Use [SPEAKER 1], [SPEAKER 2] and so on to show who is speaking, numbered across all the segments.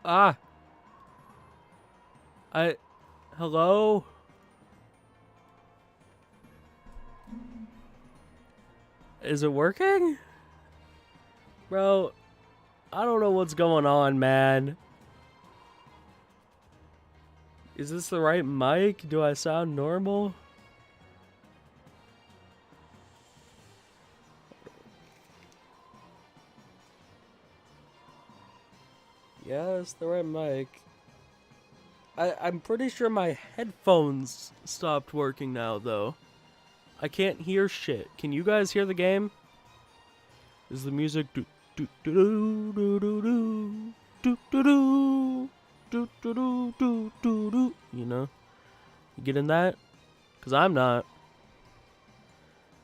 [SPEAKER 1] Ah, hello? Is it working? Bro, I don't know what's going on, man. Is this the right mic? Do I sound normal? Yeah, it's the right mic. I'm pretty sure my headphones stopped working now, though. I can't hear shit. Can you guys hear the game? Is the music do do do do do do do do do do do do do do do? You know, you getting that? Cause I'm not.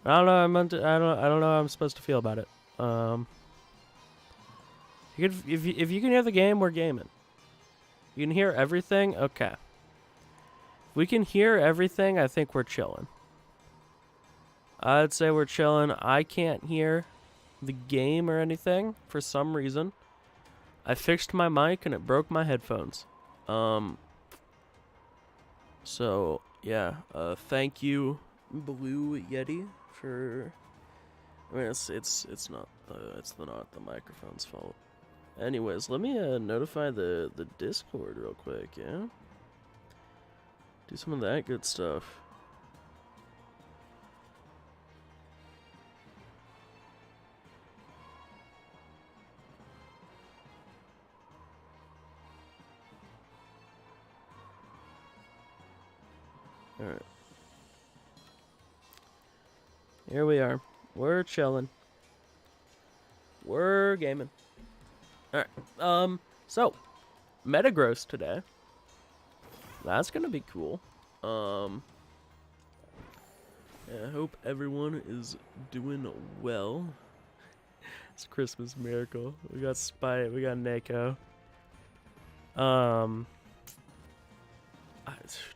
[SPEAKER 1] I don't know. I don't know how I'm supposed to feel about it. If you can hear the game, we're gaming. You can hear everything. Okay. If we can hear everything, I think we're chilling. I'd say we're chilling. I can't hear the game or anything for some reason. I fixed my mic and it broke my headphones. So yeah. Thank you, Blue Yeti, for. I mean, it's not not the microphone's fault. Anyways, let me notify the Discord real quick. Yeah. Do some of that good stuff. Alright. Here we are. We're chilling. We're gaming. Alright. So Metagross today. That's gonna be cool. Yeah, I hope everyone is doing well. It's a Christmas miracle. We got Spite, we got Neko.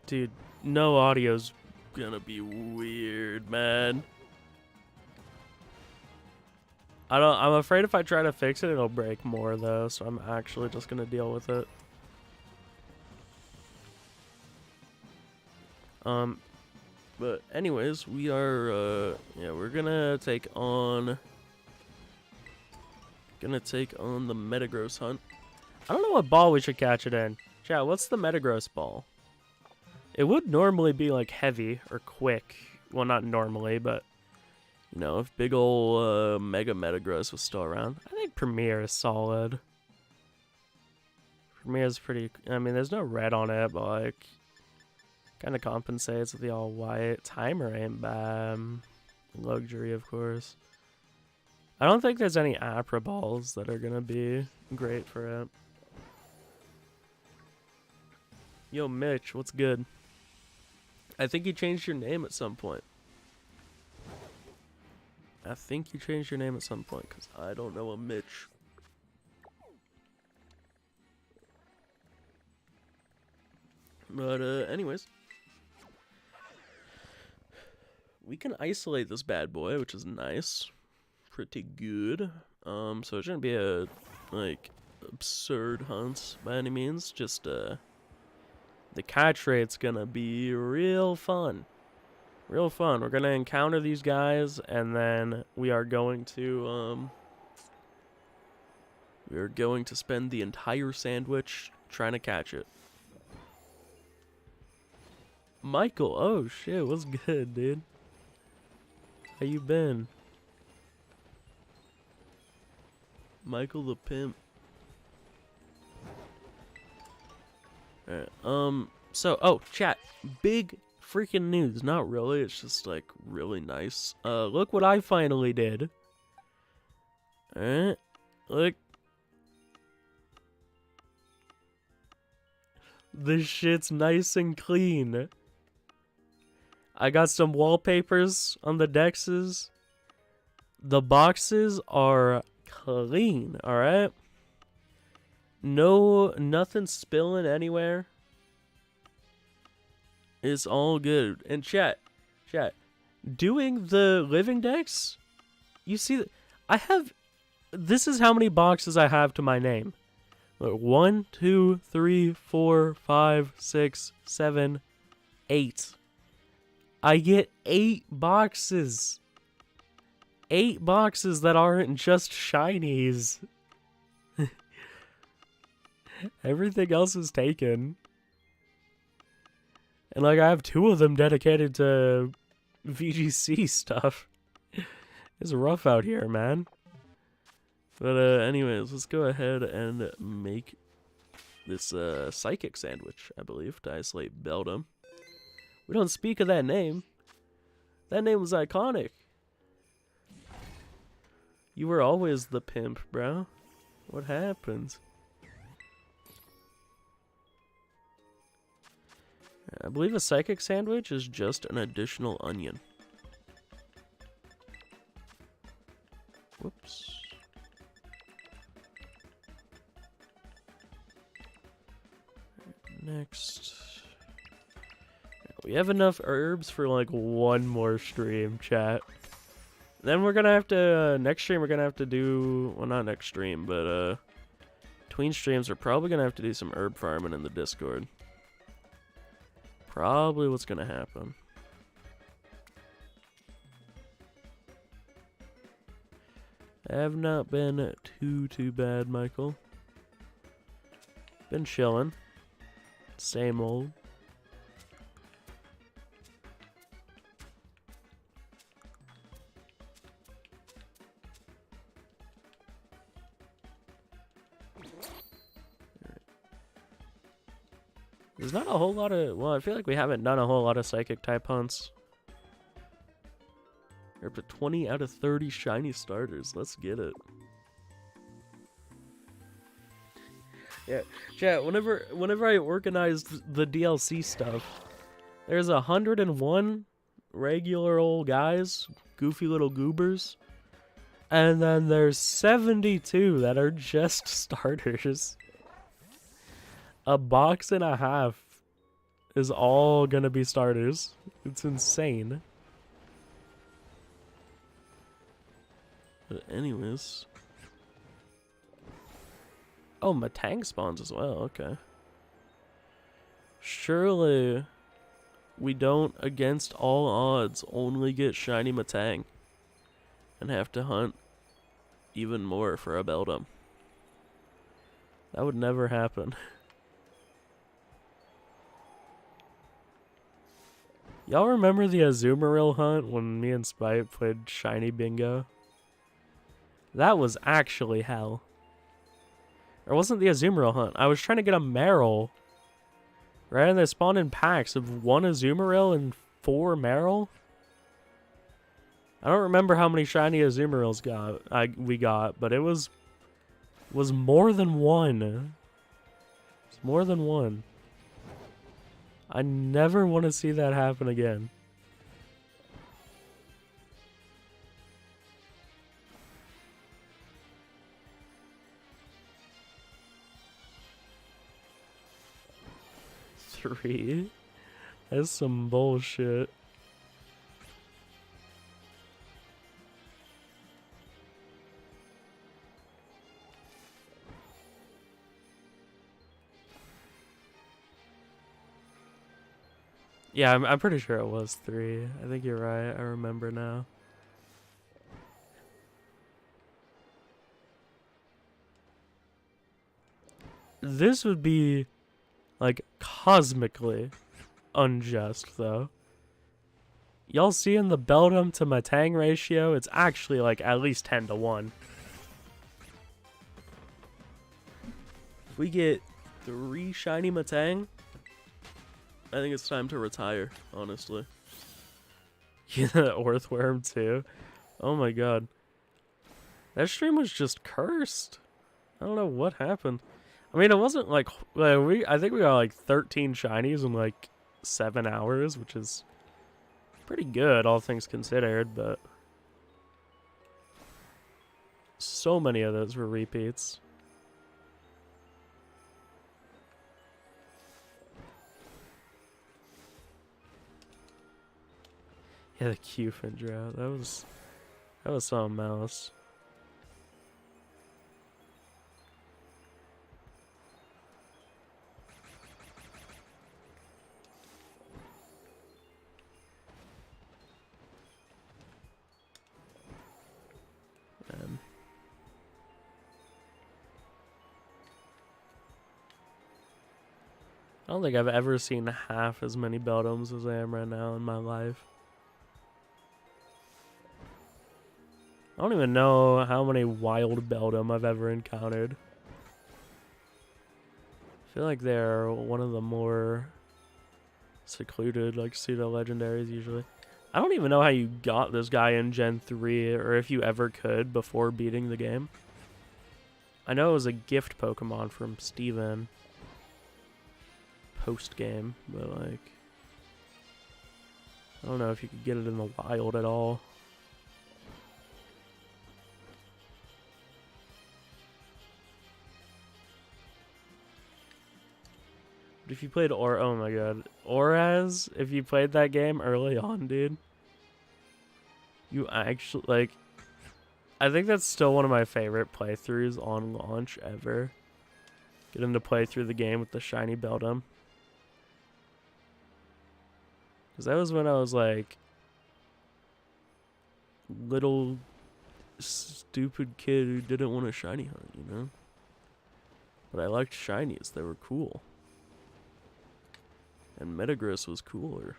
[SPEAKER 1] Dude, no audio's gonna be weird, man. I'm afraid if I try to fix it, it'll break more though, so I'm actually just gonna deal with it. But anyways, we are, yeah, we're gonna take on the Metagross hunt. I don't know what ball we should catch it in. Chat, what's the Metagross ball? It would normally be like heavy or quick. Well, not normally, but you know, if big ol' Mega Metagross was still around. I think Premier is solid. Premier is pretty. I mean, there's no red on it, but like, kind of compensates with the all white. Timer ain't bad. Luxury, of course. I don't think there's any Apra balls that are gonna be great for it. Yo, Mitch, what's good? I think you changed your name at some point. Because I don't know a Mitch. But, anyways. We can isolate this bad boy, which is nice. Pretty good. So it shouldn't be a, like, absurd hunt by any means. Just, the catch rate's gonna be real fun. Real fun. We're gonna encounter these guys, and then we are going to spend the entire sandwich trying to catch it. Michael, oh shit, what's good, dude? How you been? Michael the pimp. Alright, oh, chat, big freaking news. Not really, it's just like really nice. Look what I finally did. Alright, look. This shit's nice and clean. I got some wallpapers on the dexes. The boxes are clean, alright? Nothing spilling anywhere. It's all good. And chat, doing the living decks, you see, this is how many boxes I have to my name. Look, 1, 2, 3, 4, 5, 6, 7, 8. I get 8 boxes. 8 boxes that aren't just shinies. Everything else is taken. And like I have 2 of them dedicated to VGC stuff. It's rough out here, man. But anyways, let's go ahead and make this psychic sandwich, I believe, to isolate Beldum. We don't speak of that name. That name was iconic. You were always the pimp, bro. What happened? I believe a psychic sandwich is just an additional onion. Whoops. Next. We have enough herbs for like 1 more stream, chat. Then we're gonna have to, next stream we're gonna have to do, well not next stream, but between streams we're probably gonna have to do some herb farming in the Discord. Probably what's gonna happen. Have not been too bad, Michael. Been chilling. Same old. There's not a whole lot of, well, I feel like we haven't done a whole lot of psychic type hunts. We're up to 20 out of 30 shiny starters. Let's get it. Yeah, chat, whenever I organized the DLC stuff, there's 101 regular old guys, goofy little goobers, and then there's 72 that are just starters. A box and a half is all gonna be starters. It's insane. But anyways. Oh, Metang spawns as well, okay. Surely we don't, against all odds, only get shiny Metang and have to hunt even more for a Beldum. That would never happen. Y'all remember the Azumarill hunt when me and Spite played Shiny Bingo? That was actually hell. Or wasn't the Azumarill hunt. I was trying to get a Marill. Right? And they spawned in packs of 1 Azumarill and 4 Marill. I don't remember how many shiny Azumarills we got, but it was more than 1. It's more than 1. I never want to see that happen again. Three? That's some bullshit. Yeah, I'm pretty sure it was 3. I think you're right. I remember now. This would be, like, cosmically unjust, though. Y'all seeing the Beldum to Metang ratio? It's actually, like, at least 10 to 1. If we get 3 shiny Metang, I think it's time to retire, honestly. Yeah, Earthworm too. Oh my god. That stream was just cursed. I don't know what happened. I mean, it wasn't like I think we got like 13 shinies in like 7 hours, which is pretty good, all things considered, but so many of those were repeats. Yeah, the Q-fin drought. That was something else. I don't think I've ever seen half as many Beldoms as I am right now in my life. I don't even know how many wild Beldum I've ever encountered. I feel like they're one of the more secluded, like, pseudo-legendaries usually. I don't even know how you got this guy in Gen 3, or if you ever could before beating the game. I know it was a gift Pokemon from Steven post-game, but, like, I don't know if you could get it in the wild at all. But if you played oh my god, Oraz, if you played that game early on, dude, you actually, like, I think that's still one of my favorite playthroughs on launch ever. Getting to play through the game with the shiny Beldum. Because that was when I was, like, little stupid kid who didn't want a shiny hunt, you know? But I liked shinies, they were cool. And Metagross was cooler.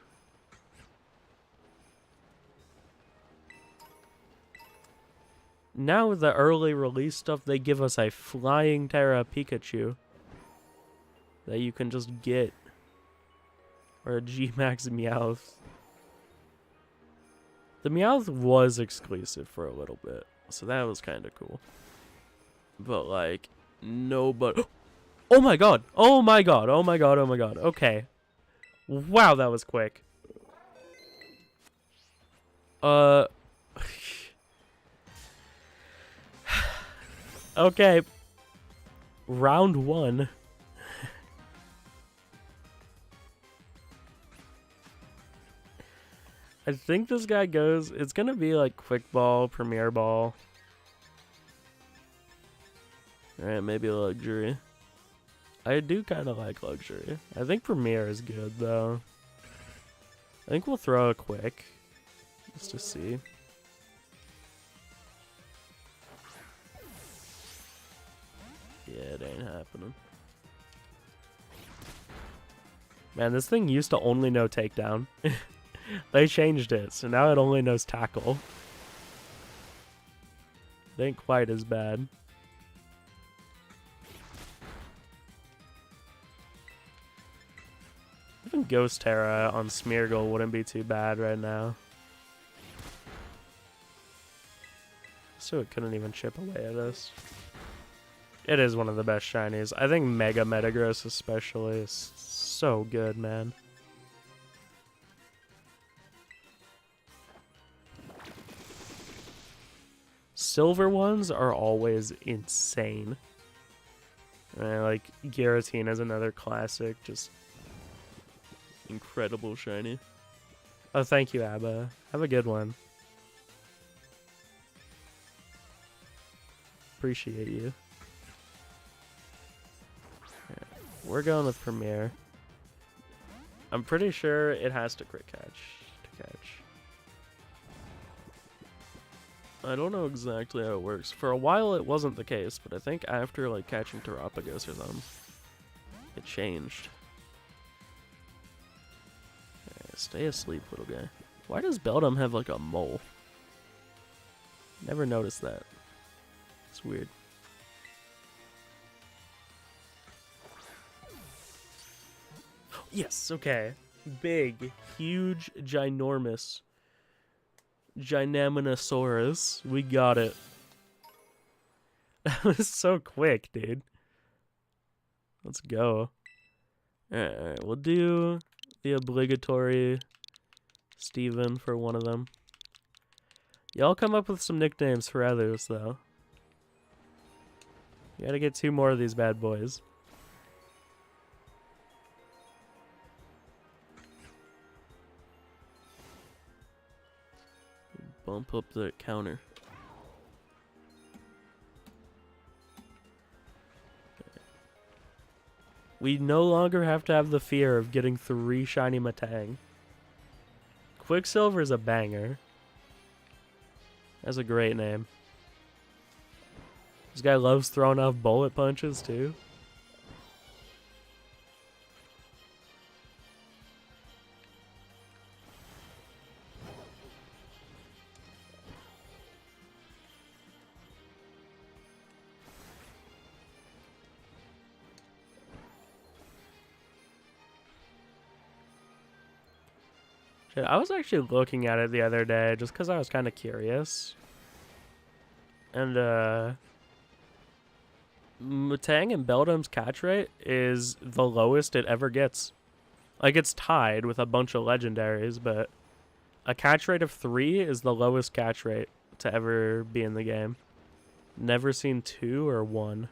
[SPEAKER 1] Now with the early release stuff, they give us a Flying Terra Pikachu that you can just get. Or a G-Max Meowth. The Meowth was exclusive for a little bit, so that was kind of cool. But, like, nobody... Oh my god! Oh my god! Oh my god! Oh my god! Okay. Wow, that was quick. Okay. Round 1. I think this guy goes... It's gonna be like Quick Ball, Premier Ball. Alright, maybe Luxury. I do kind of like Luxury. I think Premier is good, though. I think we'll throw a Quick. Just to see. Yeah, it ain't happening. Man, this thing used to only know Takedown. They changed it, so now it only knows Tackle. It ain't quite as bad. Even Ghost Terra on Smeargle wouldn't be too bad right now. So it couldn't even chip away at us. It is one of the best shinies. I think Mega Metagross especially is so good, man. Silver ones are always insane. Like, Giratina is another classic, just incredible shiny. Oh, thank you, Abba. Have a good one. Appreciate you. Right, we're going with Premier. I'm pretty sure it has to crit catch to catch. I don't know exactly how it works. For a while it wasn't the case, but I think after, like, catching Terapagos or something, it changed. Right, stay asleep, little guy. Why does Beldum have, like, a mole? Never noticed that. It's weird. Yes, okay. Big, huge, ginormous Gynaminosaurus. We got it. That was so quick, dude. Let's go. Alright, we'll do the obligatory Steven for one of them. Y'all come up with some nicknames for others, though. You gotta get 2 more of these bad boys. Bump up the counter. We no longer have to have the fear of getting 3 shiny Matang. Quicksilver is a banger. That's a great name. This guy loves throwing off bullet punches too. Shit, I was actually looking at it the other day just because I was kind of curious. And, Metang and Beldum's catch rate is the lowest it ever gets. Like, it's tied with a bunch of legendaries, but a catch rate of 3 is the lowest catch rate to ever be in the game. Never seen 2 or 1.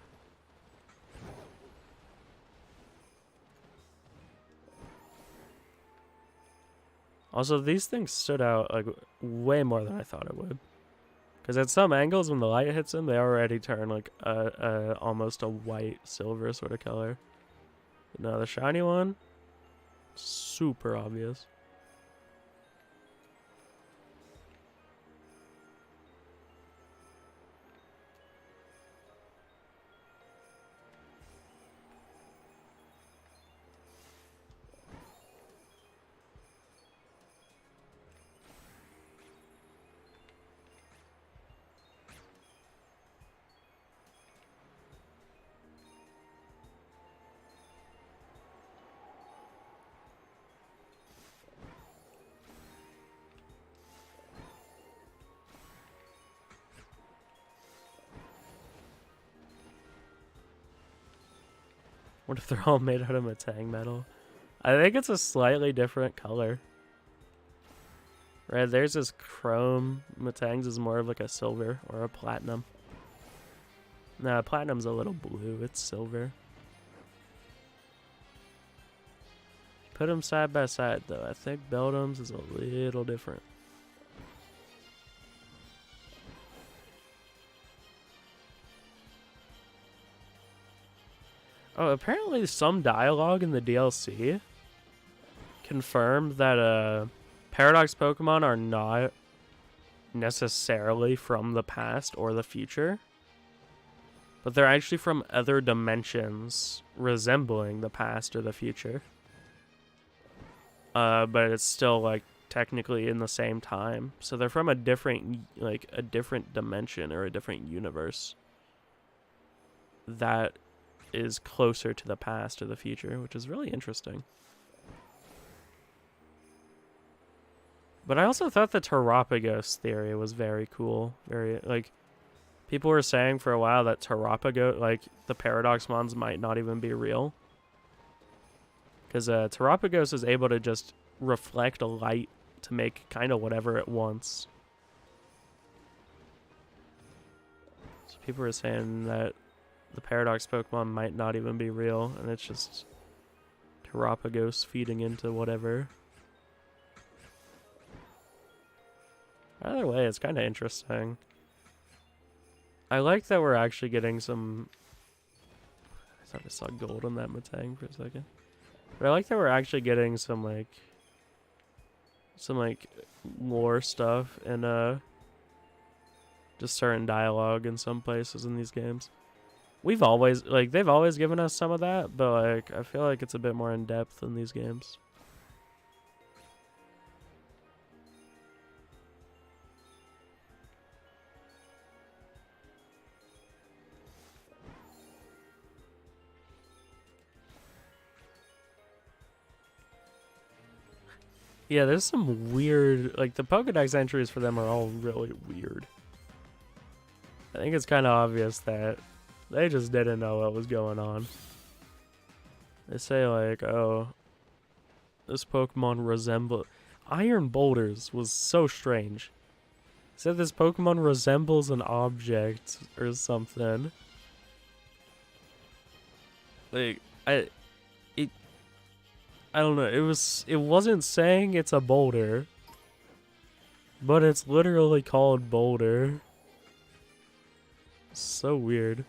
[SPEAKER 1] Also, these things stood out like way more than I thought it would. Because at some angles, when the light hits them, they already turn like almost a white silver sort of color. But no, the shiny one, super obvious. What if they're all made out of Metang metal? I think it's a slightly different color. Right, there's this chrome. Metang's is more of like a silver or a platinum. Nah, platinum's a little blue. It's silver. Put them side by side though. I think Beldum's is a little different. Oh, apparently some dialogue in the DLC confirmed that Paradox Pokemon are not necessarily from the past or the future, but they're actually from other dimensions resembling the past or the future. But it's still like technically in the same time, so they're from a different dimension or a different universe that is closer to the past or the future, which is really interesting. But I also thought the Terapagos theory was very cool. Very, like, people were saying for a while that Terapagos, like, the Paradoxmons might not even be real. Because Terapagos is able to just reflect a light to make kind of whatever it wants. So people were saying that the Paradox Pokemon might not even be real, and it's just Terapagos feeding into whatever. Either way, it's kind of interesting. I like that we're actually getting some... I thought I saw gold on that Metang for a second. But I like that we're actually getting some, like, lore stuff and, just certain dialogue in some places in these games. We've always, like, they've always given us some of that, but, like, I feel like it's a bit more in depth in these games. Yeah, there's some weird, like, the Pokedex entries for them are all really weird. I think it's kind of obvious that they just didn't know what was going on. They say, like, oh, this Pokemon resembles... Iron Boulders was so strange. It said this Pokemon resembles an object or something. Like, I don't know, it wasn't saying it's a boulder, but it's literally called Boulder. So weird.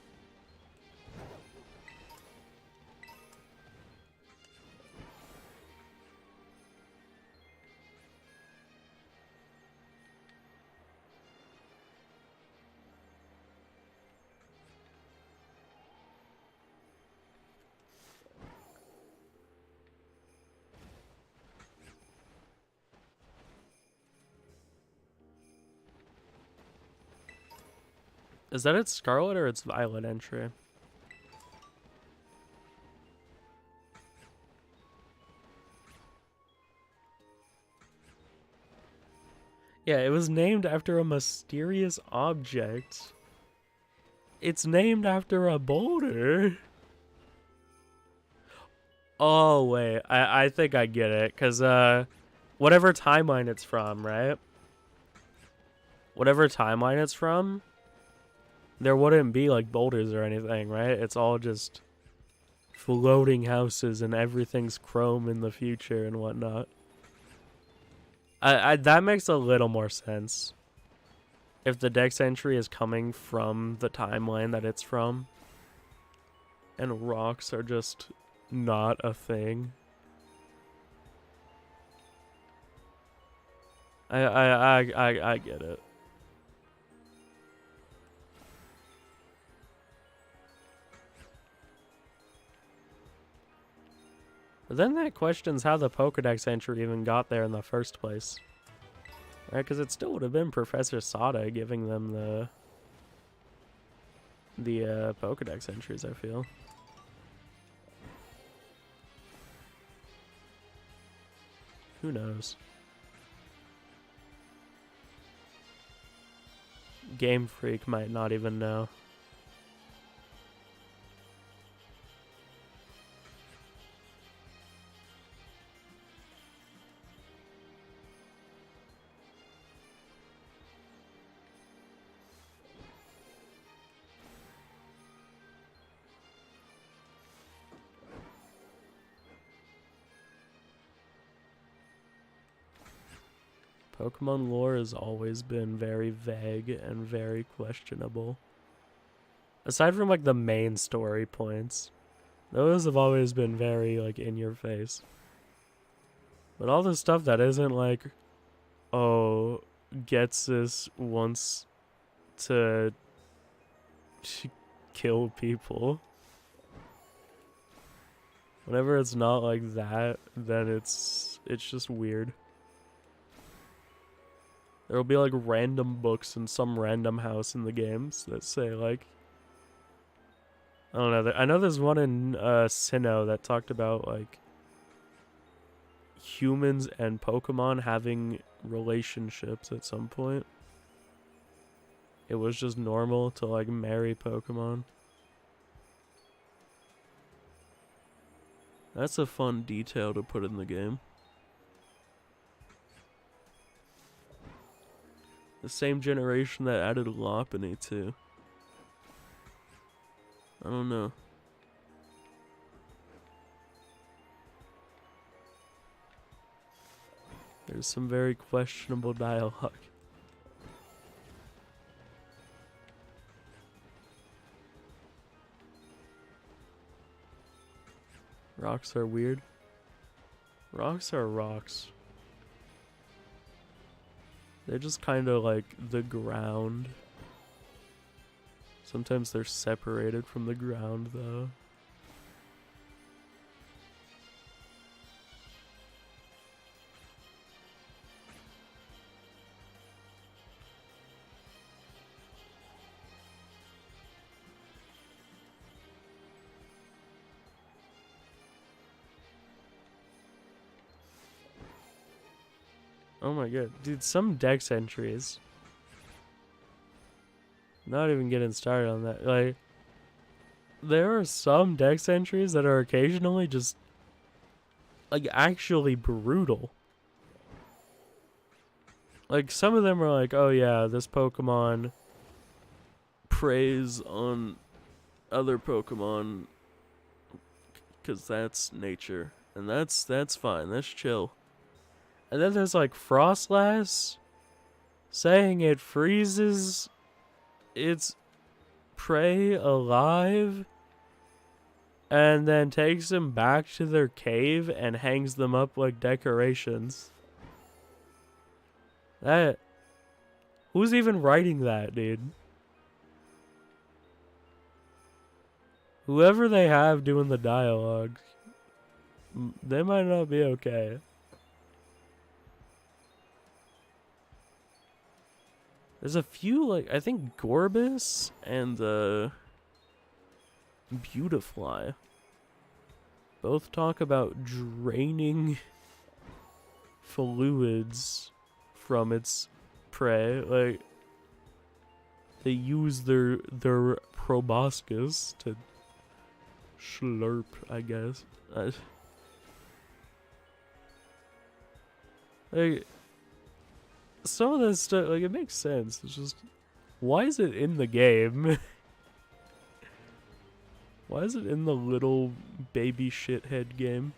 [SPEAKER 1] Is that its Scarlet or its Violet entry? Yeah, it was named after a mysterious object. It's named after a boulder. Oh, wait. I think I get it. Because, whatever timeline it's from, right? Whatever timeline it's from, there wouldn't be, like, boulders or anything, right? It's all just floating houses and everything's chrome in the future and whatnot. That makes a little more sense. If the dex entry is coming from the timeline that it's from, and rocks are just not a thing. I get it. But then that questions how the Pokedex entry even got there in the first place. Right, because it still would have been Professor Sada giving them the Pokedex entries, I feel. Who knows? Game Freak might not even know. Pokemon lore has always been very vague and very questionable. Aside from, like, the main story points, those have always been very, like, in your face. But all the stuff that isn't, like, oh, Getsus wants to kill people. Whenever it's not like that, then it's just weird. There'll be, like, random books in some random house in the games that say, like, I don't know. I know there's one in Sinnoh that talked about, like, humans and Pokemon having relationships at some point. It was just normal to, like, marry Pokemon. That's a fun detail to put in the game. The same generation that added Lopunny too. I don't know. There's some very questionable dialogue. Rocks are weird. Rocks are rocks. They're just kind of like the ground. Sometimes they're separated from the ground, though. Oh my god. Dude, some dex entries. Not even getting started on that. Like, there are some dex entries that are occasionally just, like, actually brutal. Like, some of them are like, oh yeah, this Pokemon preys on other Pokemon because that's nature. And that's fine. That's chill. And then there's, like, Frostlass saying it freezes its prey alive and then takes them back to their cave and hangs them up like decorations. That... Who's even writing that, dude? Whoever they have doing the dialogue, they might not be okay. There's a few, like, I think Gorbis and Beautifly both talk about draining fluids from its prey. Like, they use their proboscis to slurp, I guess. Like, some of this stuff, like, it makes sense. It's just, why is it in the game? Why is it in the little baby shithead game?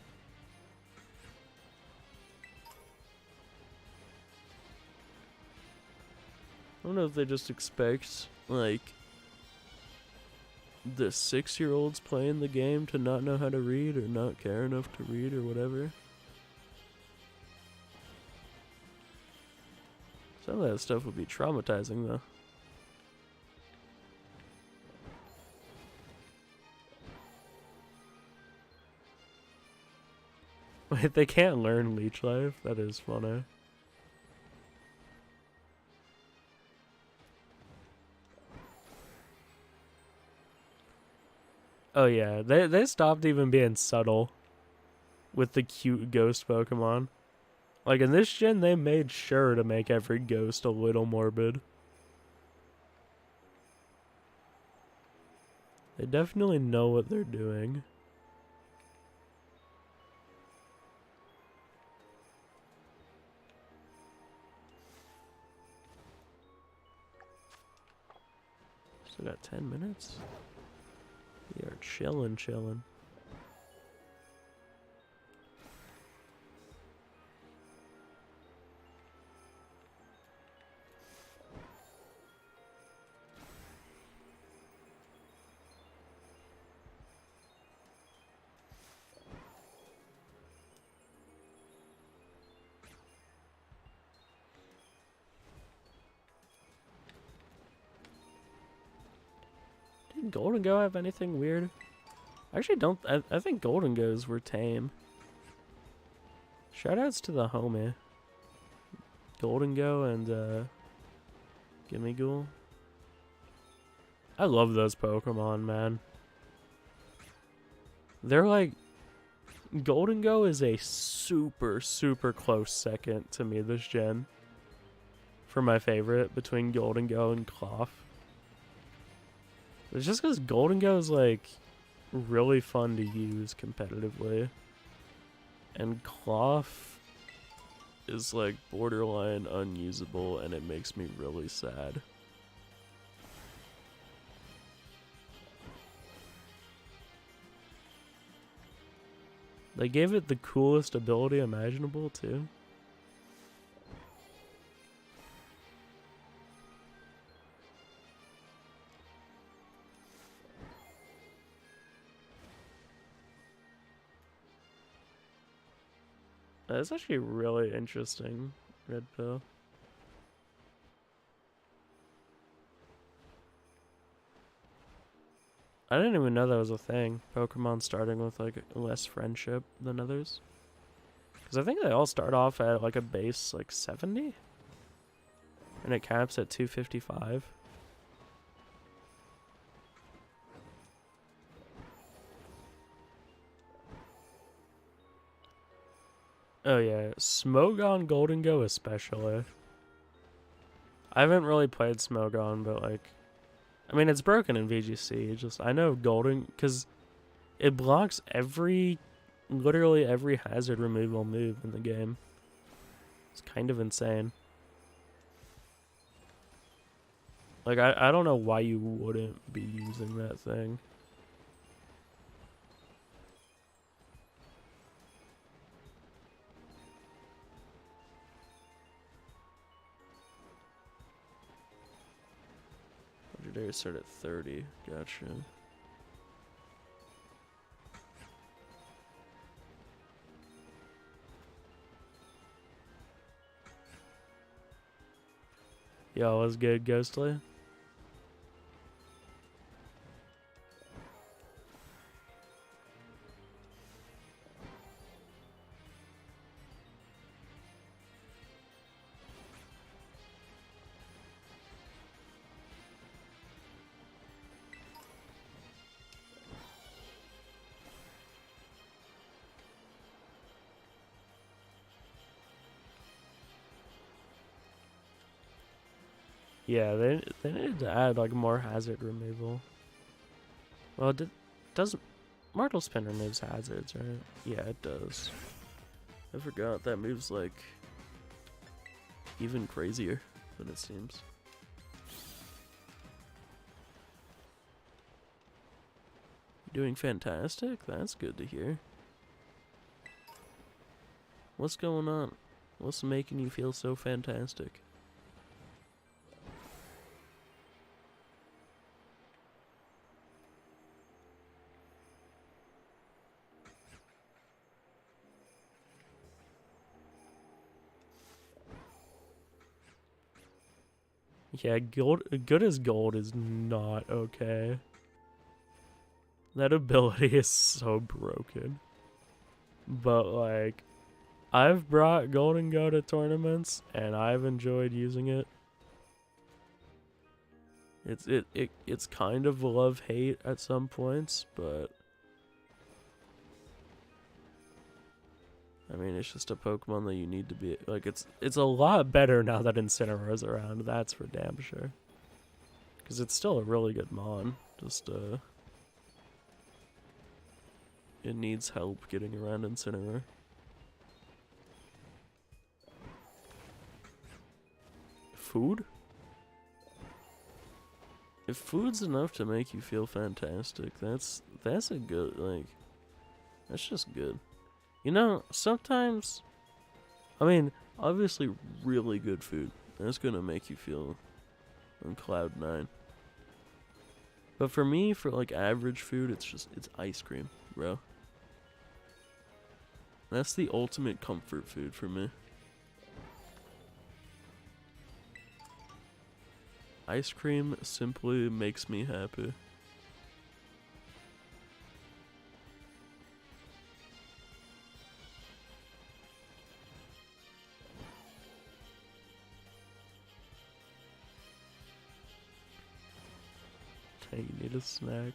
[SPEAKER 1] I don't know if they just expect, like, the 6-year-olds playing the game to not know how to read or not care enough to read or whatever. Some of that stuff would be traumatizing, though. Wait, they can't learn leech life? That is funny. Oh yeah, they stopped even being subtle with the cute ghost Pokemon. Like, in this gen, they made sure to make every ghost a little morbid. They definitely know what they're doing. Still got 10 minutes? We are chillin'. Did Golden Go have anything weird? I actually don't. I think Golden Go's were tame. Shoutouts to the homie. Golden Go and Gimme Ghoul. I love those Pokemon, man. They're like, Golden Go is a super close second to me this gen. For my favorite between Golden Go and Cloth. It's just because Golden Go is like really fun to use competitively. And Cloth is like borderline unusable and it makes me really sad. They gave it the coolest ability imaginable too. That's actually really interesting, Red Pill. I didn't even know that was a thing. Pokemon starting with like less friendship than others. Because I think they all start off at like a base like 70. And it caps at 255. Oh yeah, Smogon Golden Go especially. I haven't really played Smogon, but like, I mean, it's broken in VGC. Just I know Golden, because it blocks literally every hazard removal move in the game. It's kind of insane. Like, I don't know why you wouldn't be using that thing. Legendary start at 30. Gotcha. Yo, what's good, Ghostly? Yeah, they need to add like more hazard removal. Well, doesn't Martel Spin removes hazards, right? Yeah, it does. I forgot that move's like even crazier than it seems. Doing fantastic? That's good to hear. What's going on? What's making you feel so fantastic? Yeah, good as gold is not okay. That ability is so broken. But like, I've brought gold and go to tournaments and I've enjoyed using it. It's kind of love-hate at some points, but I mean, it's just a Pokemon that you need to be like. It's a lot better now that Incineroar's around. That's for damn sure. Because it's still a really good Mon. Just it needs help getting around Incineroar. Food? If food's enough to make you feel fantastic, that's a good, like, that's just good. You know, sometimes, I mean, obviously really good food. That's gonna make you feel on cloud 9. But for me, for like average food, it's ice cream, bro. That's the ultimate comfort food for me. Ice cream simply makes me happy. You need a snack.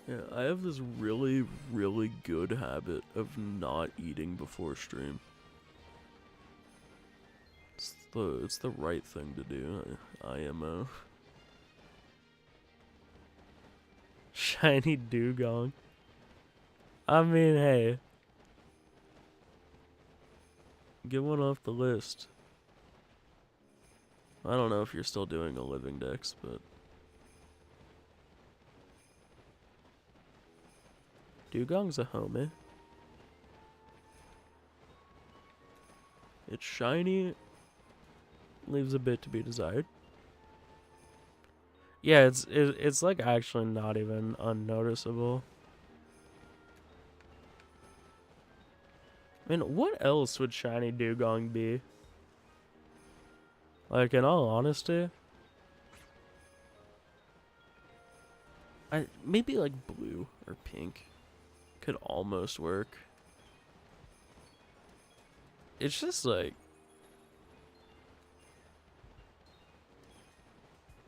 [SPEAKER 1] Yeah, I have this really, really good habit of not eating before stream. It's the right thing to do. IMO. Shiny Dugong. I mean, hey. Get one off the list. I don't know if you're still doing a living dex, but Dugong's a homie. It's shiny. Leaves a bit to be desired. Yeah, it's like actually not even unnoticeable. I mean, what else would shiny Dugong be? Like, in all honesty, maybe like blue or pink could almost work. It's just like,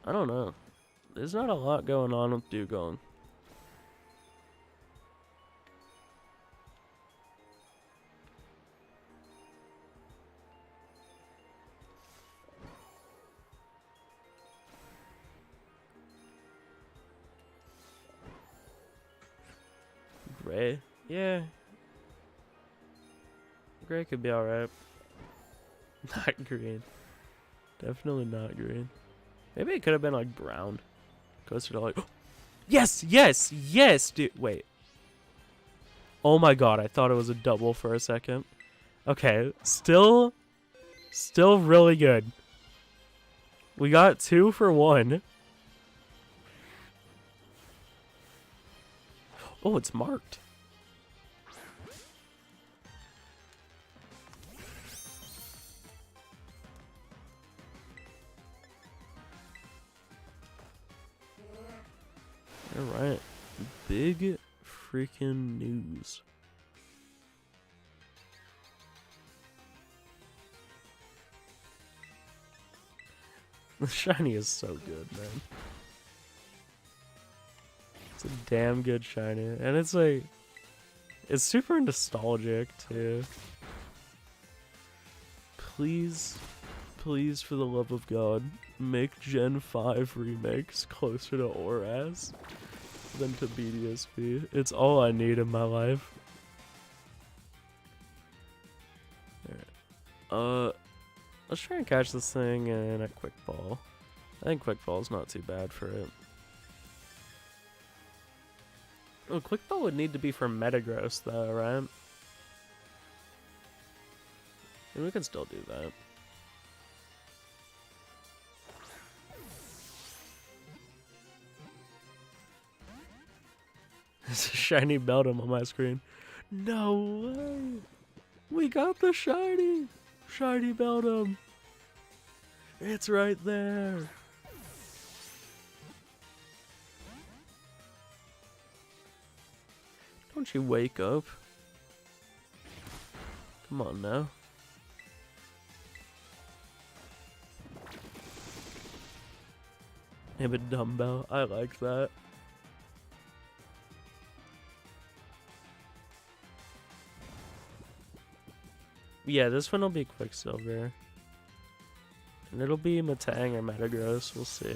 [SPEAKER 1] I don't know. There's not a lot going on with Dugong. Gray? Yeah. Gray could be alright. Not green. Definitely not green. Maybe it could have been like brown. Closer to like... Yes! Yes! Yes! Dude, wait. Oh my god, I thought it was a double for a second. Okay, still really good. We got 2 for 1. Oh, it's marked. Alright. Big freaking news. The shiny is so good, man. It's a damn good shiny. And it's like, it's super nostalgic too. Please, please, for the love of God, make Gen 5 remakes closer to ORAS than to BDSP. It's all I need in my life. Alright. Let's try and catch this thing in a quick ball. I think quick ball is not too bad for it. Oh, quick ball would need to be for Metagross though, right? And we can still do that. There's a shiny Beldum on my screen. No way! We got the shiny! Shiny Beldum! It's right there! Don't you wake up? Come on now. Name it Dumbbell. I like that. Yeah, this one will be Quicksilver. And it'll be Metang or Metagross. We'll see.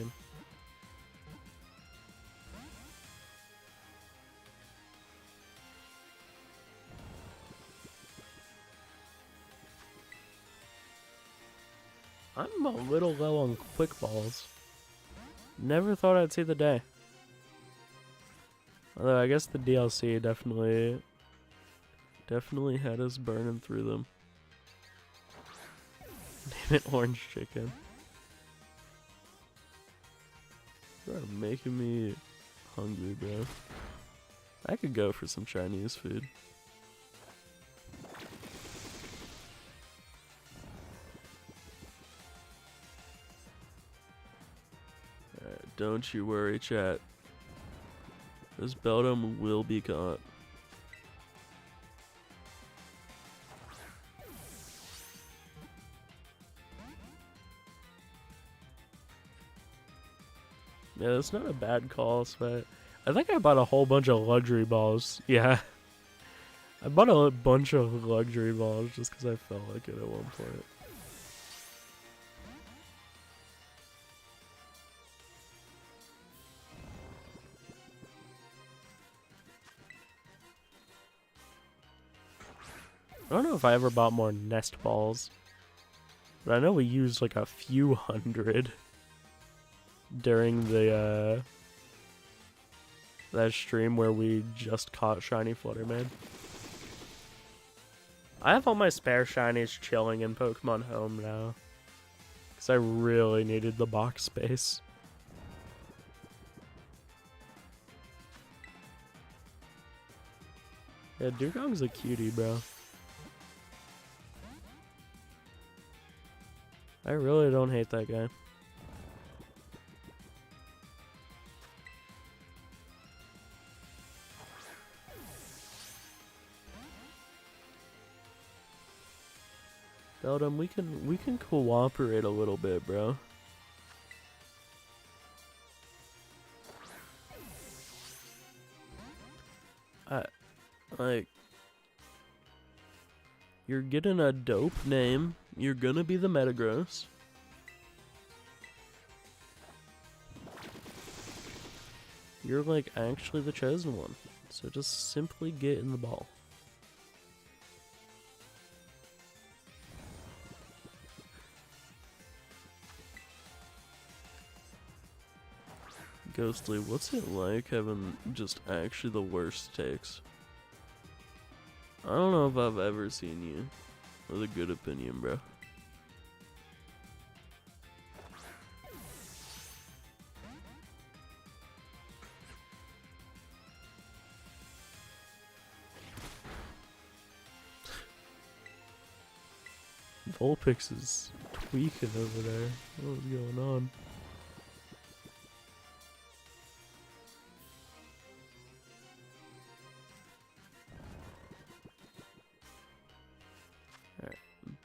[SPEAKER 1] I'm a little low on quick balls. Never thought I'd see the day. Although I guess the DLC definitely had us burning through them. Name it Orange Chicken. You're making me hungry, bro. I could go for some Chinese food. Don't you worry, chat. This Beldum will be caught. Yeah, that's not a bad call, but I think I bought a whole bunch of luxury balls. Yeah. I bought a bunch of luxury balls just because I felt like it at one point. I don't know if I ever bought more nest balls, but I know we used like a few hundred during the that stream where we just caught shiny Flutterman. I have all my spare shinies chilling in Pokemon Home now, because I really needed the box space. Yeah, Dugong's a cutie, bro. I really don't hate that guy. Beldum, we can cooperate a little bit, bro. Like, you're getting a dope name. You're gonna be the Metagross. You're like actually the chosen one. So just simply get in the ball. Ghostly, what's it like having just actually the worst takes? I don't know if I've ever seen you with a good opinion, bro. Vulpix is tweaking over there. What's going on?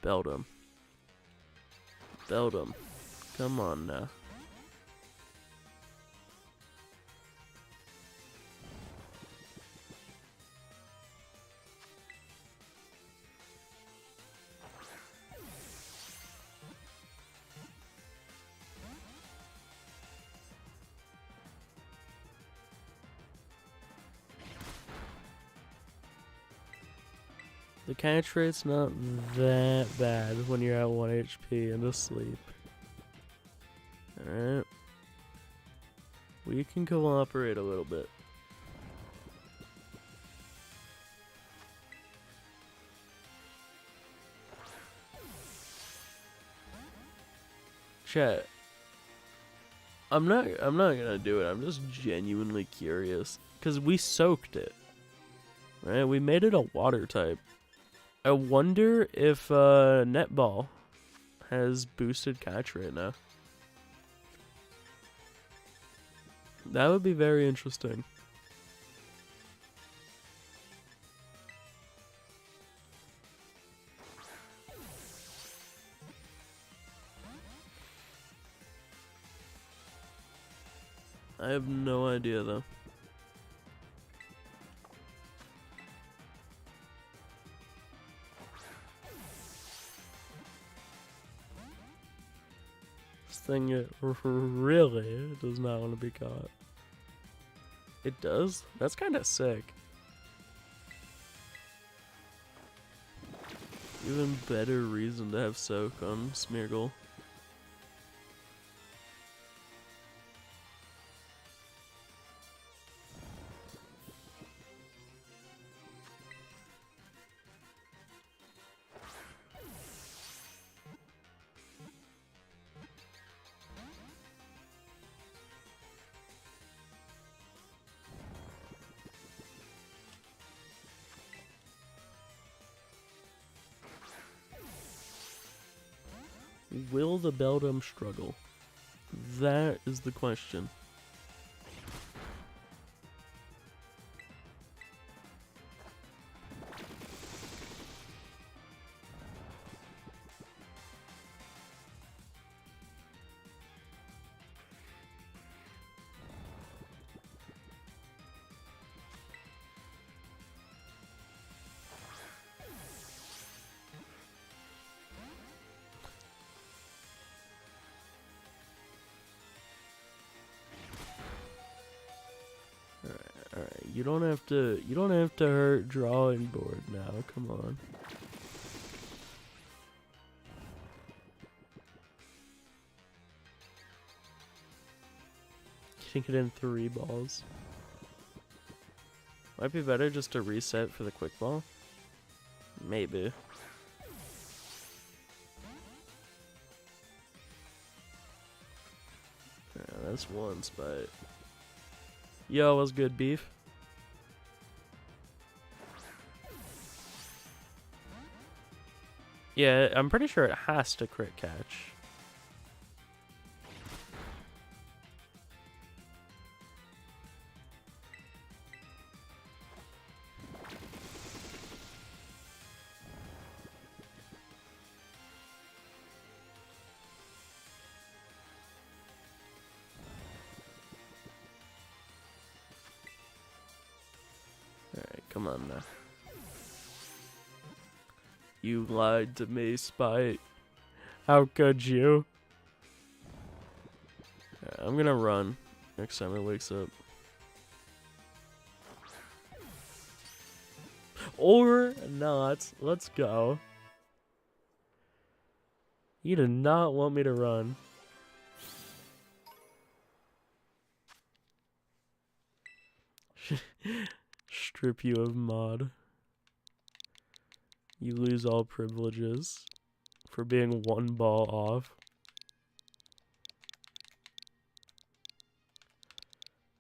[SPEAKER 1] Beldum. Beldum. Come on now. The catch rate's not that bad when you're at 1 HP and asleep. Alright. We can cooperate a little bit. Chat. I'm not gonna do it. I'm just genuinely curious. Cause we soaked it. Right? We made it a water type. I wonder if netball has boosted catch rate now. That would be very interesting. I have no idea though. This thing really does not want to be caught. It does? That's kind of sick. Even better reason to have soak on Smeargle. Will the Beldum struggle? That is the question. Alright, you don't have to hurt drawing board now, come on. Getting it in 3 balls. Might be better just to reset for the quick ball. Maybe. Yeah, that's one spite. Yo, what's good, beef? Yeah, I'm pretty sure it has to crit catch. Come on now. You lied to me, Spite. How could you? Yeah, I'm gonna run next time it wakes up. Or not. Let's go. You did not want me to run. Strip you of mod. You lose all privileges for being 1 ball off.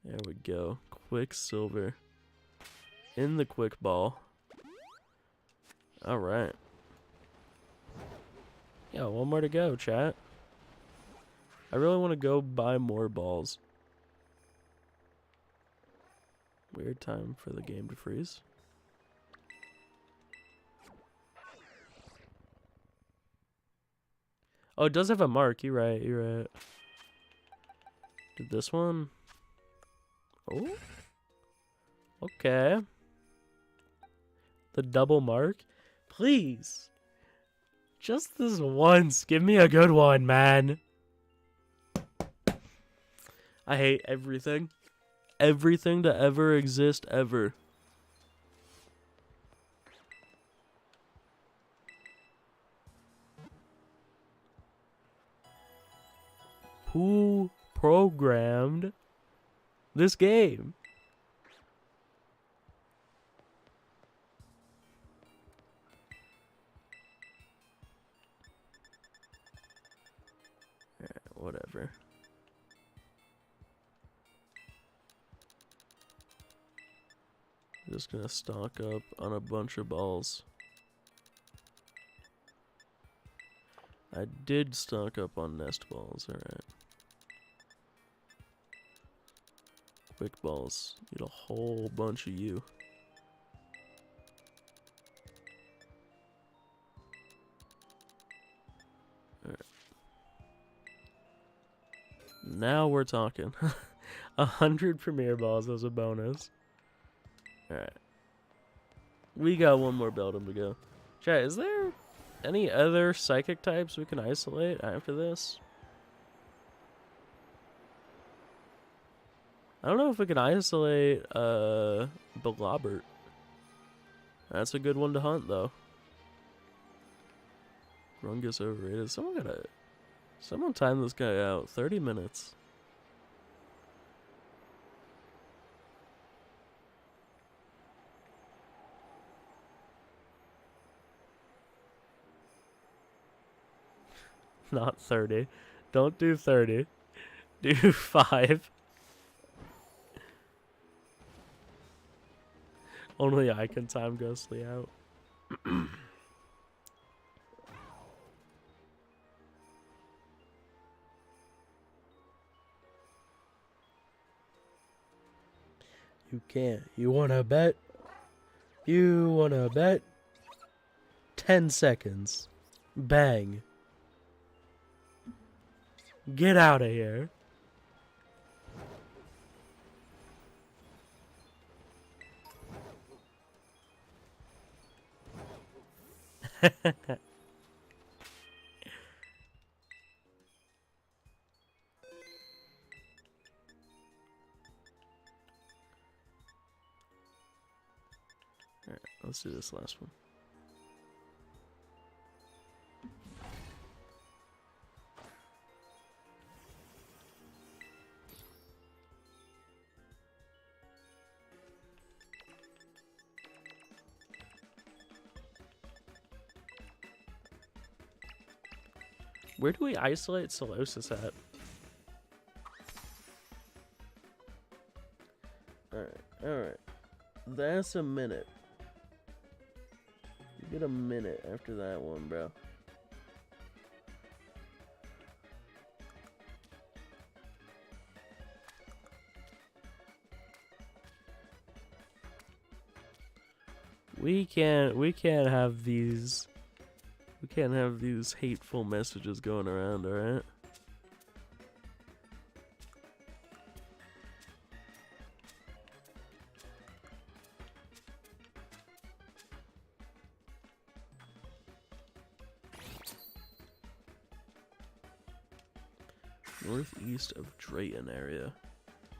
[SPEAKER 1] There we go. Quicksilver. In the quick ball. Alright. Yeah, 1 more to go, chat. I really want to go buy more balls. Weird time for the game to freeze. Oh, it does have a mark. You're right. You're right. Did this one? Oh. Okay. The double mark? Please. Just this once. Give me a good one, man. I hate everything. Everything to ever exist ever. Who programmed this game? Alright, whatever. Just gonna stock up on a bunch of balls. I did stock up on nest balls, alright. Quick balls. Need a whole bunch of you. Alright. Now we're talking. 100 premier balls as a bonus. Alright. We got one more Beldum to go. Chat, is there any other psychic types we can isolate after this? I don't know if we can isolate Belobert. That's a good one to hunt though. Grungus overrated. Someone time this guy out. 30 minutes. Not 30. Don't do 30. Do 5. Only I can time Ghostly out. You can't. You wanna bet? You wanna bet? 10 seconds. Bang. Get out of here. Alright, let's do this last one. Where do we isolate Solosis at? Alright. That's a minute. You get a minute after that one, bro. We can't have these hateful messages going around, alright? Northeast of Drayton area.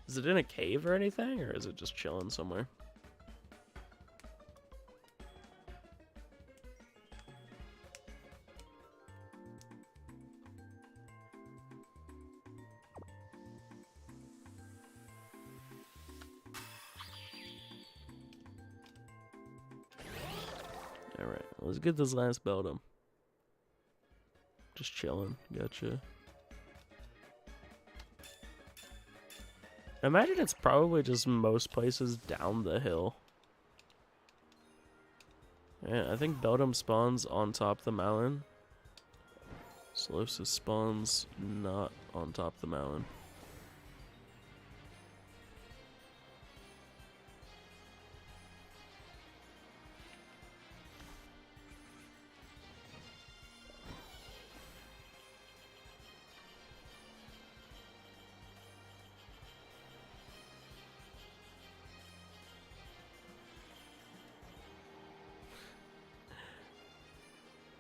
[SPEAKER 1] Is it in a cave or anything, or is it just chilling somewhere? Alright, let's get this last Beldum. Just chilling. Gotcha. I imagine it's probably just most places down the hill. Yeah, I think Beldum spawns on top of the mountain. Solosis spawns not on top of the mountain.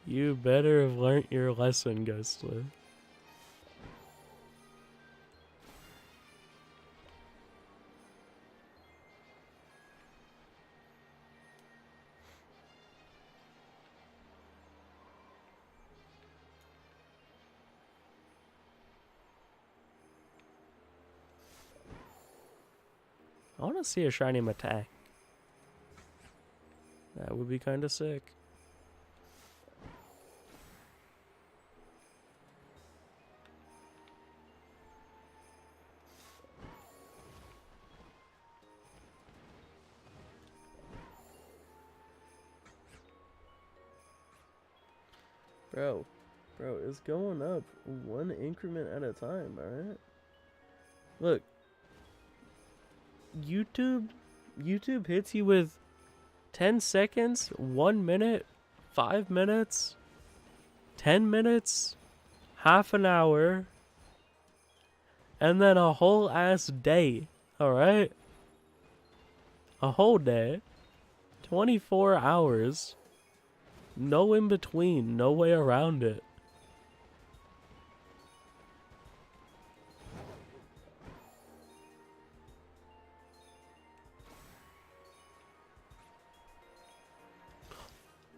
[SPEAKER 1] You better have learnt your lesson, Ghostly. I want to see a shiny Metang. That would be kind of sick. Bro, it's going up one increment at a time, alright? Look. YouTube hits you with 10 seconds, 1 minute, 5 minutes, 10 minutes, half an hour, and then a whole ass day, alright? A whole day. 24 hours. No in between, no way around it.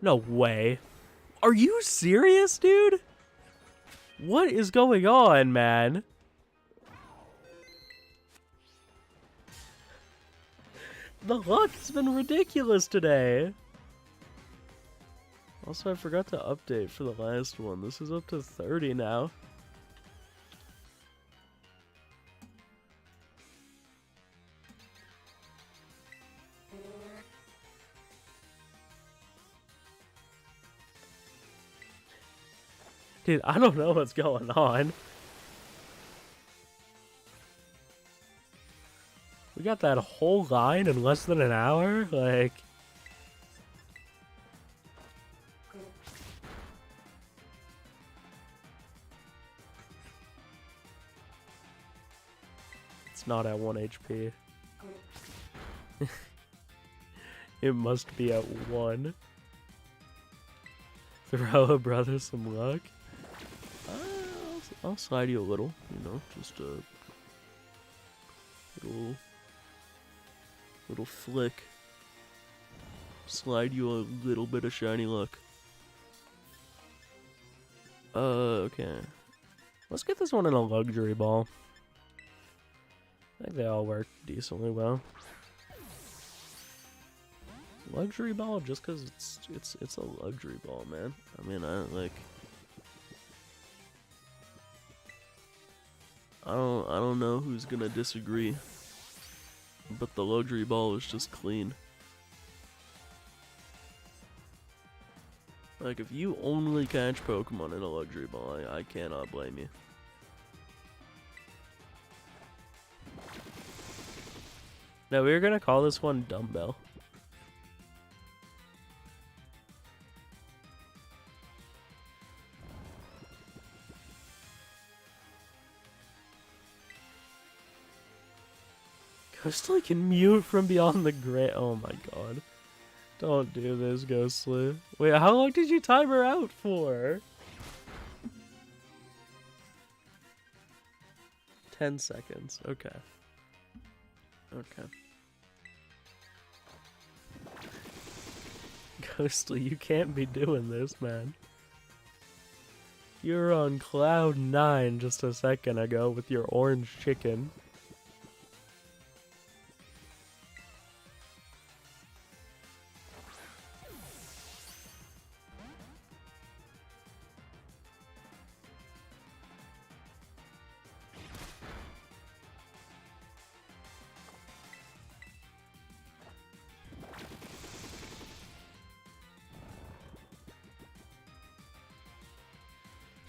[SPEAKER 1] No way. Are you serious, dude? What is going on, man? The luck has been ridiculous today. Also, I forgot to update for the last one. This is up to 30 now. Dude, I don't know what's going on. We got that whole line in less than an hour? Like... It's not at 1 HP. It must be at 1. Throw a brother some luck. I'll slide you a little, you know, just a little flick. Slide you a little bit of shiny luck. Okay. Let's get this one in a luxury ball. I think they all work decently well. Luxury ball just because it's a luxury ball, man. I mean, I don't know who's gonna disagree, but the luxury ball is just clean. Like, if you only catch Pokemon in a luxury ball, I cannot blame you. Now, we're gonna call this one Dumbbell. Ghostly can mute from beyond the gray. Oh my god. Don't do this, Ghostly. Wait, how long did you time her out for? 10 seconds. Okay. Okay. Ghostly, you can't be doing this, man. You were on cloud 9 just a second ago with your orange chicken.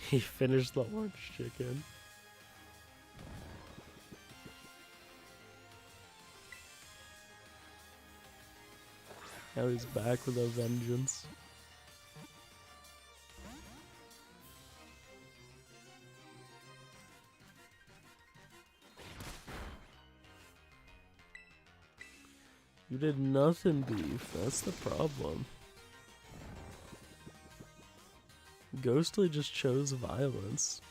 [SPEAKER 1] He finished the orange chicken. Now he's back with a vengeance. You did nothing, Beef. That's the problem. Ghostly just chose violence.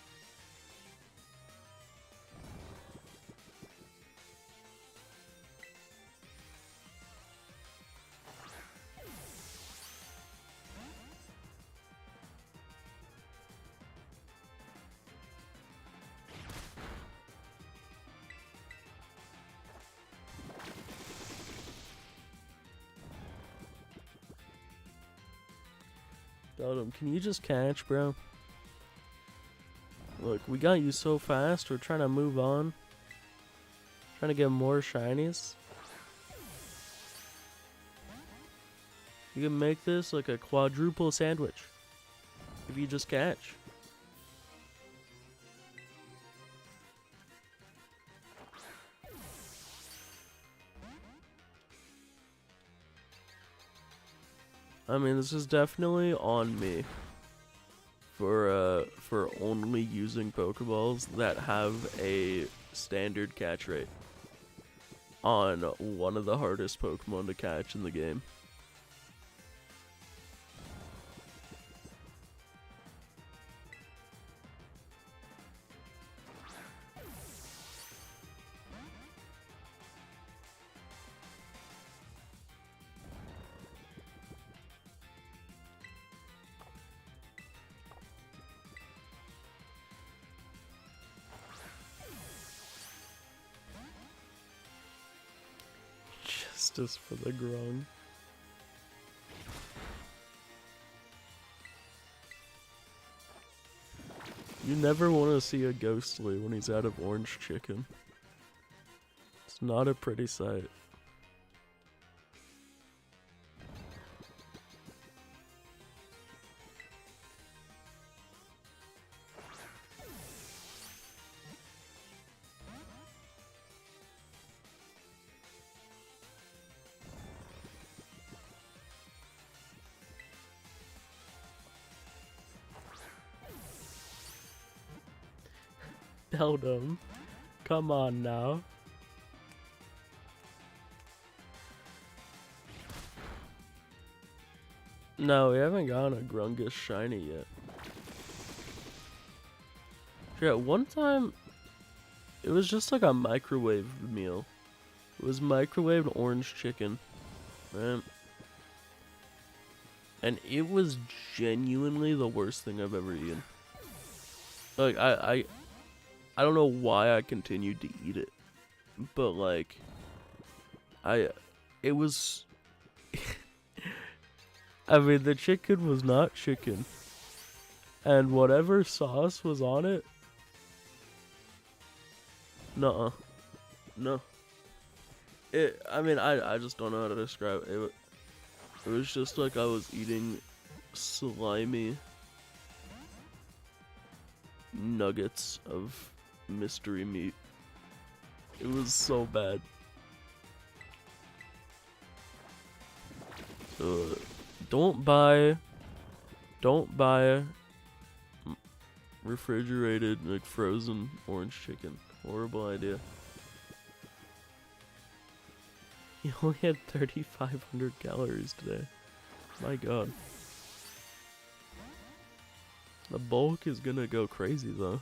[SPEAKER 1] Beldum, can you just catch, bro? Look, we got you so fast. We're trying to move on. Trying to get more shinies. You can make this like a quadruple sandwich. If you just catch. I mean, this is definitely on me for only using Pokeballs that have a standard catch rate on one of the hardest Pokemon to catch in the game. Justice for the grung. You never want to see a Ghostly when he's out of orange chicken. It's not a pretty sight. Beldum, come on now. No, we haven't gotten a Grungus shiny yet. Yeah, one time, it was just like a microwave meal. It was microwaved orange chicken, right? And it was genuinely the worst thing I've ever eaten. Like, I don't know why I continued to eat it, but like, it was, I mean, the chicken was not chicken, and whatever sauce was on it, nuh-uh, no. I mean, I just don't know how to describe it. It was just like I was eating slimy nuggets of mystery meat. It was so bad. So don't buy refrigerated, like frozen orange chicken. Horrible idea. You only had 3,500 calories today. My god. The bulk is gonna go crazy though.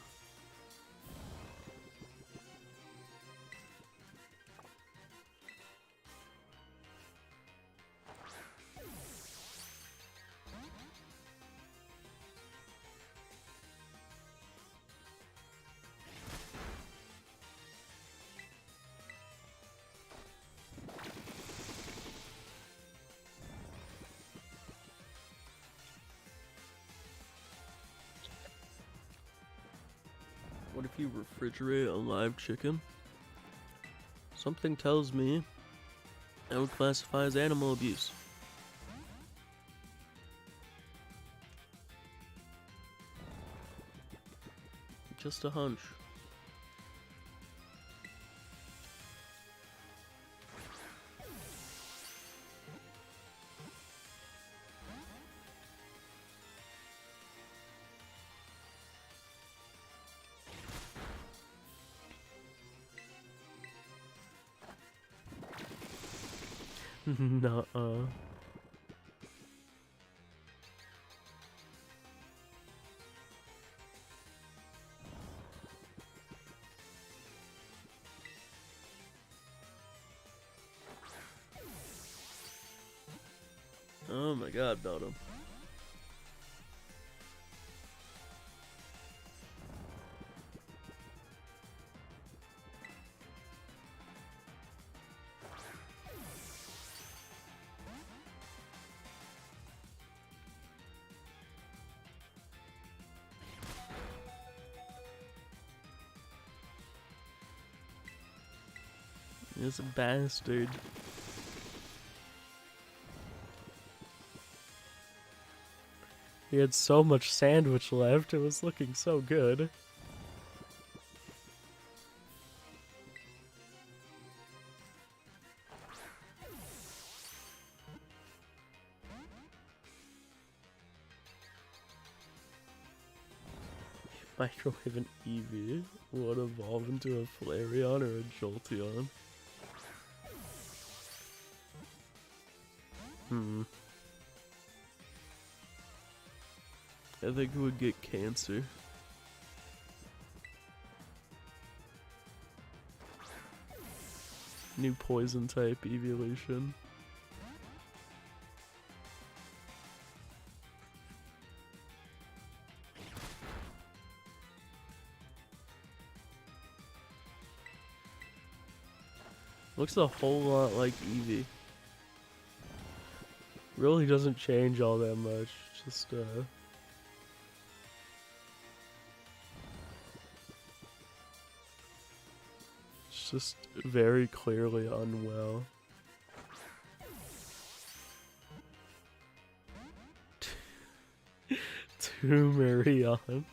[SPEAKER 1] What if you refrigerate a live chicken? Something tells me that would classify as animal abuse. Just a hunch. Nuh-uh. Oh my god, Beldum. This bastard. He had so much sandwich left, it was looking so good. Microwave an Eevee would evolve into a Flareon or a Jolteon. I think it would get cancer. New poison type evolution. Looks a whole lot like Eevee. Really doesn't change all that much. Just it's just very clearly unwell. Marion.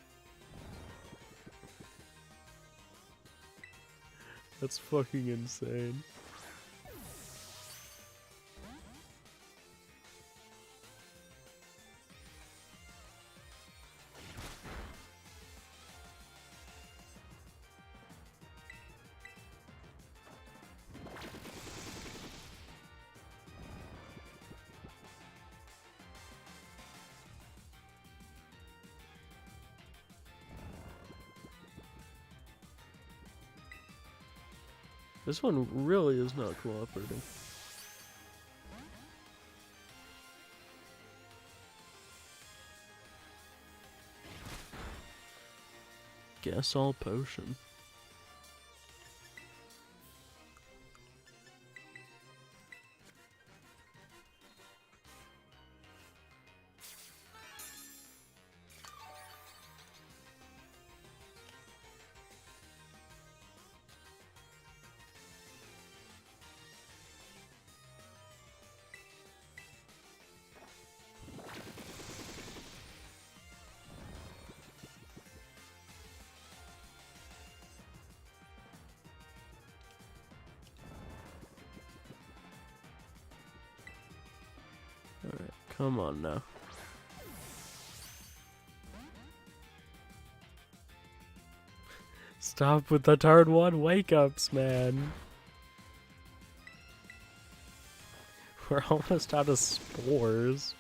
[SPEAKER 1] That's fucking insane. This one really is not cooperating. Guess all potion. Alright, come on now. Stop with the turn 1 wake-ups, man. We're almost out of spores.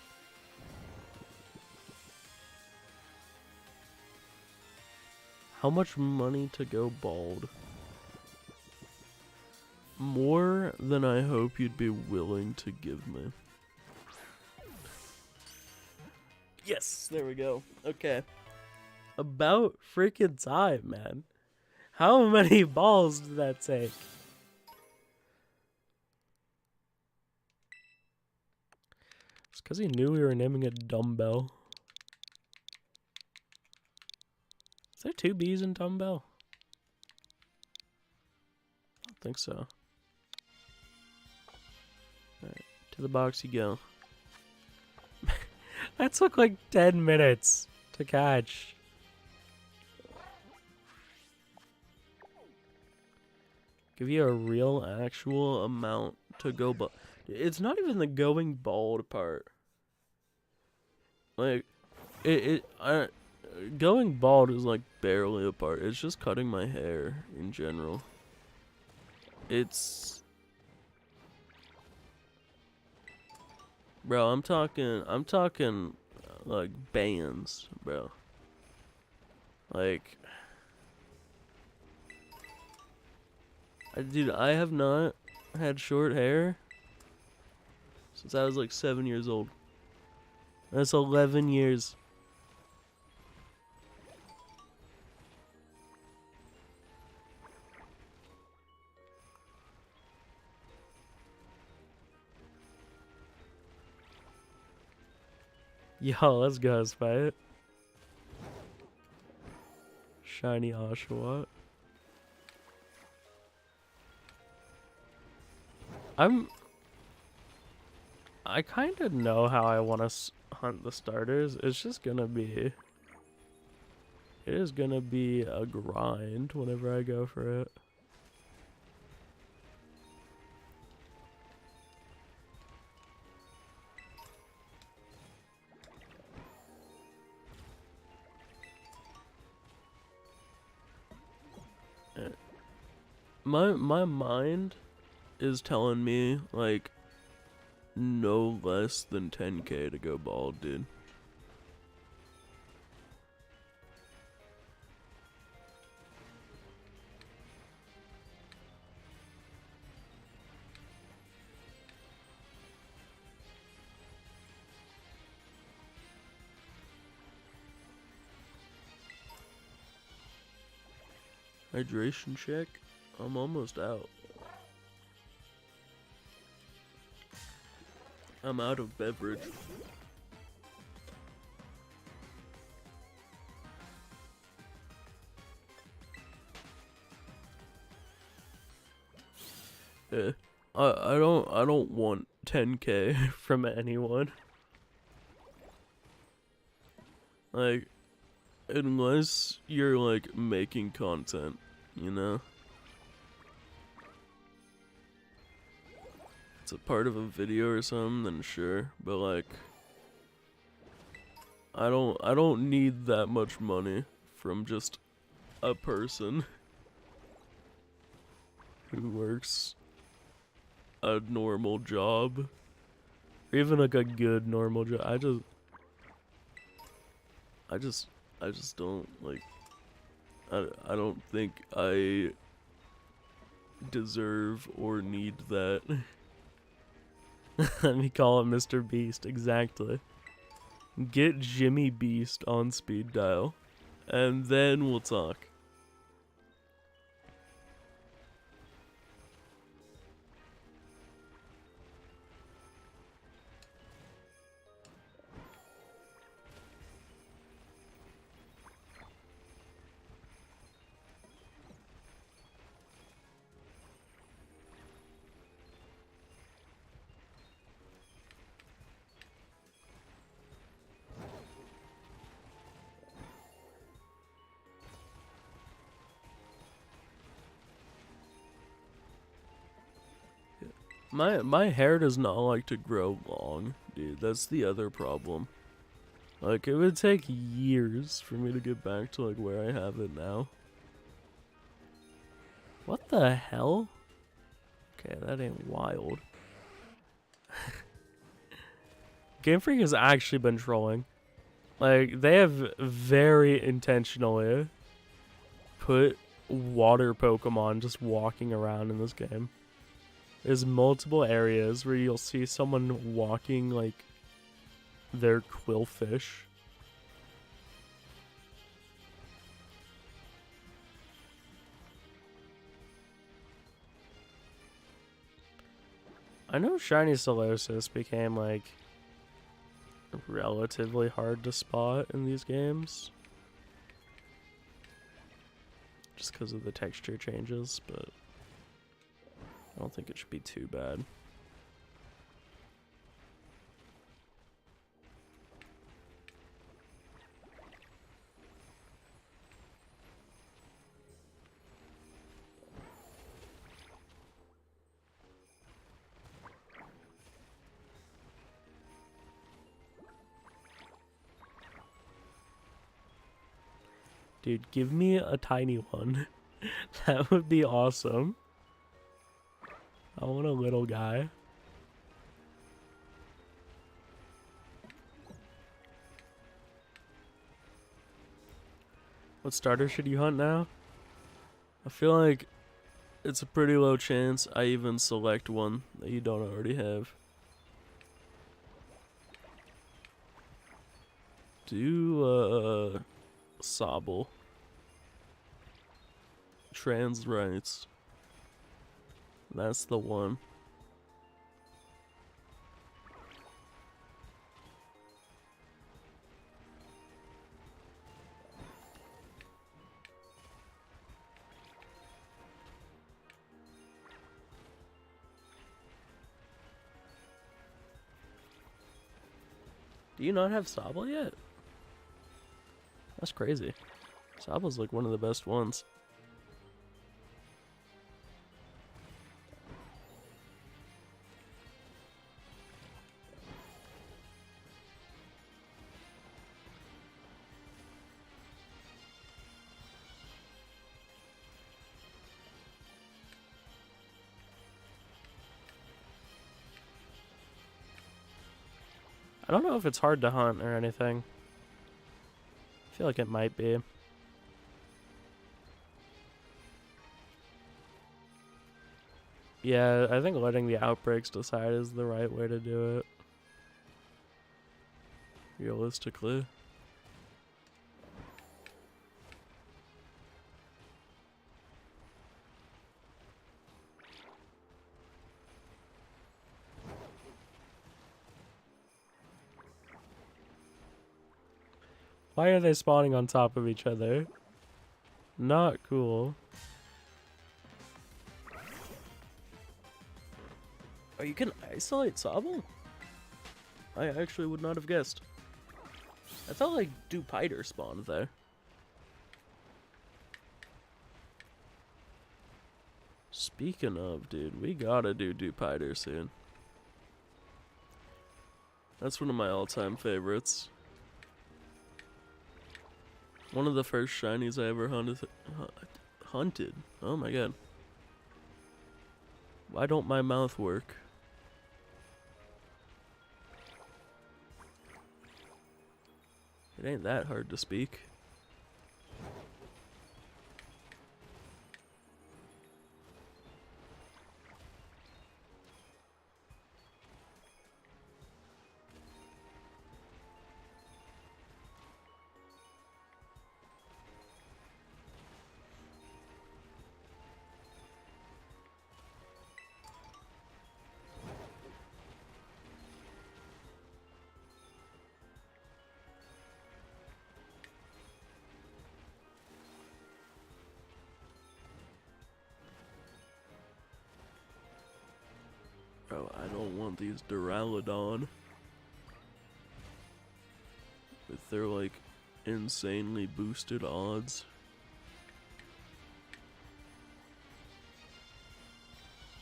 [SPEAKER 1] How much money to go bald? More than I hope you'd be willing to give me. Yes, there we go. Okay. About freaking time, man. How many balls did that take? It's because he knew we were naming it Dumbbell. Is there 2 B's in Dumbbell? I don't think so. Alright, to the box you go. That took like 10 minutes to catch. Give you a real actual amount to go bald. It's not even the going bald part. Like, going bald is like barely a part. It's just cutting my hair in general. It's... Bro, I'm talking like bands, bro. Like, dude, I have not had short hair since I was like 7 years old. That's 11 years. Yo, let's go, Spite. Shiny Oshawott. I kind of know how I want to hunt the starters. It's just gonna be... It is gonna be a grind whenever I go for it. My mind is telling me, like, no less than 10k to go bald, dude. Hydration check? I'm almost out. I'm out of beverage. Yeah. I don't want 10k from anyone. Like, unless you're like making content, you know? It's a part of a video or something, then sure, but like I don't need that much money from just a person who works a normal job. Or even like a good normal job. I just don't like I don't think I deserve or need that. Let me call it Mr. Beast, exactly. Get Jimmy Beast on speed dial, and then we'll talk. My hair does not like to grow long, dude. That's the other problem. Like, it would take years for me to get back to like where I have it now. What the hell? Okay, that ain't wild. Game Freak has actually been trolling. Like, they have very intentionally put water Pokemon just walking around in this game. There's multiple areas where you'll see someone walking like their Quillfish. I know Shiny Solosis became like relatively hard to spot in these games. Just because of the texture changes, but I don't think it should be too bad. Dude, give me a tiny one. That would be awesome. I want a little guy. What starter should you hunt now? I feel like it's a pretty low chance I even select one that you don't already have. Do, Sobble. Trans rights. That's the one. Do you not have Sobble yet? That's crazy. Sobble's like one of the best ones. I don't know if it's hard to hunt or anything. I feel like it might be. Yeah, I think letting the outbreaks decide is the right way to do it. Realistically. Why are they spawning on top of each other? Not cool. Oh, you can isolate Sobble? I actually would not have guessed. I thought like Dupiter spawned there. Speaking of, dude, we gotta do Dupiter soon. That's one of my all-time favorites. One of the first shinies I ever hunted. Oh my god. Why don't my mouth work? It ain't that hard to speak. Bro, I don't want these Duraludon with their like insanely boosted odds.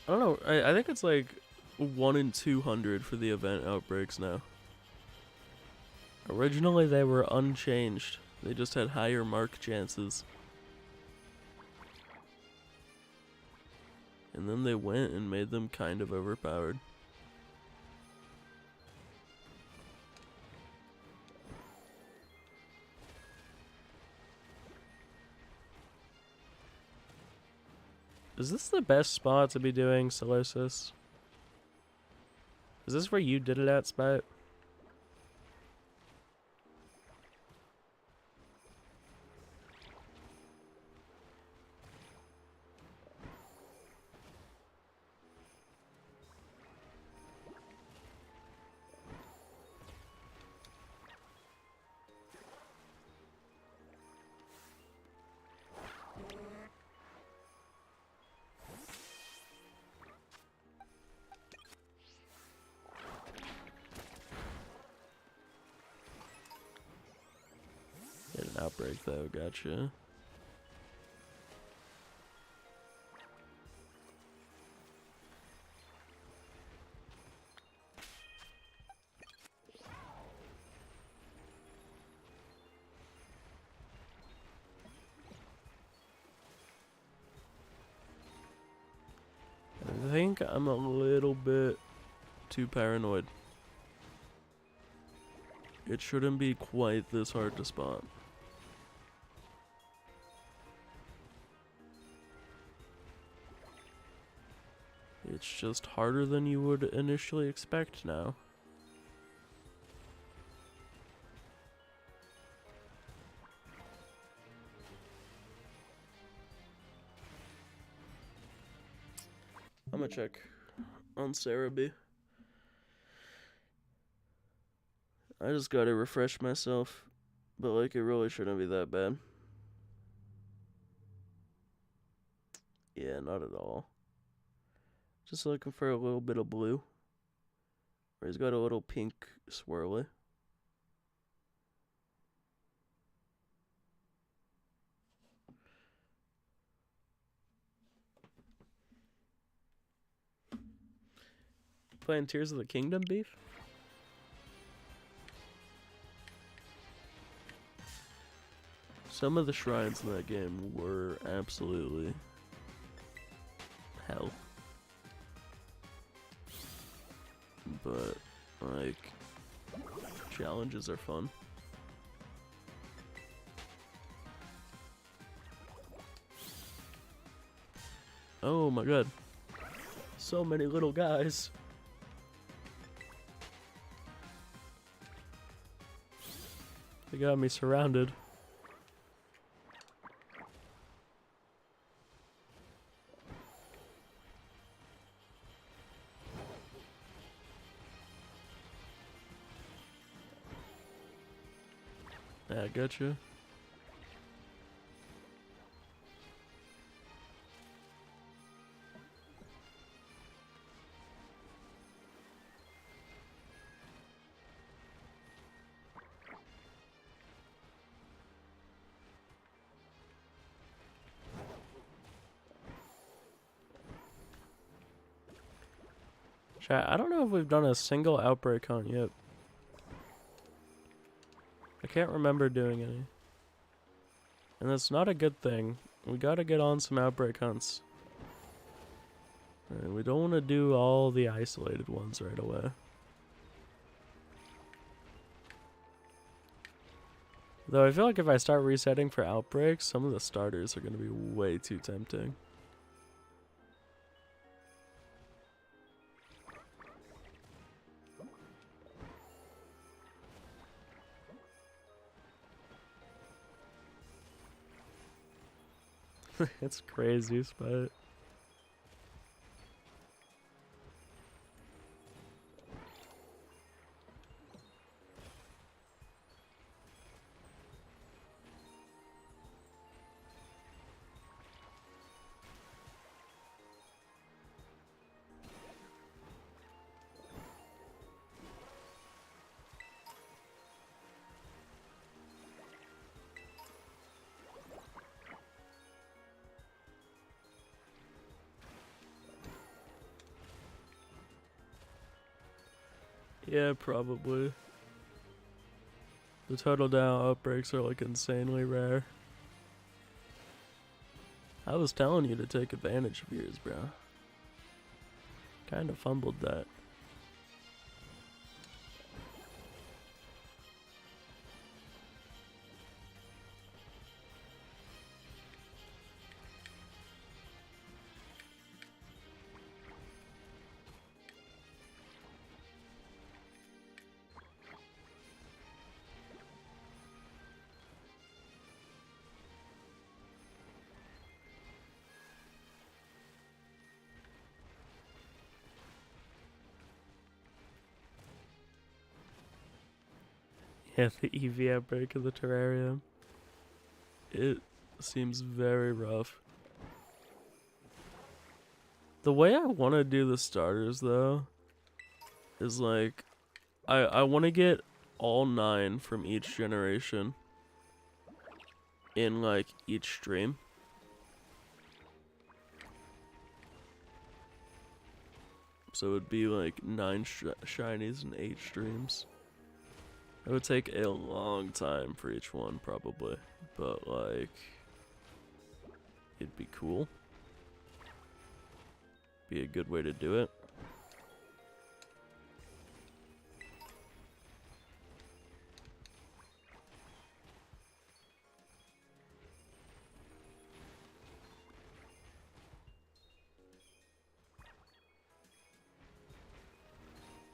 [SPEAKER 1] I don't know, I think it's like 1 in 200 for the event outbreaks now. Originally they were unchanged. They just had higher mark chances. And then they went and made them kind of overpowered. Is this the best spot to be doing Solosis? Is this where you did it at, Spite? Get an outbreak though, gotcha. I think I'm a little bit too paranoid. It shouldn't be quite this hard to spot. It's just harder than you would initially expect now. I'm gonna check on Cerebi. I just gotta refresh myself, but like it really shouldn't be that bad. Yeah, not at all. Just looking for a little bit of blue. Or he's got a little pink swirly. playing Tears of the Kingdom, Beef? Some of the shrines in that game were absolutely hell. But, like, challenges are fun. Oh my god. So many little guys. They got me surrounded. Yeah, I gotcha. Chat, I don't know if we've done a single outbreak hunt yet. I can't remember doing any. And that's not a good thing. We gotta get on some outbreak hunts. And we don't want to do all the isolated ones right away. Though I feel like if I start resetting for outbreaks, some of the starters are going to be way too tempting. It's crazy, but yeah, probably. The total down outbreaks are like insanely rare. I was telling you to take advantage of yours, bro. Kinda fumbled that. Yeah, the EV outbreak of the terrarium. It seems very rough. The way I want to do the starters, though, is like, I want to get all 9 from each generation in, like, each stream. So it would be, like, 9 shinies and 8 streams. It would take a long time for each one, probably. But, like, it'd be cool. Be a good way to do it.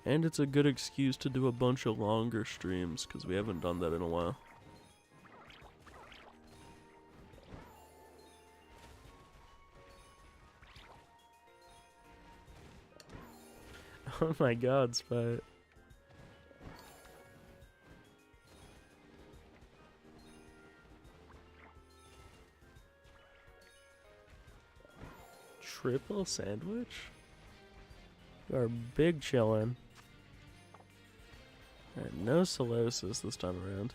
[SPEAKER 1] And it's a good excuse to do a bunch of longer streams, because we haven't done that in a while. Oh my god, Spite. Triple sandwich? You are big chillin'. Alright, no Solosis this time around.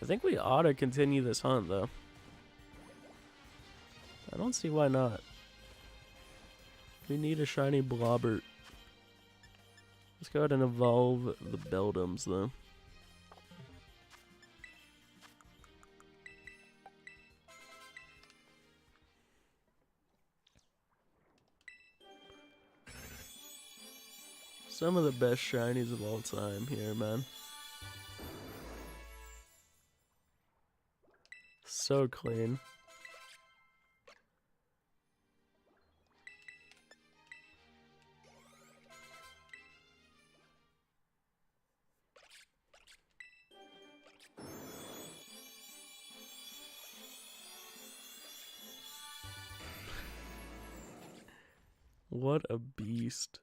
[SPEAKER 1] I think we ought to continue this hunt, though. I don't see why not. We need a shiny Blobbert. Let's go ahead and evolve the Beldums, though. Some of the best shinies of all time here, man. So clean. What a beast.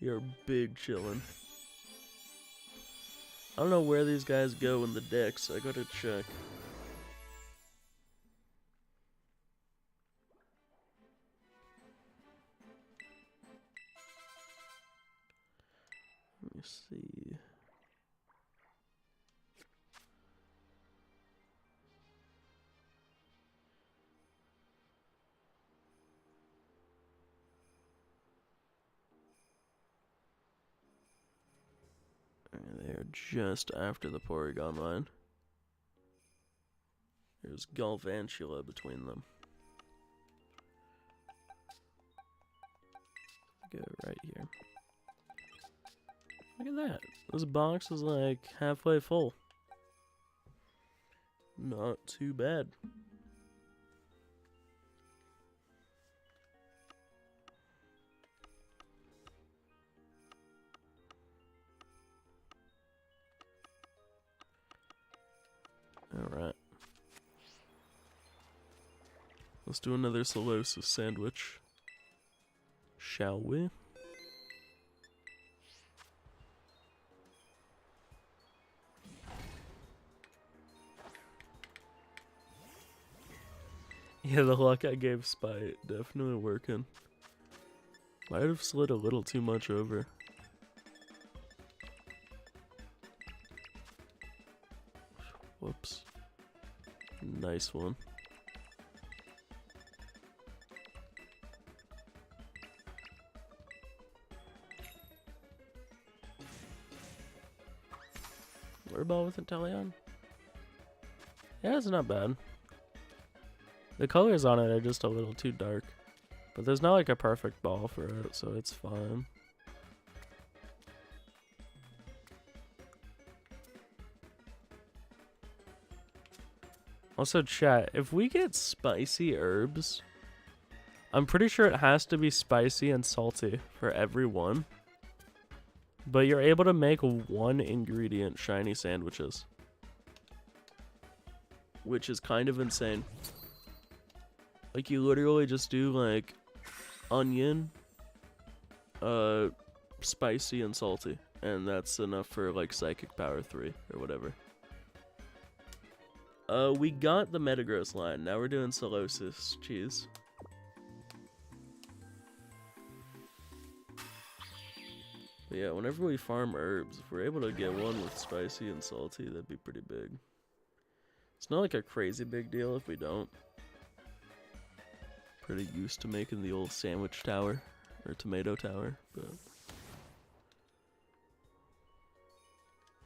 [SPEAKER 1] You're big chillin'. I don't know where these guys go in the decks. I gotta check. Let me see. They're just after the Porygon line. There's Galvantula between them. Go right here. Look at that. This box is like halfway full. Not too bad. Alright. Let's do another Solosis sandwich. Shall we? Yeah, the luck I gave Spite, definitely working. Might have slid a little too much over. Whoops. Nice one. Ball with Inteleon? Yeah, it's not bad. The colors on it are just a little too dark. But there's not like a perfect ball for it, so it's fine. Also, chat, if we get spicy herbs, I'm pretty sure it has to be spicy and salty for every one. But you're able to make 1 ingredient shiny sandwiches. Which is kind of insane. Like, you literally just do, like, onion, spicy and salty. And that's enough for, like, Psychic Power 3 or whatever. We got the Metagross line. Now we're doing Solosis cheese. But yeah, whenever we farm herbs, if we're able to get one with spicy and salty, that'd be pretty big. It's not like a crazy big deal if we don't. Pretty used to making the old sandwich tower, or tomato tower, but...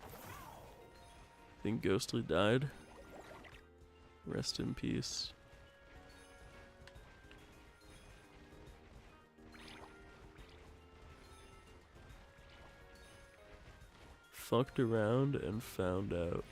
[SPEAKER 1] I think Ghostly died. Rest in peace. Fucked around and found out.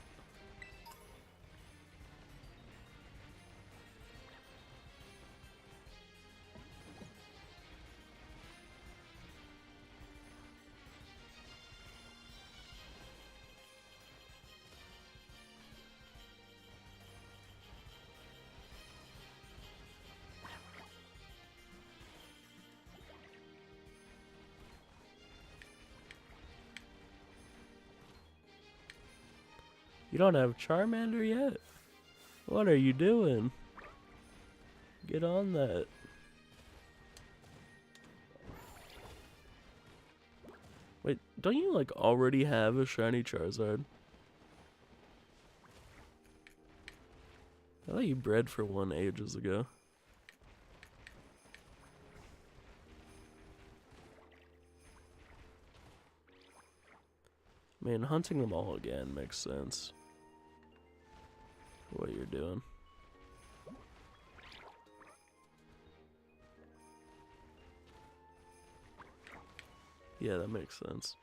[SPEAKER 1] You don't have Charmander yet? What are you doing? Get on that. Wait, don't you like already have a shiny Charizard? I thought you bred for one ages ago. I mean, hunting them all again makes sense. What you're doing. Yeah, that makes sense.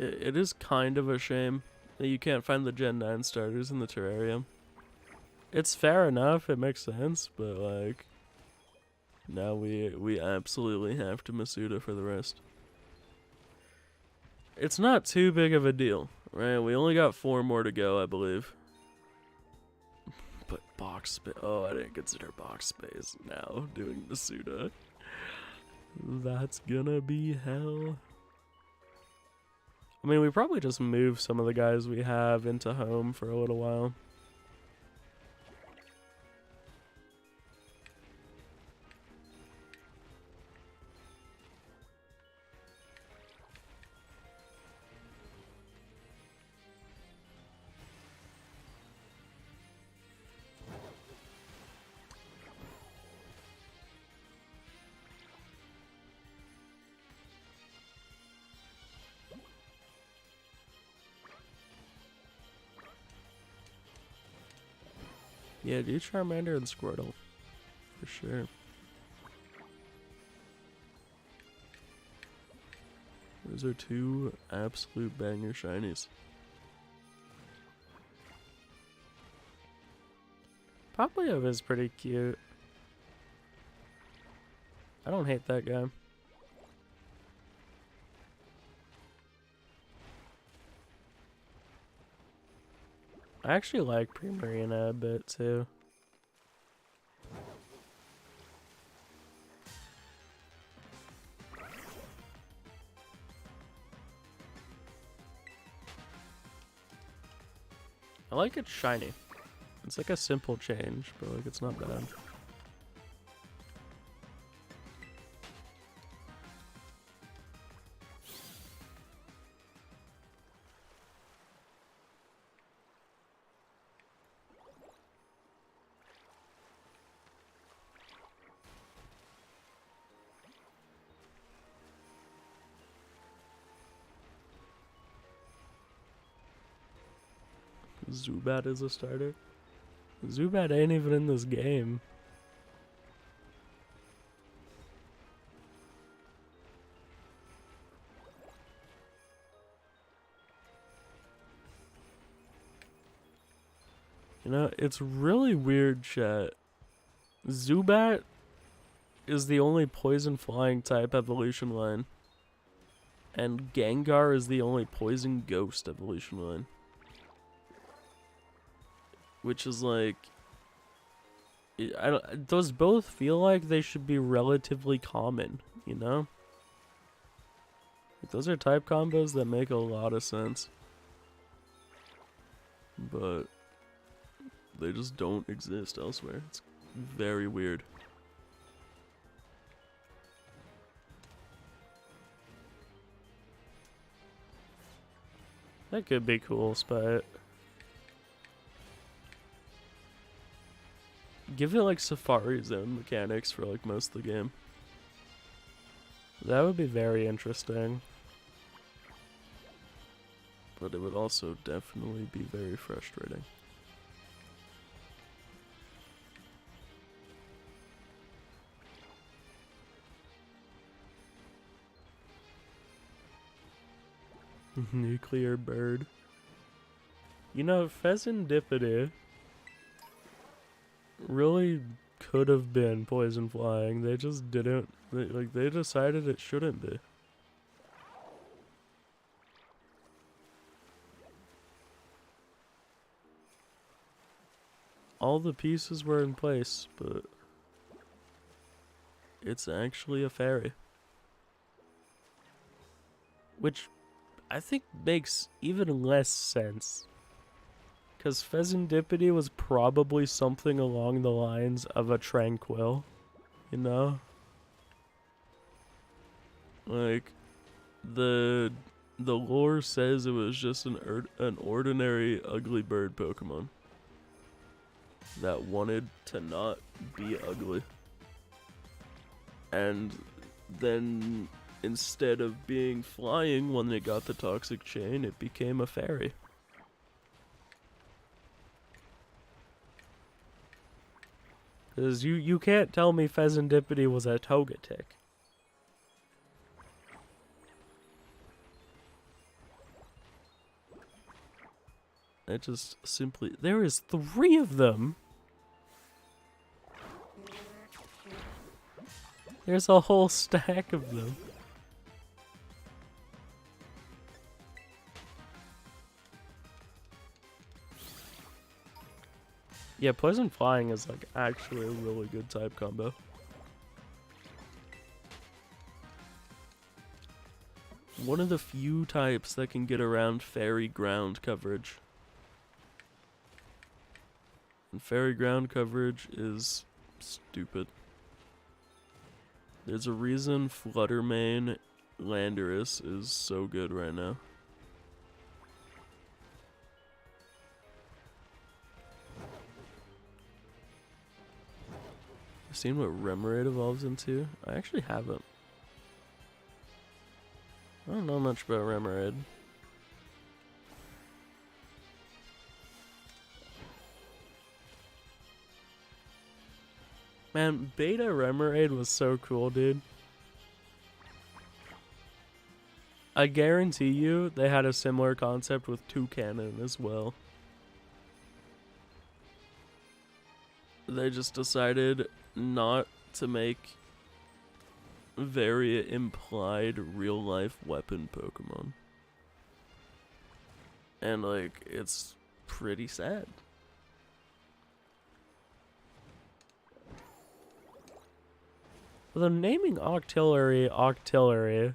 [SPEAKER 1] It is kind of a shame that you can't find the Gen 9 starters in the terrarium. It's fair enough, it makes sense, but like now we absolutely have to Masuda for the rest. It's not too big of a deal, right? We only got 4 more to go, I believe. But box space, oh, I didn't consider box space now doing Masuda. That's gonna be hell. I mean, we probably just move some of the guys we have into home for a little while. Yeah, do Charmander and Squirtle. For sure. Those are 2 absolute banger shinies. Poplio is pretty cute. I don't hate that guy. I actually like Primarina a bit too. I like it shiny. It's like a simple change, but like it's not bad. Zubat is a starter? Zubat ain't even in this game. You know, it's really weird, chat. Zubat is the only poison flying type evolution line. And Gengar is the only poison ghost evolution line. Which is like, those both feel like they should be relatively common, you know? Like, those are type combos that make a lot of sense. But they just don't exist elsewhere. It's very weird. That could be cool, Spite. Give it like Safari Zone mechanics for like most of the game. That would be very interesting. But it would also definitely be very frustrating. Nuclear bird. You know, Pheasantipede really could have been poison flying. They just didn't. They decided it shouldn't be. All the pieces were in place, but it's actually a fairy. Which I think makes even less sense. Because Pheasantipede was probably something along the lines of a Tranquil, you know? Like, the lore says it was just an ordinary ugly bird Pokemon that wanted to not be ugly. And then instead of being flying when it got the toxic chain, it became a fairy. Because you can't tell me Pheasantipity was a Togetic. It just simply... There is 3 of them! There's a whole stack of them. Yeah, Poison Flying is like actually a really good type combo. One of the few types that can get around Fairy ground coverage. And Fairy ground coverage is stupid. There's a reason Fluttermane Landorus is so good right now. I've seen what Remoraid evolves into? I actually haven't. I don't know much about Remoraid. Man, Beta Remoraid was so cool, dude. I guarantee you they had a similar concept with Toucannon as well. They just decided not to make very implied real-life weapon Pokemon. And, like, it's pretty sad. Although naming Octillery,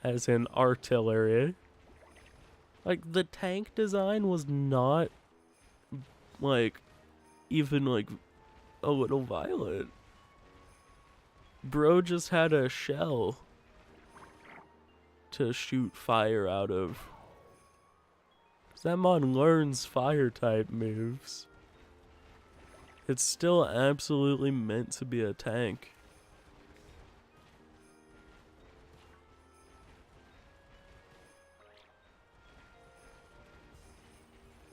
[SPEAKER 1] as in artillery, like, the tank design was not, like, even, like, a little violent. Bro just had a shell to shoot fire out of. That mon learns fire type moves. It's still absolutely meant to be a tank.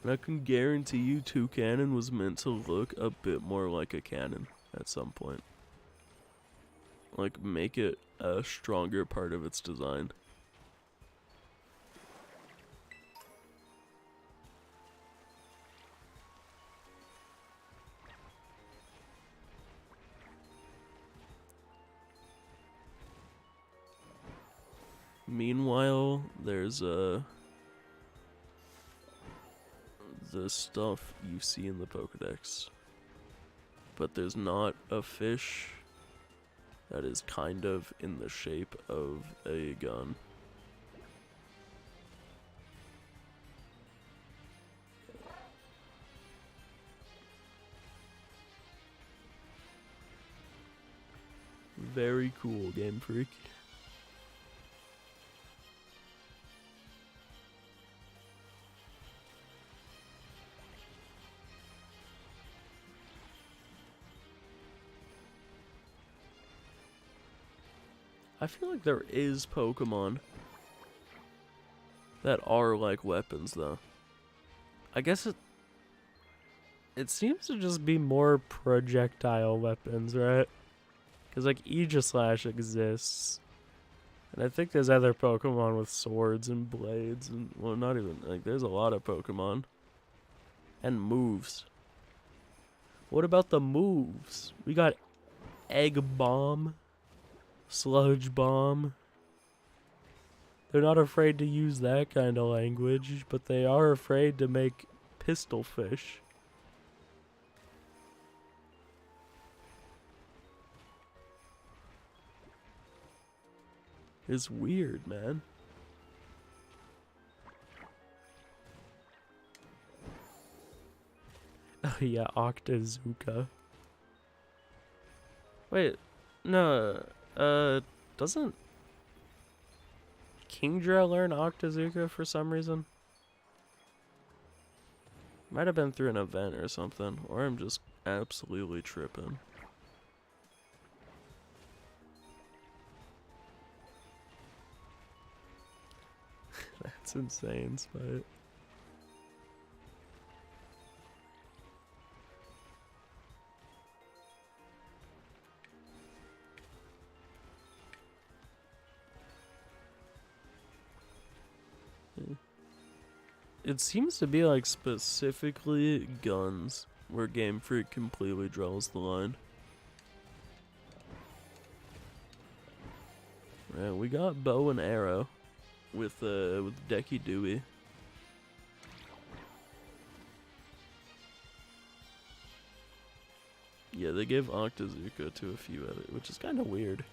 [SPEAKER 1] And I can guarantee you Toucannon was meant to look a bit more like a cannon at some point. Like, make it a stronger part of its design. Meanwhile, there's the stuff you see in the Pokedex. But there's not a fish that is kind of in the shape of a gun. Very cool, Game Freak. I feel like there is Pokemon that are like weapons, though. I guess it seems to just be more projectile weapons, right? Because, like, Aegislash exists. And I think there's other Pokemon with swords and blades and, well, not even, like, there's a lot of Pokemon. And moves. What about the moves? We got Egg Bomb. Sludge Bomb. They're not afraid to use that kind of language, but they are afraid to make pistol fish. It's weird, man. Oh yeah, Octazooka. Wait, no, Doesn't Kingdra learn Octazooka for some reason? Might have been through an event or something, or I'm just absolutely tripping. That's insane, Spite. It seems to be like specifically guns where Game Freak completely draws the line. Right, we got bow and arrow with Decky Dewey. Yeah, they gave Octazooka to a few other, which is kind of weird.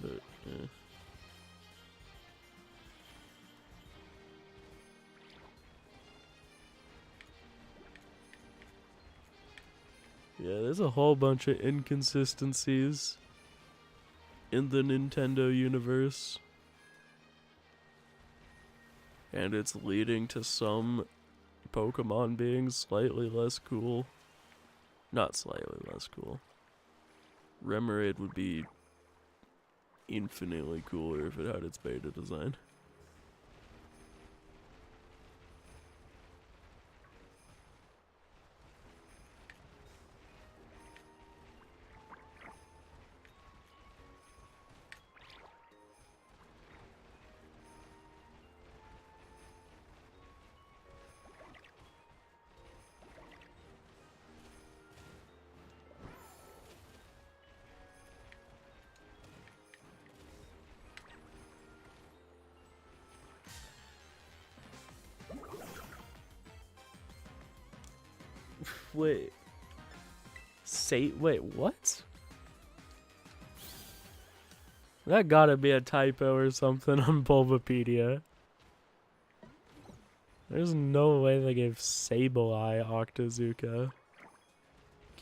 [SPEAKER 1] But yeah. Yeah, there's a whole bunch of inconsistencies in the Nintendo universe. And it's leading to some Pokemon being slightly less cool. Not slightly less cool. Remoraid would be infinitely cooler if it had its beta design. Wait. Wait, what? That gotta be a typo or something on Bulbapedia. There's no way they gave Sableye Octazooka.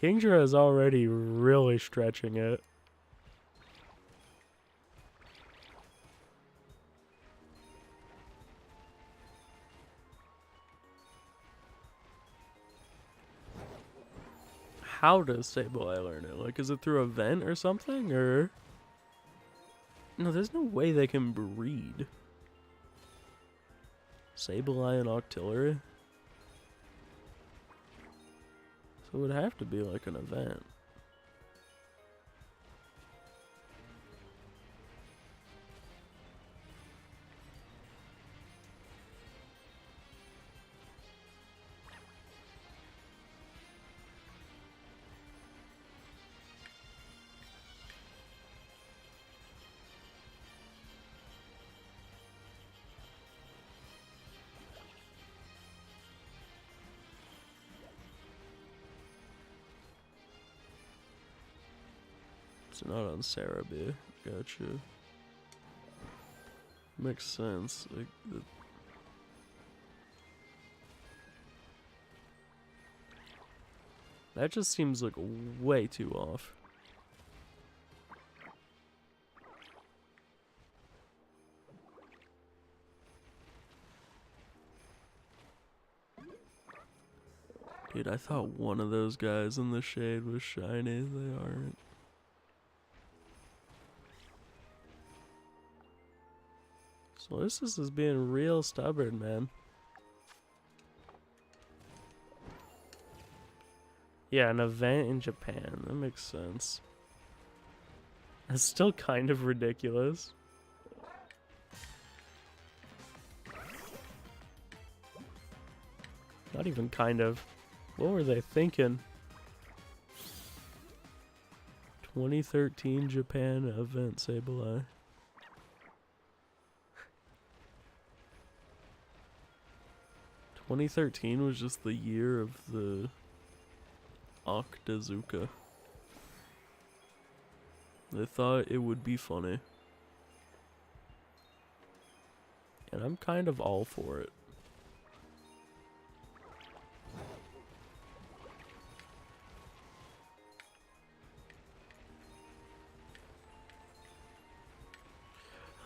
[SPEAKER 1] Kingdra is already really stretching it. How does Sableye learn it? Like, is it through a vent or something, or? No, there's no way they can breed. Sableye and Octillery? So it would have to be like an event. It's not on Cerebi. Gotcha. Makes sense. Like, that just seems like way too off. Dude, I thought one of those guys in the shade was shiny. They aren't. So this is being real stubborn, man. Yeah, an event in Japan. That makes sense. It's still kind of ridiculous. Not even kind of. What were they thinking? 2013 Japan event Sableye. (2013) was just the year of the Octazooka. They thought it would be funny. And I'm kind of all for it.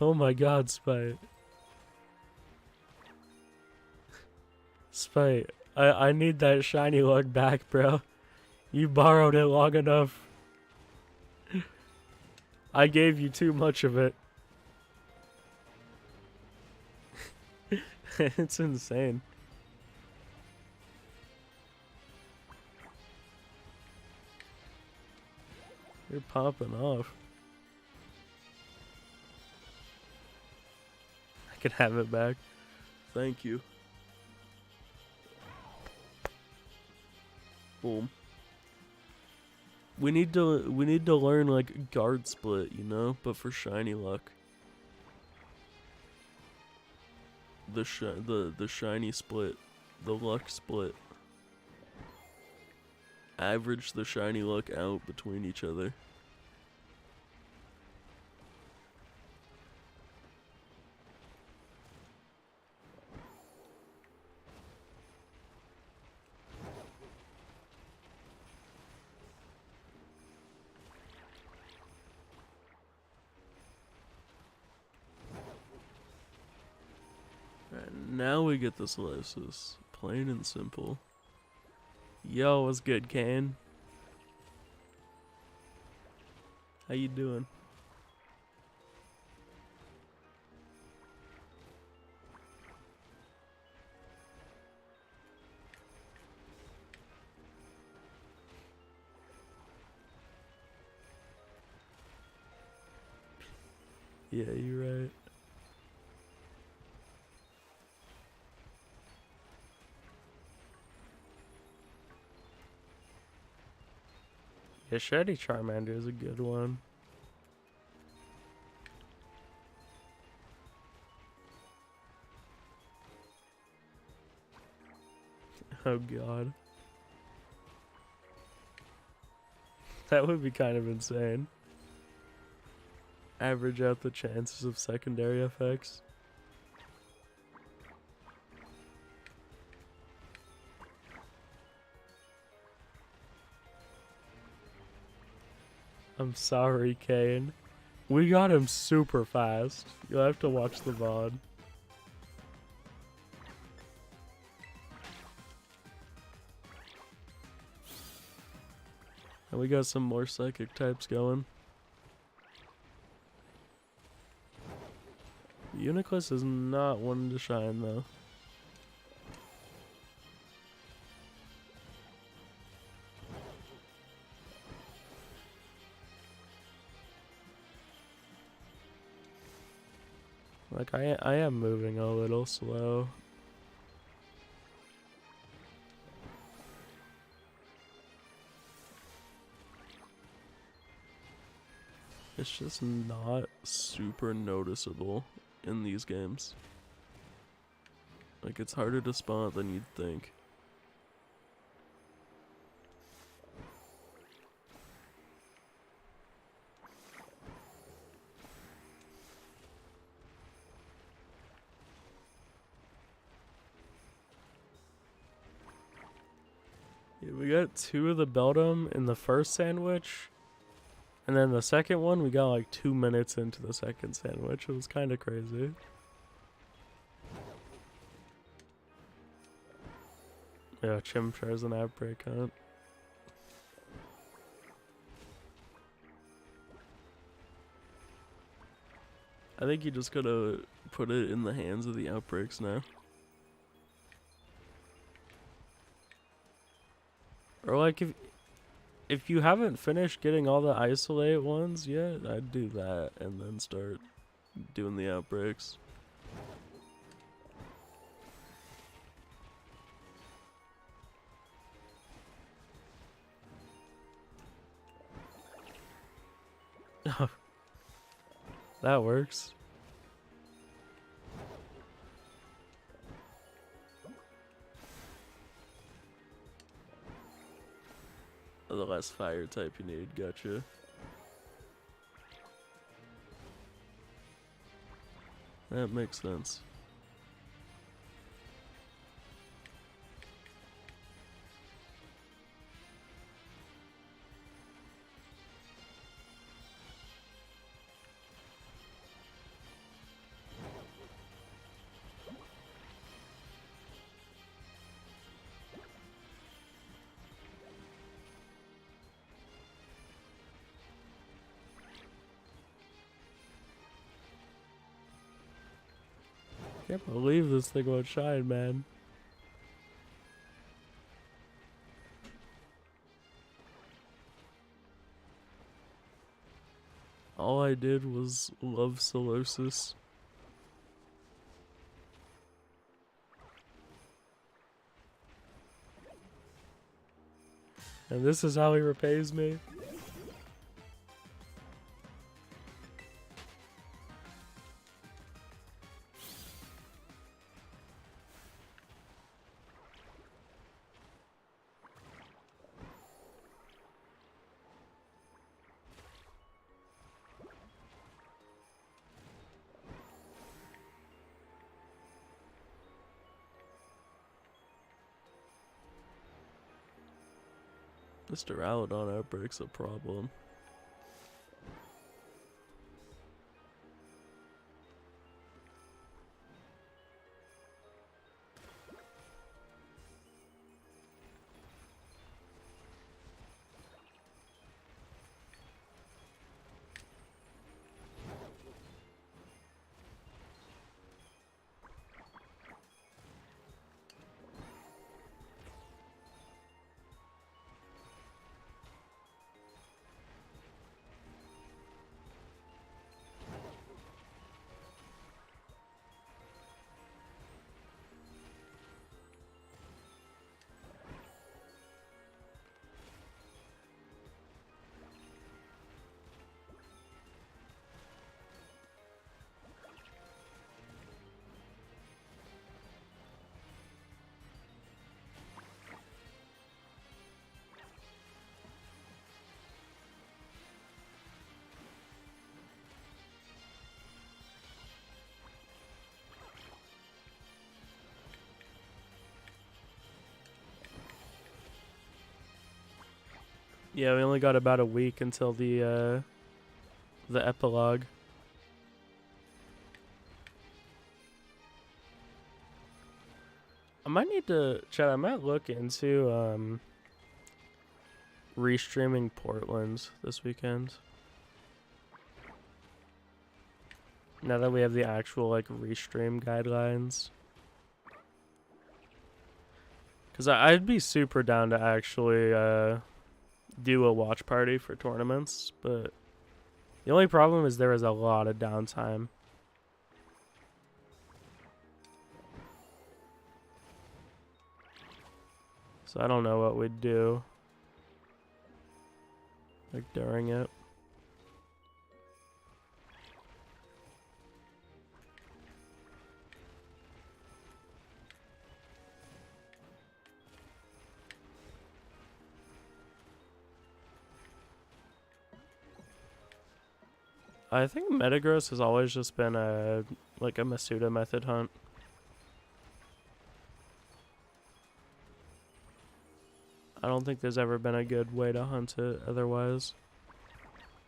[SPEAKER 1] Oh my god, Spite. Spite, I need that shiny luck back, bro. You borrowed it long enough. I gave you too much of it. It's insane. You're popping off. I can have it back. Thank you. Boom. We need to learn like guard split, you know, but for shiny luck. The shiny split, the luck split. Average the shiny luck out between each other. Alright, now we get the slices. Plain and simple. Yo, what's good, Kane? How you doing? Yeah, you're right. Yeah, Shady Charmander is a good one. Oh god. That would be kind of insane. Average out the chances of secondary effects. I'm sorry, Kane. We got him super fast. You'll have to watch the VOD. And we got some more psychic types going. Uniclus is not one to shine though. Like I am moving a little slow. It's just not super noticeable in these games. Like it's harder to spot than you'd think. Yeah, we got 2 of the Beldum in the first sandwich. And then the second one, we got like 2 minutes into the second sandwich. It was kind of crazy. Yeah, Chimchar's an outbreak hunt. I think you just gotta put it in the hands of the outbreaks now. Or like if you haven't finished getting all the isolate ones yet, I'd do that and then start doing the outbreaks. That works. The less fire type you need, gotcha. That makes sense. Can't believe this thing won't shine, man. All I did was love Solosis. And this is how he repays me. This Duraludon outbreak's a problem. Yeah, we only got about a week until the epilogue. I might need to, Chad, I might look into restreaming Portland this weekend. Now that we have the actual like restream guidelines. Cause I'd be super down to actually do a watch party for tournaments, but the only problem is there is a lot of downtime. So I don't know what we'd do like during it. I think Metagross has always just been a Masuda method hunt. I don't think there's ever been a good way to hunt it otherwise.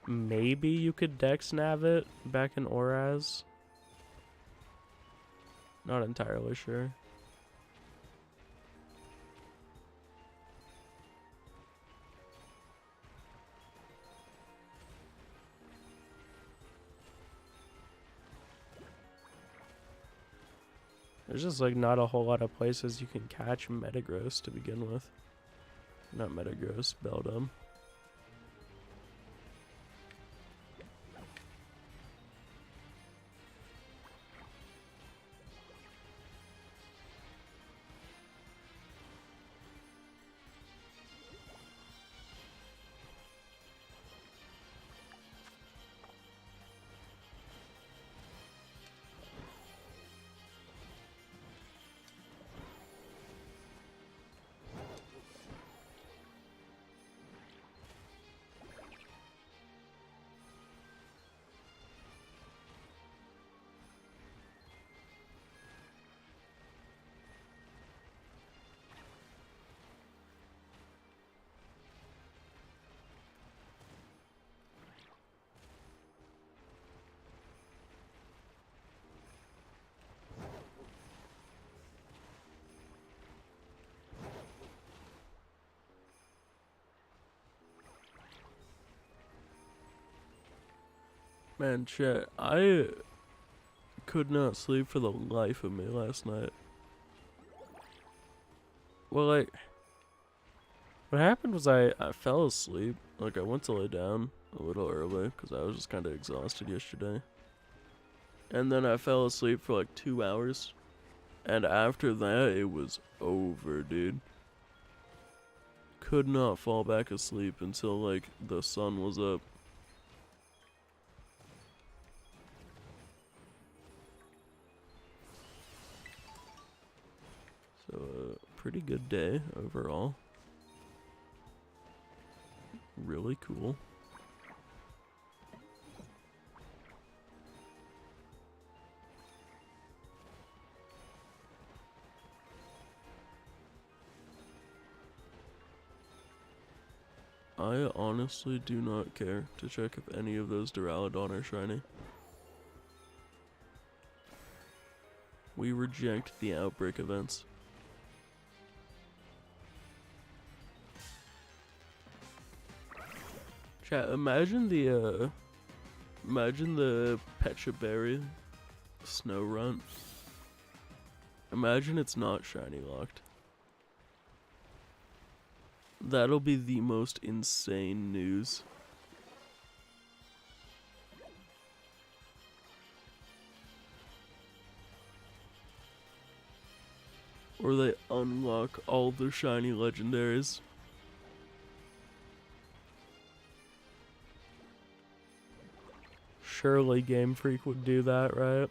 [SPEAKER 1] Maybe you could Dex Nav it back in Oraz. Not entirely sure. There's just like not a whole lot of places you can catch Metagross to begin with. Not Metagross, Beldum. Man, shit, I Could not sleep for the life of me last night. Well, like, what happened was I fell asleep. Like, I went to lay down a little early because I was just kind of exhausted yesterday. And then I fell asleep for like 2 hours. And after that, it was over, dude. Could not fall back asleep until, like, the sun was up. So, pretty good day overall. Really cool. I honestly do not care to check if any of those Duraludon are shiny. We reject the outbreak events. Chat, imagine the Pecha Berry Snow Runt. Imagine it's not shiny locked. That'll be the most insane news. Or they unlock all the shiny legendaries. Surely Game Freak would do that, right?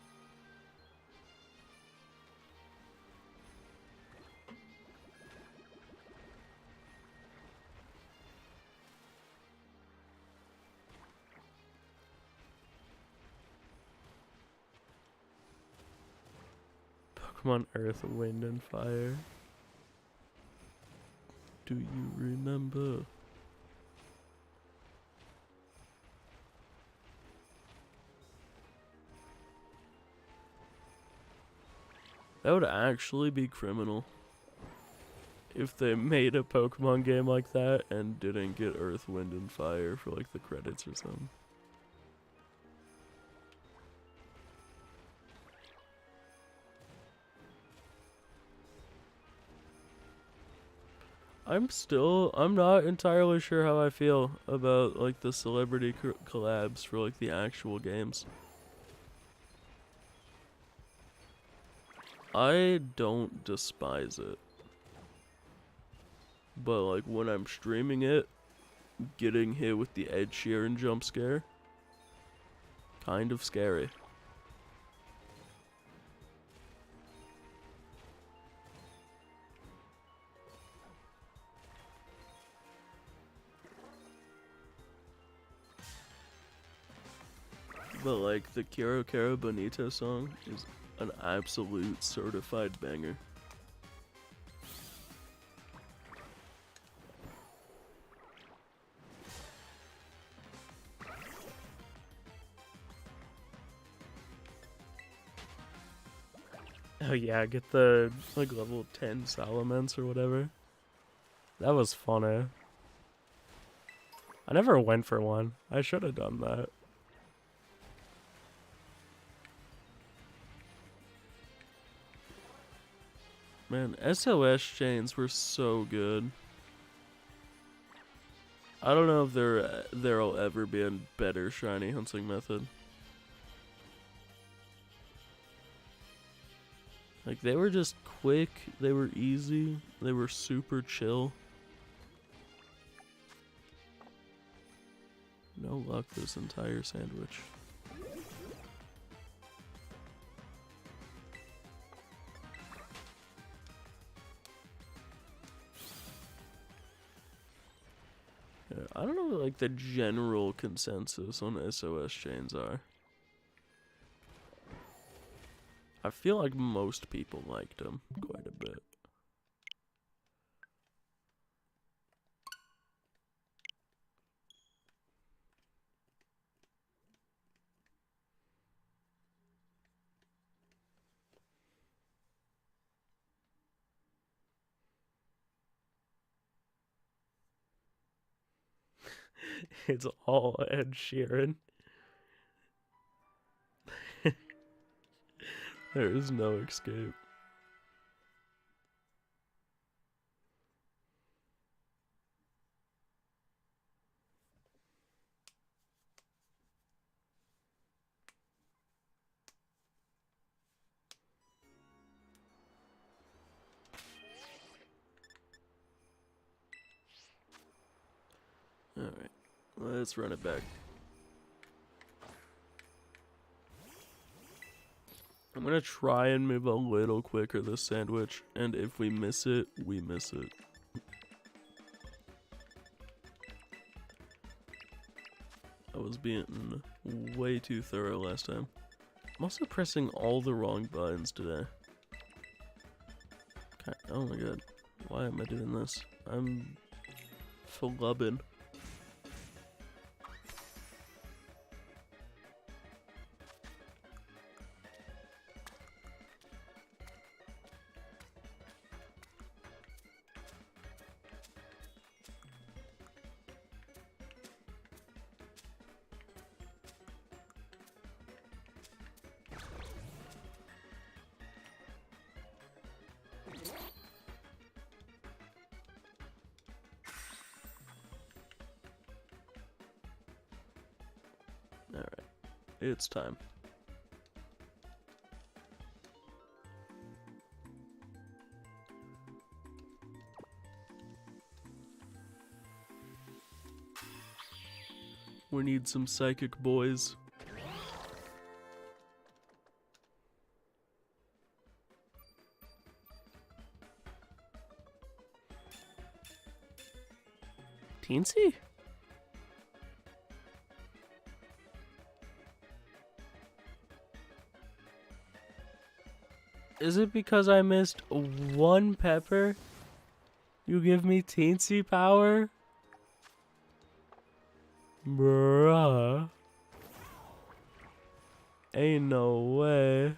[SPEAKER 1] Pokemon Earth, Wind, and Fire. Do you remember? That would actually be criminal if they made a Pokemon game like that and didn't get Earth, Wind, and Fire for like the credits or something. I'm not entirely sure how I feel about like the celebrity collabs for like the actual games. I don't despise it. But like when I'm streaming it, getting hit with the Ed Sheeran jump scare, kind of scary. But like the Quiero Quiero Bonito song is an absolute certified banger. Oh yeah, get the like level 10 Salamence or whatever. That was funny. I never went for one. I should have done that. Man, SOS chains were so good. I don't know if there'll ever be a better shiny hunting method. Like, they were just quick, they were easy, they were super chill. No luck this entire sandwich. Yeah, I don't know what like the general consensus on SOS chains are. I feel like most people liked them quite a bit. It's all Ed Sheeran. There is no escape. Alright, let's run it back. I'm gonna try and move a little quicker this sandwich, and if we miss it, we miss it. I was being way too thorough last time. I'm also pressing all the wrong buttons today. Okay, oh my god, why am I doing this? I'm flubbing. Alright, it's time. We need some psychic boys. Teensy? Is it because I missed one pepper? You give me teensy power? Bruh. Ain't no way.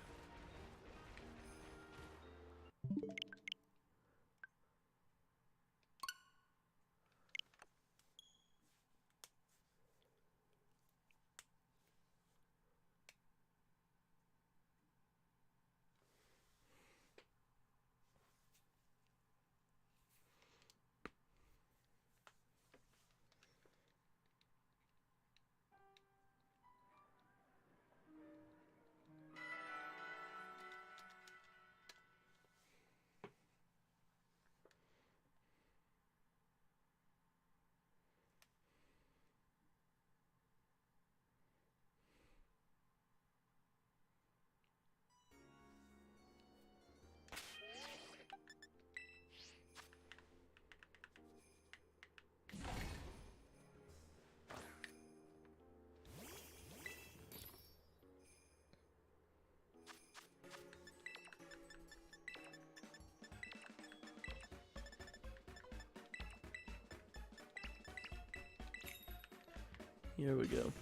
[SPEAKER 1] Here we go.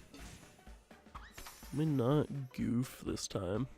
[SPEAKER 1] Let me not goof this time.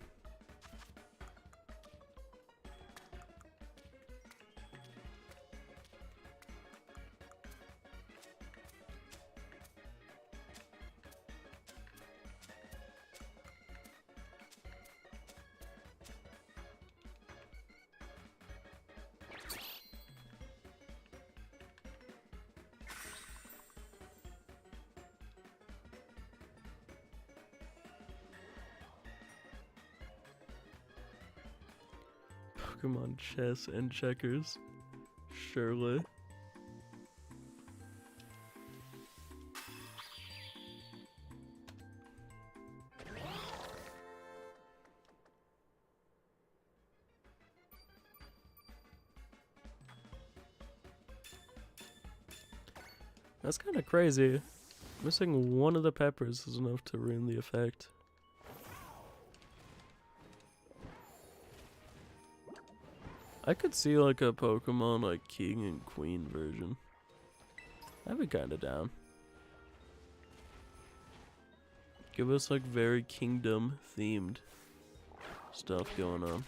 [SPEAKER 1] Pokemon chess and checkers. Surely. That's kind of crazy. Missing one of the peppers is enough to ruin the effect. I could see like a Pokemon like King and Queen version. I'd be kinda down. Give us like very kingdom themed stuff going on.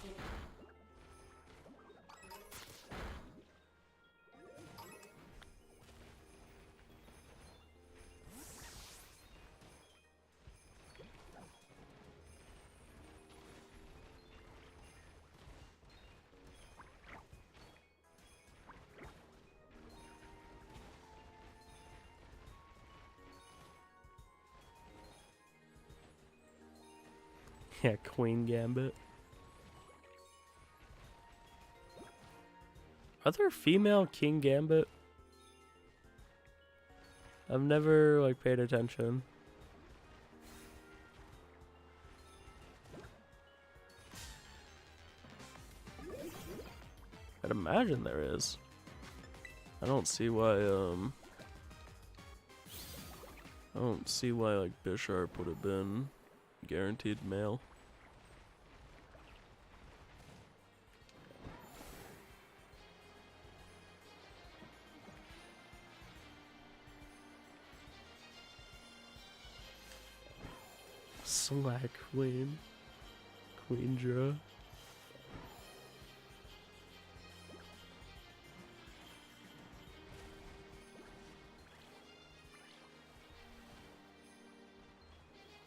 [SPEAKER 1] Yeah, Queen Gambit. Are there female King Gambit? I've never, like, paid attention. I'd imagine there is. I don't see why, I don't see why, like, Bisharp would have been guaranteed male. Slack Queen. Queendra.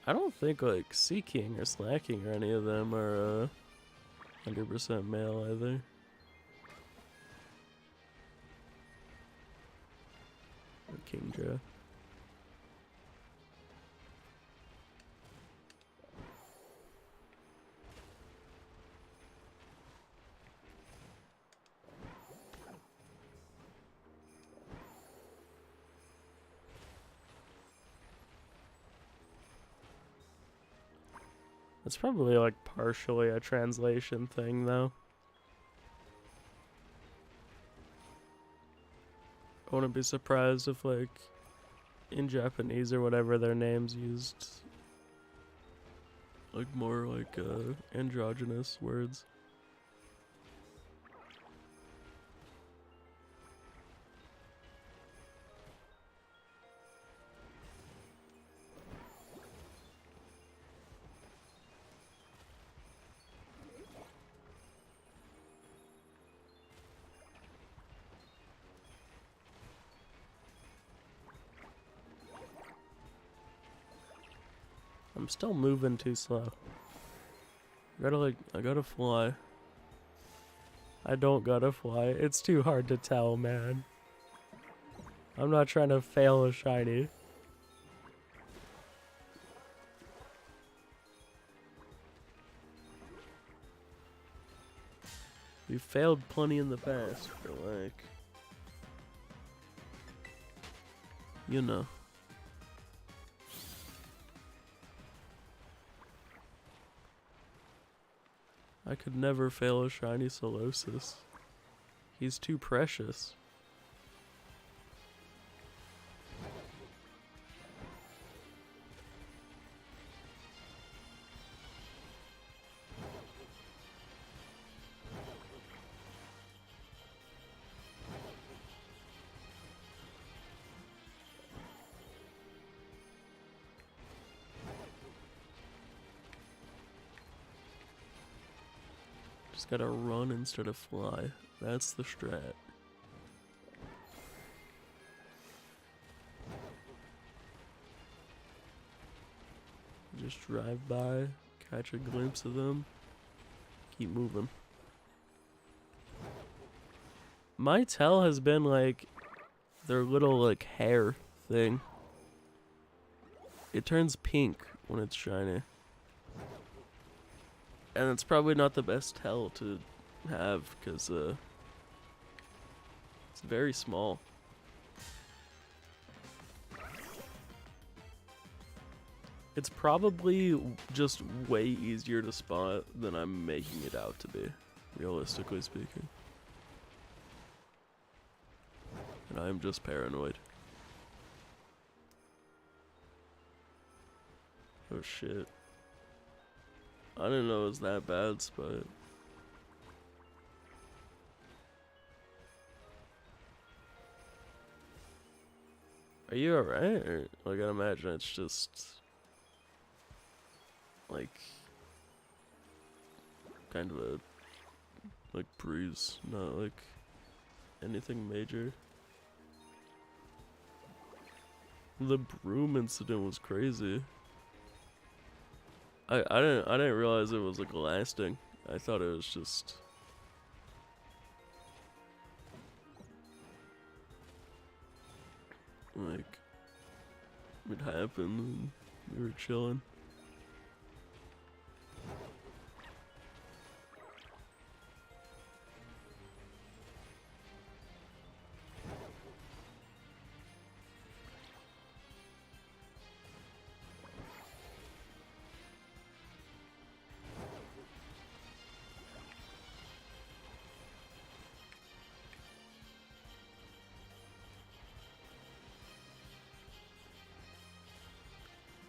[SPEAKER 1] I don't think like Sea King or Slacking or any of them are 100% male either. Or Kingdra. It's probably like partially a translation thing though. I wouldn't be surprised if like in Japanese or whatever their names used like more like androgynous words. I'm still moving too slow. I gotta fly. I don't gotta fly. It's too hard to tell, man. I'm not trying to fail a shiny. We failed plenty in the past, but like, you know. I could never fail a shiny Solosis. He's too precious. Just gotta run instead of fly. That's the strat. Just drive by, catch a glimpse of them, keep moving. My tell has been like their little like hair thing. It turns pink when it's shiny. And it's probably not the best tell to have because it's very small. It's probably just way easier to spot than I'm making it out to be, realistically speaking. And I'm just paranoid. Oh shit. I didn't know it was that bad, Spite. Are you alright? Or, like, I imagine it's just like kind of a like bruise, not like anything major. The broom incident was crazy. I didn't realize it was like lasting. I thought it was just like it happened and we were chilling.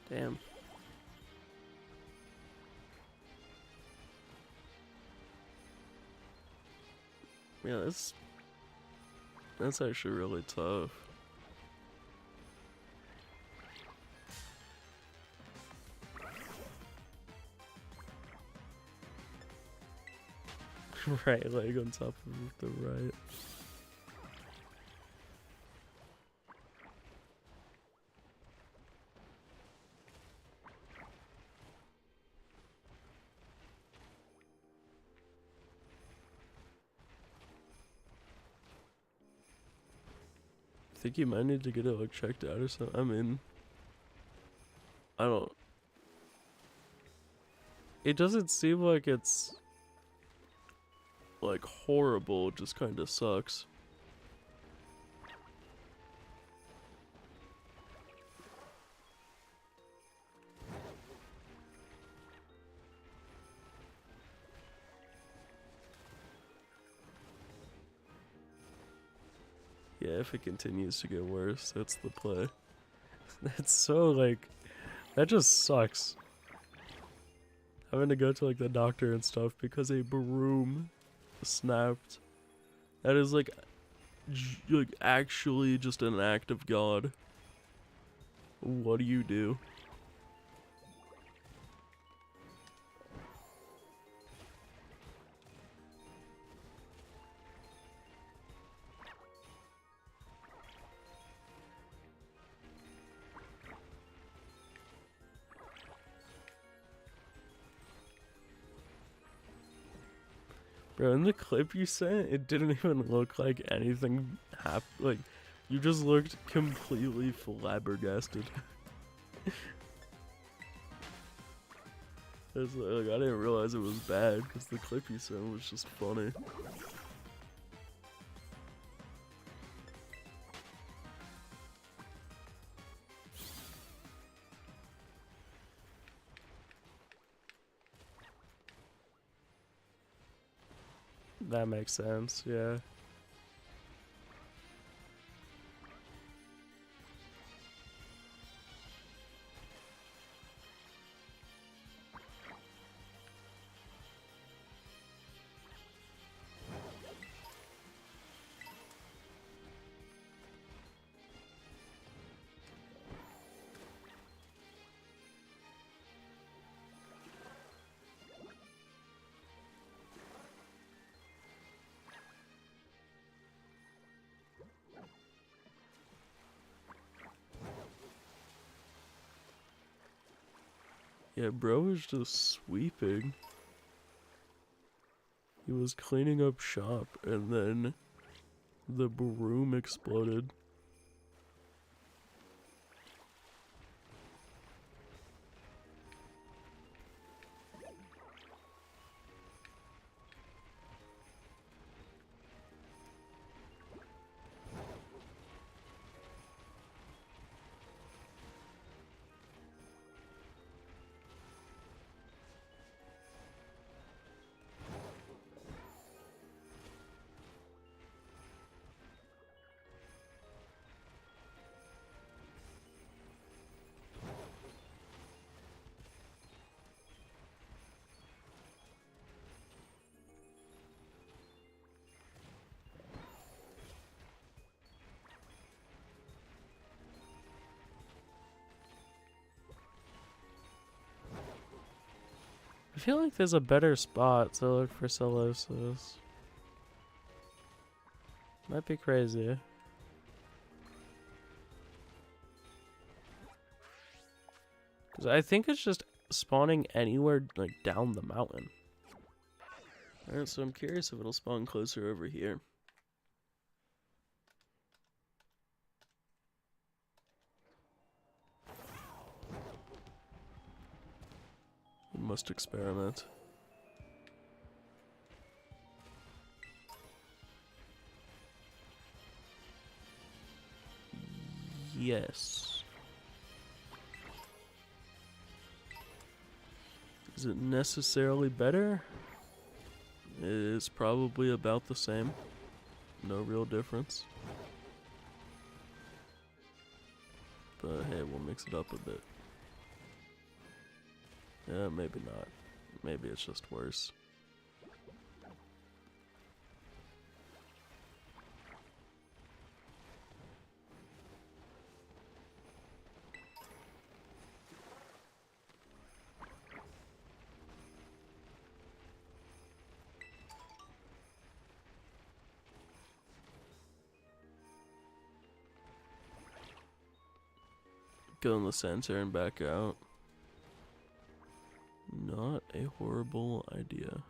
[SPEAKER 1] Damn. Yeah, that's actually really tough. Right leg on top of the right. I think you might need to get it like checked out or something. I mean, I don't. It doesn't seem like it's like horrible. It just kind of sucks. Yeah, if it continues to get worse, that's the play. That's so like, that just sucks. Having to go to like the doctor and stuff because a broom snapped. That is like actually just an act of God. What do you do? Bro, in the clip you sent, it didn't even look like anything happened. Like, you just looked completely flabbergasted. It's like, I didn't realize it was bad because the clip you sent was just funny. That makes sense, yeah. Yeah, bro was just sweeping. He was cleaning up shop and then the broom exploded. I feel like there's a better spot to look for Solosis. Might be crazy. Because I think it's just spawning anywhere like down the mountain. Alright, so I'm curious if it'll spawn closer over here. We must experiment. Yes. Is it necessarily better? It is probably about the same. No real difference. But hey, we'll mix it up a bit. Yeah, maybe not. Maybe it's just worse. Go in the center and back out. Not a horrible idea.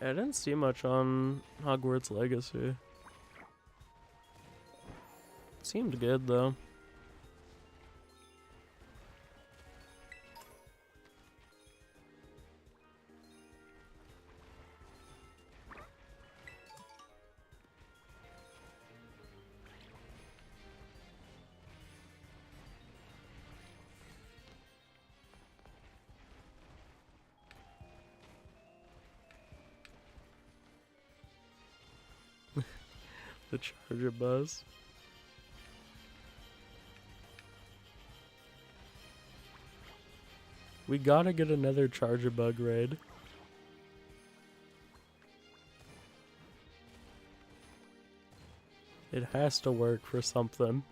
[SPEAKER 1] I didn't see much on Hogwarts Legacy. Seemed good though. The charger buzz. We gotta get another charger bug raid. It has to work for something.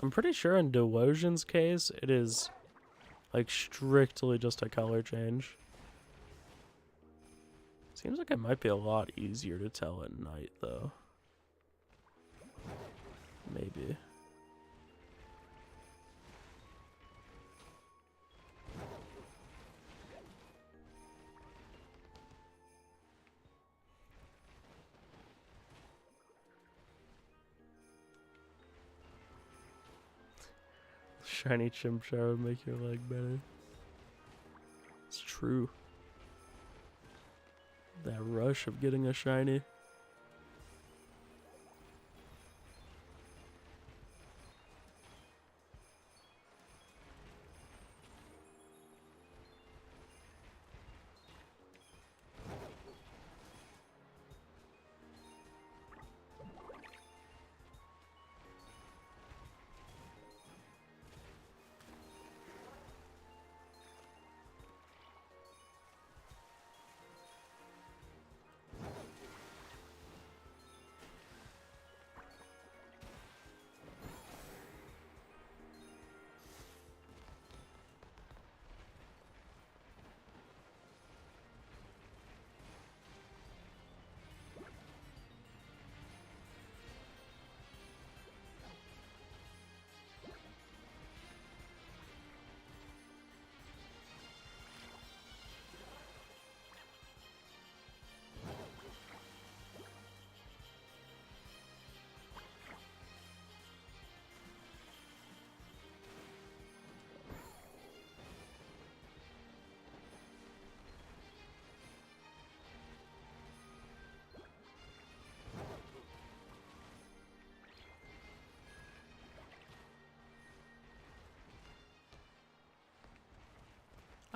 [SPEAKER 1] I'm pretty sure in Dewosion's case, it is like strictly just a color change. Seems like it might be a lot easier to tell at night though. Maybe. Shiny Chimchar would make your leg better. It's true. That rush of getting a shiny.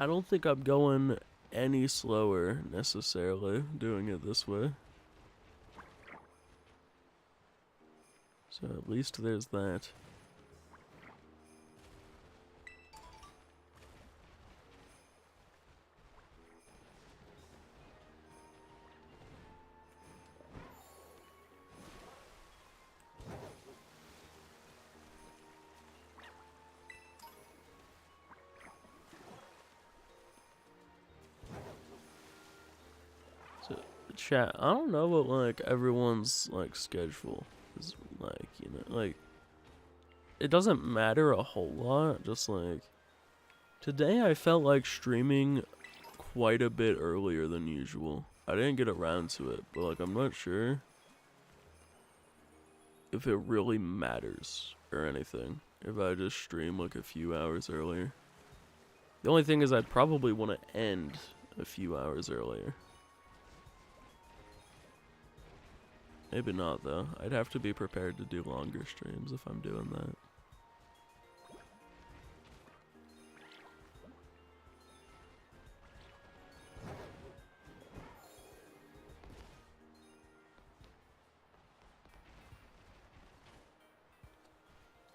[SPEAKER 1] I don't think I'm going any slower necessarily doing it this way. So at least there's that. Chat, I don't know what like everyone's like schedule is. Like, you know, like, it doesn't matter a whole lot, just like, today I felt like streaming quite a bit earlier than usual. I didn't get around to it, but like, I'm not sure if it really matters or anything if I just stream like a few hours earlier. The only thing is I'd probably want to end a few hours earlier. Maybe not though. I'd have to be prepared to do longer streams if I'm doing that.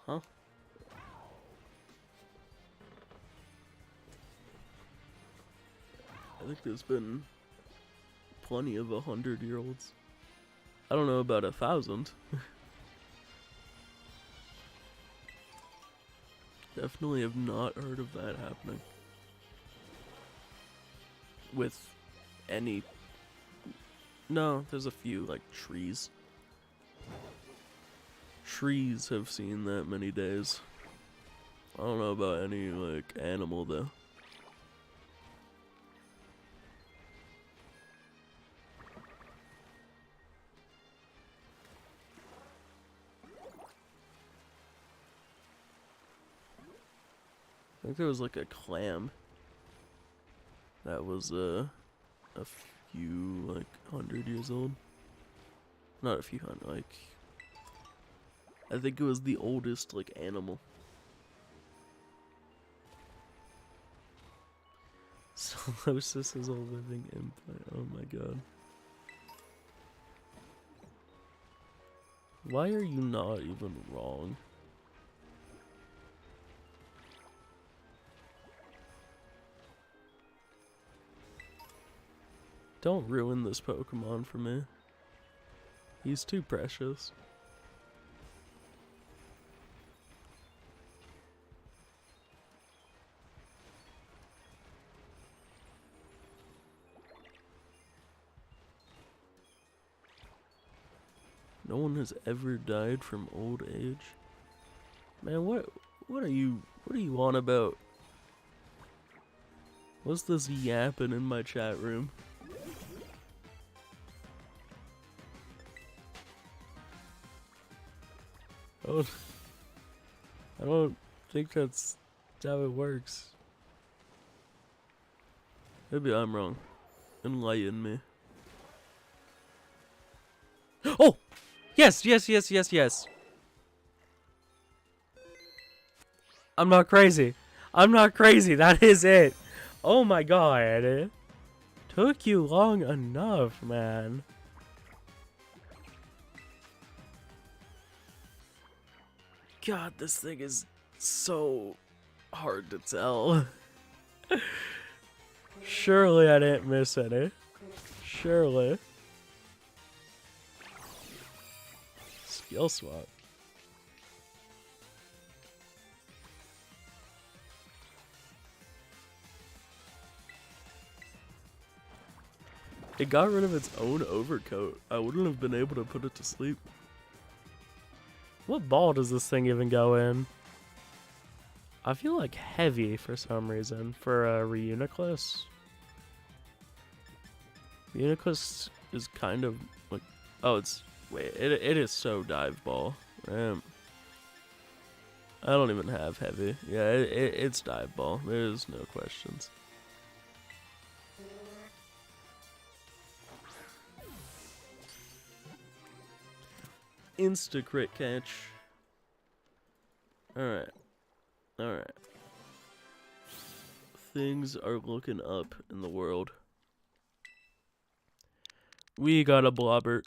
[SPEAKER 1] Huh? I think there's been plenty of 100-year-olds. I don't know about 1,000. Definitely have not heard of that happening. With any... No, there's a few, like, trees. Trees have seen that many days. I don't know about any, like, animal, though. I think there was, like, a clam that was, a few, like, 100 years old. Not a few hundred, like... I think it was the oldest, like, animal. Solosis is a living implant. Oh my god. Why are you not even wrong? Don't ruin this Pokemon for me. He's too precious. No one has ever died from old age. Man, what are you on about? What's this yapping in my chat room? I don't think that's how it works. Maybe I'm wrong. Enlighten me. Oh! Yes, yes, yes, yes, yes. I'm not crazy. I'm not crazy. That is it. Oh my god. Took you long enough, man. God, this thing is so hard to tell. Surely I didn't miss any. Surely. Skill swap. It got rid of its own overcoat. I wouldn't have been able to put it to sleep. What ball does this thing even go in? I feel like heavy for some reason for a Reuniclus. Reuniclus is kind of like... Oh, it's... Wait, it is so dive ball. I don't even have heavy. Yeah, it's dive ball. There's no questions. Insta crit catch. Alright. Alright. Things are looking up in the world. We got a Blobbert.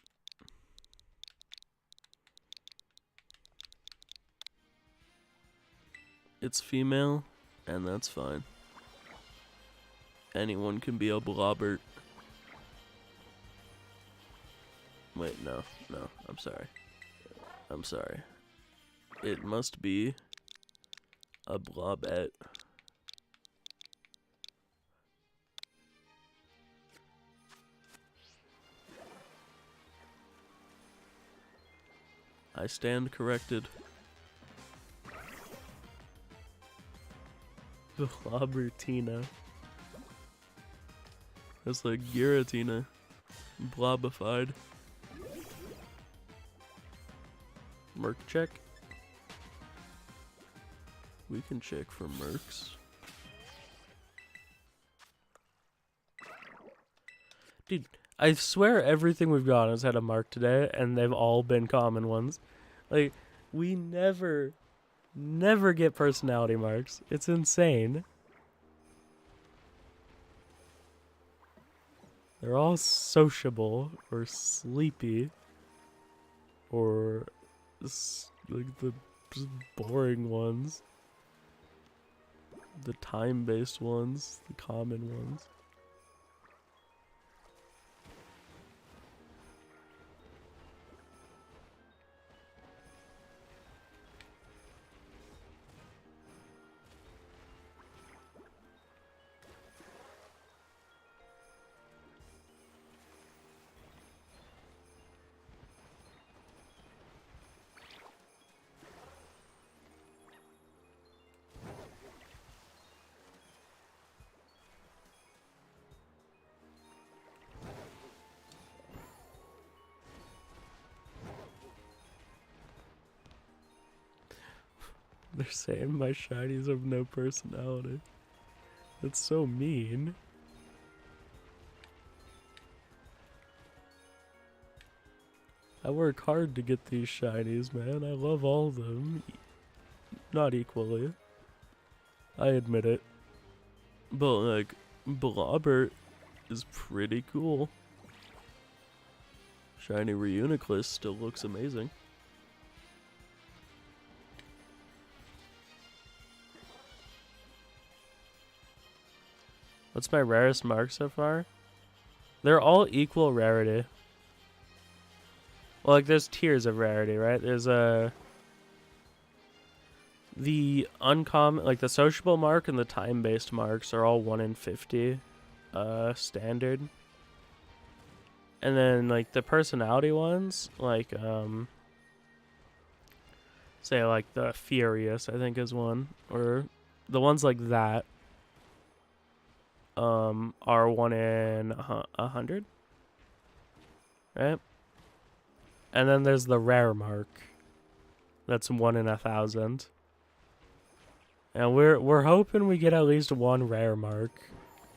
[SPEAKER 1] It's female, and that's fine. Anyone can be a Blobbert. Wait, no, I'm sorry. I'm sorry. It must be a Blobette. I stand corrected. The Blobbertina. That's like Giratina. Blobified. Merc check. We can check for mercs. Dude, I swear everything we've got has had a mark today, and they've all been common ones. Like, we never get personality marks. It's insane. They're all sociable, or sleepy, or like the just boring ones. The time-based ones, the common ones. They're saying my shinies have no personality. That's so mean. I work hard to get these shinies, man. I love all of them. Not equally. I admit it. But, like, Blobbert is pretty cool. Shiny Reuniclus still looks amazing. What's my rarest mark so far? They're all equal rarity. Well, like, there's tiers of rarity, right? There's the uncommon, like the sociable mark and the time-based marks are all 1 in 50 standard. And then, like, the personality ones, like, say, like, the Furious, I think is one. Or the ones like that. Are 1 in 100, right? And then there's the rare mark. That's 1 in 1,000. And we're hoping we get at least 1 rare mark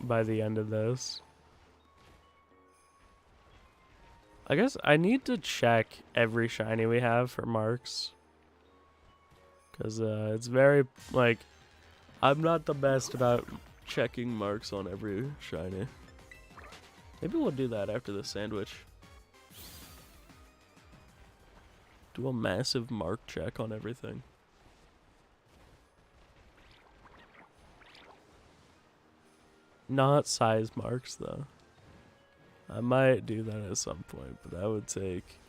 [SPEAKER 1] by the end of this. I guess I need to check every shiny we have for marks. Because it's very, like, I'm not the best about checking marks on every shiny. Maybe we'll do that after the sandwich. Do a massive mark check on everything. Not size marks, though. I might do that at some point, but that would take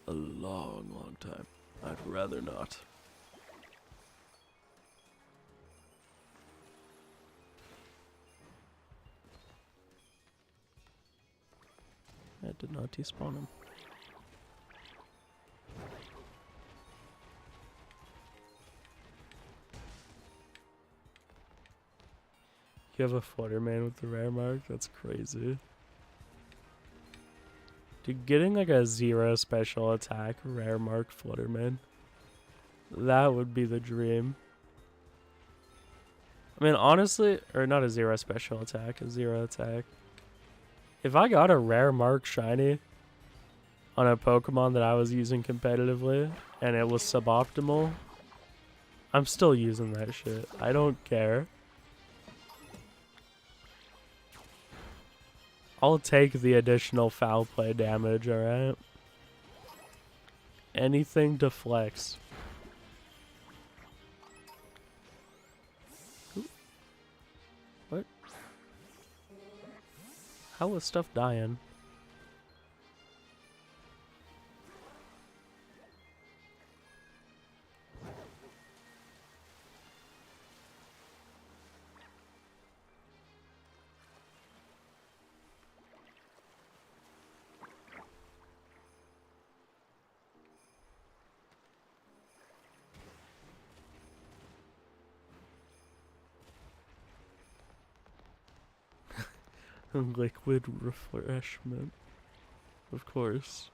[SPEAKER 1] a long, long time. I'd rather not. I did not despawn him. You have a Flutterman with the rare mark? That's crazy. Dude, getting like a 0 special attack rare mark Flutterman, that would be the dream. I mean, honestly, or not a 0 special attack, a 0 attack. If I got a rare mark shiny on a Pokemon that I was using competitively and it was suboptimal, I'm still using that shit. I don't care. I'll take the additional foul play damage, alright? Anything to flex. Ooh. What? How was stuff dying? Liquid refreshment. Of course.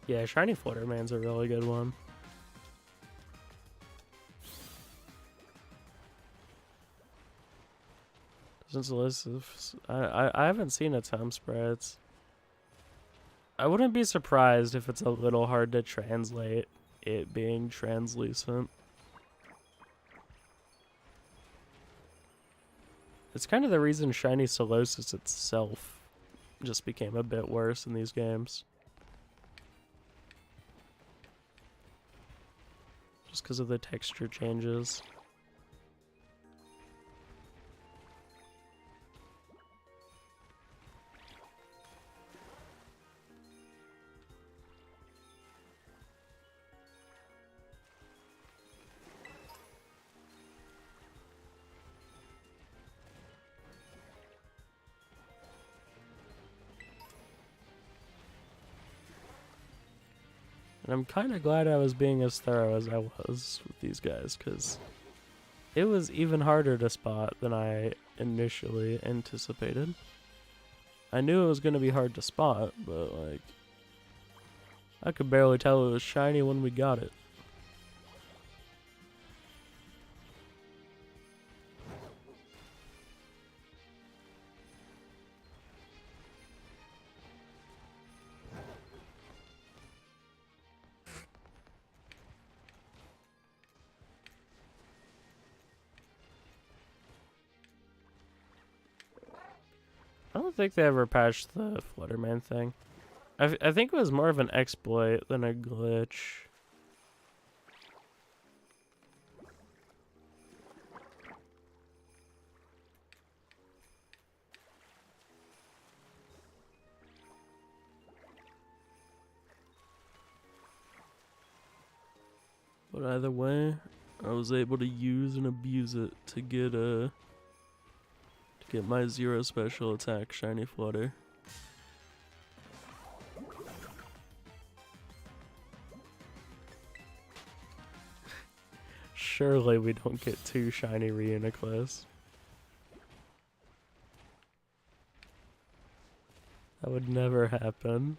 [SPEAKER 1] Yeah, Shiny Flutterman's a really good one. Since elusive, I haven't seen a time spreads. I wouldn't be surprised if it's a little hard to translate it being translucent. It's kind of the reason Shiny Solosis itself just became a bit worse in these games. Just because of the texture changes. And I'm kind of glad I was being as thorough as I was with these guys, because it was even harder to spot than I initially anticipated. I knew it was going to be hard to spot, but like, I could barely tell it was shiny when we got it. I don't think they ever patched the Flutterman thing. I think it was more of an exploit than a glitch. But either way, I was able to use and abuse it to get my 0 special attack shiny Flutter. Surely we don't get 2 shiny Reuniclus. That would never happen.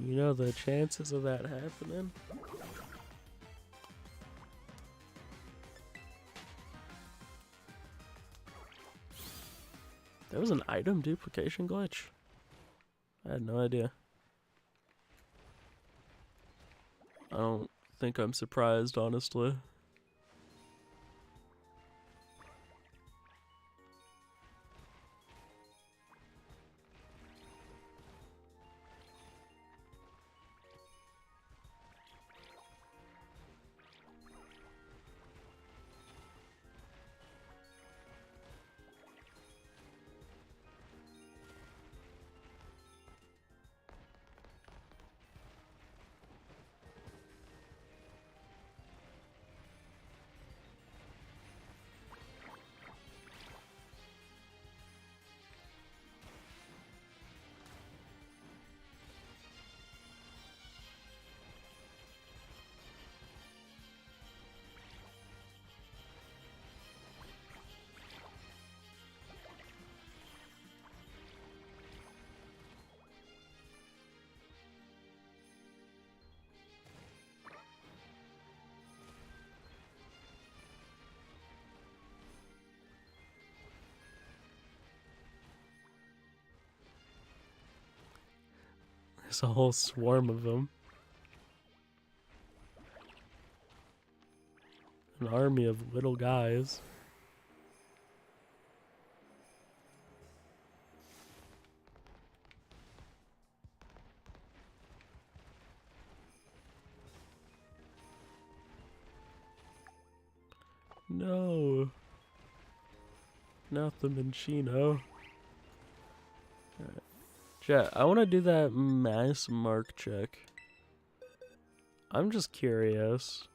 [SPEAKER 1] You know the chances of that happening? There was an item duplication glitch? I had no idea. I don't think I'm surprised, honestly. There's a whole swarm of them. An army of little guys. No. Not the Minchino. Alright. Chat, I want to do that mass mark check. I'm just curious.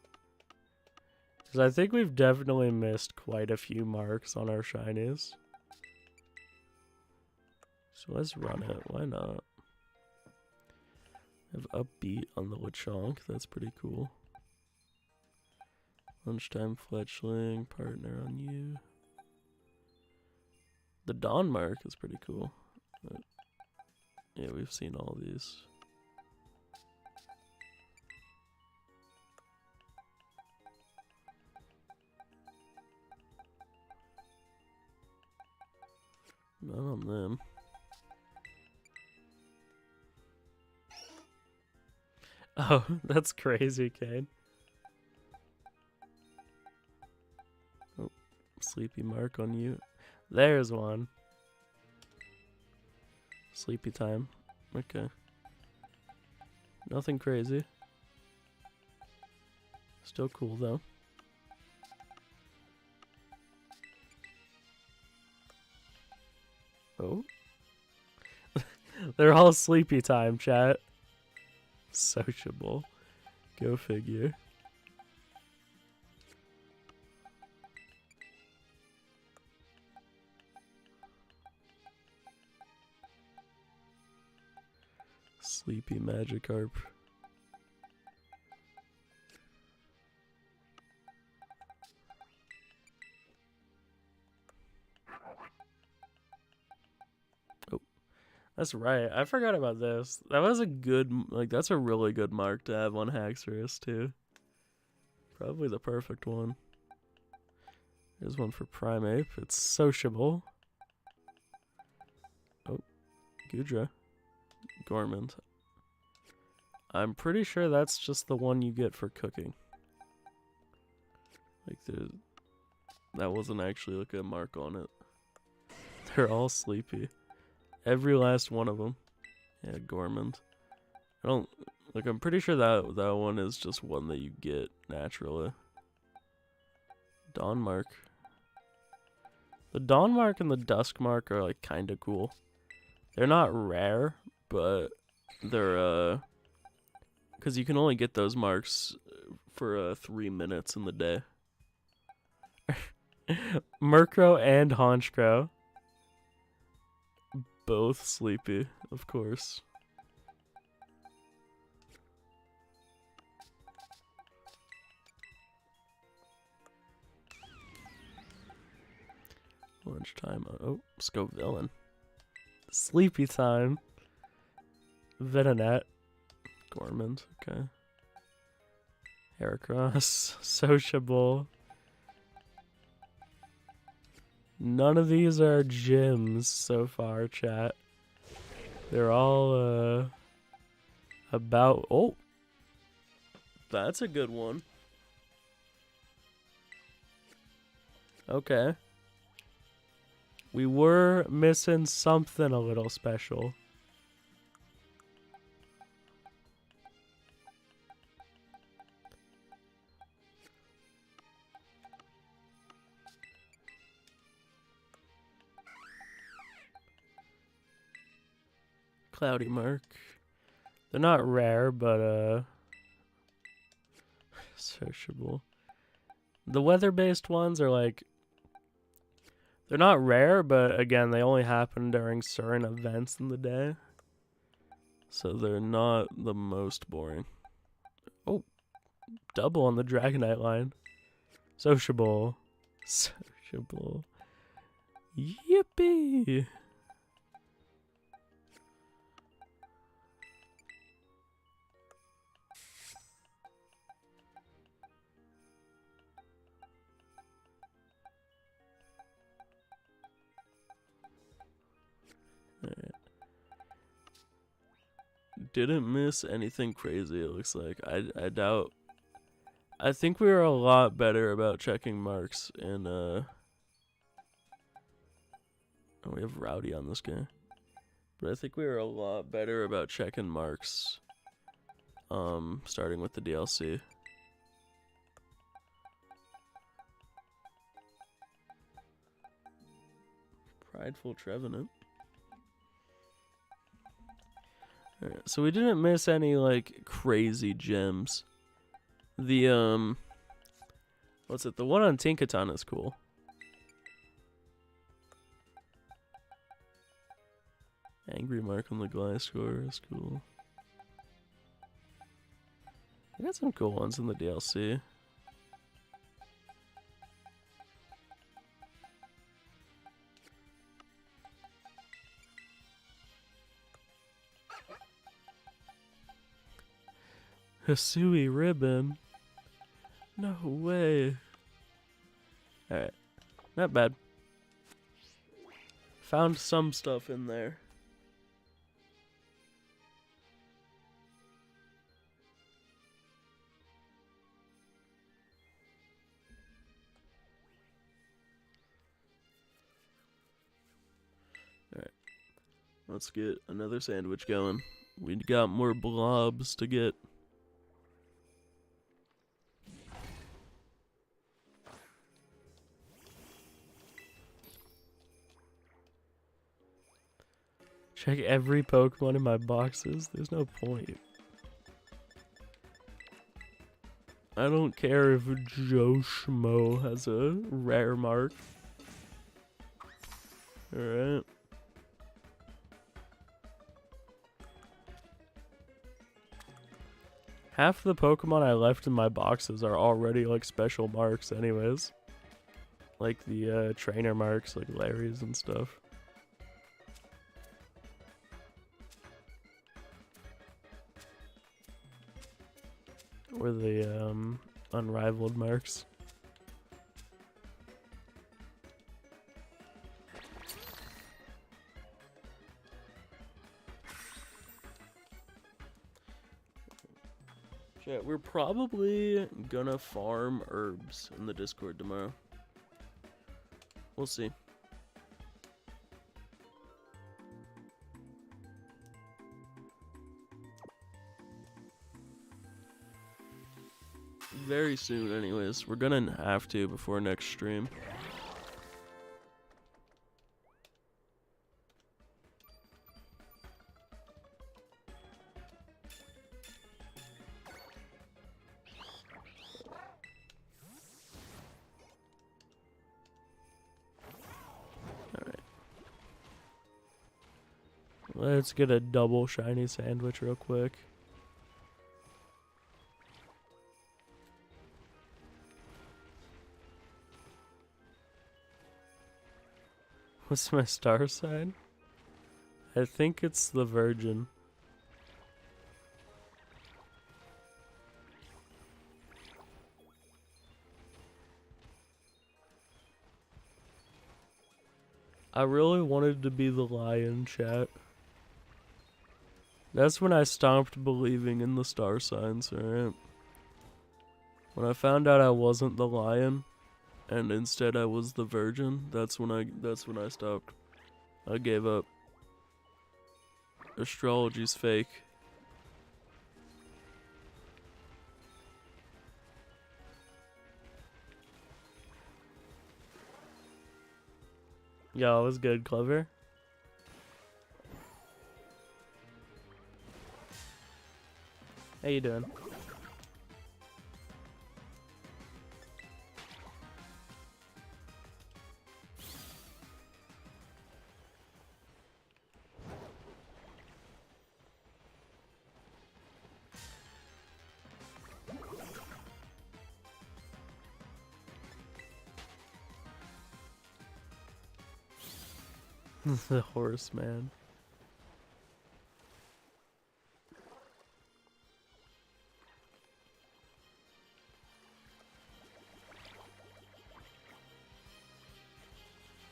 [SPEAKER 1] Because I think we've definitely missed quite a few marks on our shinies. So let's run it. Why not? Have upbeat on the Lechonk. That's pretty cool. Lunchtime fletchling. Partner on you. The Dawn mark is pretty cool. But yeah, we've seen all these. Not on them. Oh, that's crazy, Kane. Oh, sleepy mark on you. There's one. Sleepy time. Okay. Nothing crazy. Still cool, though. Oh. They're all sleepy time, chat. Sociable. Go figure. Sleepy Magikarp. Oh, that's right. I forgot about this. That was a good, like, that's a really good mark to have on Haxorus, too. Probably the perfect one. There's one for Primeape. It's sociable. Oh, Gudra. Gormand. I'm pretty sure that's just the one you get for cooking. Like, that wasn't actually like a mark on it. They're all sleepy. Every last one of them. Yeah, Gormand. I don't, like, I'm pretty sure that one is just one that you get naturally. Dawn mark. The Dawn mark and the Dusk mark are, like, kind of cool. They're not rare, but they're, because you can only get those marks for 3 minutes in the day. Murkrow and Honchkrow. Both sleepy, of course. Lunchtime. Oh, let's go villain. Sleepy time. Venonat. Gormand, okay. Heracross. Sociable. None of these are gyms so far, chat. They're all, about... Oh! That's a good one. Okay. We were missing something a little special. Cloudy mark. They're not rare, but searchable. The weather-based ones are like, they're not rare, but again, they only happen during certain events in the day. So they're not the most boring. Oh, double on the Dragonite line. Sociable. Sociable. Yippee! Alright. Didn't miss anything crazy, it looks like. I doubt. I think we were a lot better about checking marks in, oh, we have Rowdy on this guy. But I think we were a lot better about checking marks, starting with the DLC. Prideful Trevenant. Alright, so we didn't miss any, like, crazy gems. The what's it? The one on Tinkaton is cool. Angry mark on the glass core is cool. I got some cool ones in the DLC. Hisui ribbon. No way. Alright. Not bad. Found some stuff in there. Alright. Let's get another sandwich going. We got more blobs to get. Check every Pokemon in my boxes. There's no point. I don't care if Joe Schmo has a rare mark. Alright. Half the Pokemon I left in my boxes are already like special marks anyways. Like the trainer marks, like Larry's and stuff. Or the unrivaled marks. Chat, we're probably gonna farm herbs in the Discord tomorrow. We'll see. Very soon anyways. We're gonna have to before next stream. Alright. Let's get a double shiny sandwich real quick. What's my star sign? I think it's the Virgin. I really wanted to be the Lion, chat. That's when I stopped believing in the star signs, alright? When I found out I wasn't the Lion, and instead I was the Virgin, that's when I stopped. I gave up. Astrology's fake. Yo, it was good, Clever. How you doing? The horseman.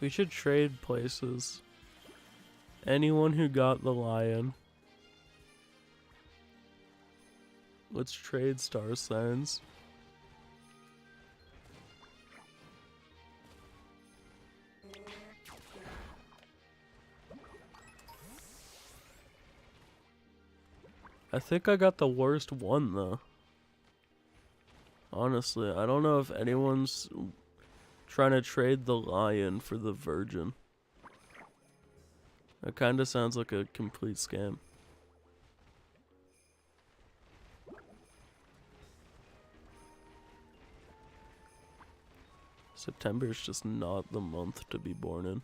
[SPEAKER 1] We should trade places. Anyone who got the Lion. Let's trade star signs. I think I got the worst one though. Honestly, I don't know if anyone's trying to trade the Lion for the Virgin. That kind of sounds like a complete scam. September is just not the month to be born in.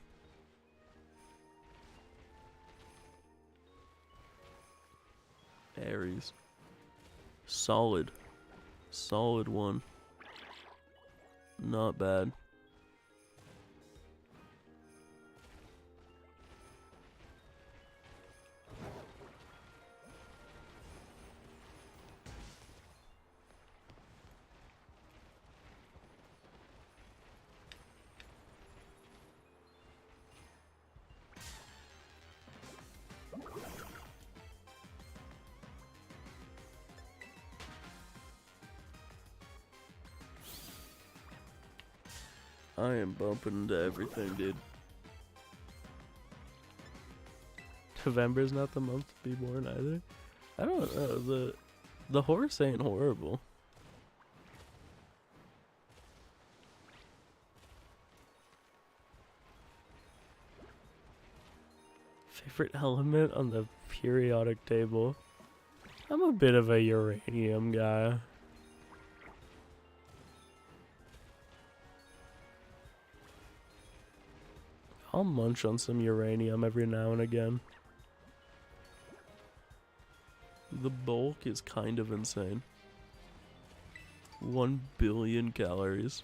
[SPEAKER 1] Aries. Solid. Solid one. Not bad. I am bumping into everything, dude. November's not the month to be born either. I don't know. The horse ain't horrible. Favorite element on the periodic table? I'm a bit of a uranium guy. I'll munch on some uranium every now and again. The bulk is kind of insane. 1 billion calories.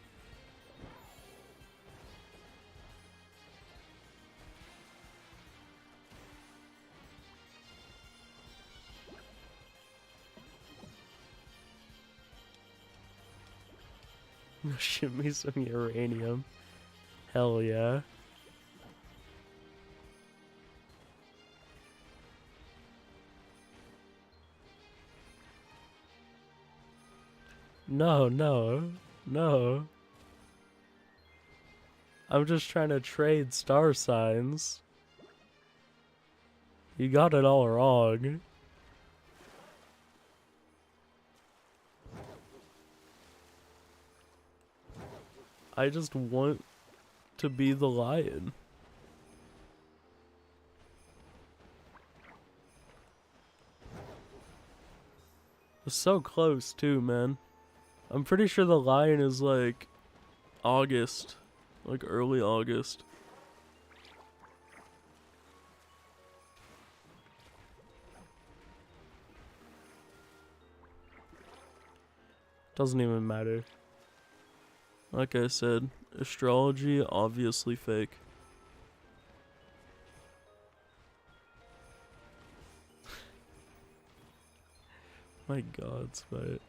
[SPEAKER 1] Ship me some uranium. Hell yeah. No, no, no. I'm just trying to trade star signs. You got it all wrong. I just want to be the lion. It's so close too, man. I'm pretty sure the lion is like August, like early August. Doesn't even matter. Like I said, astrology obviously fake. My God, Spite.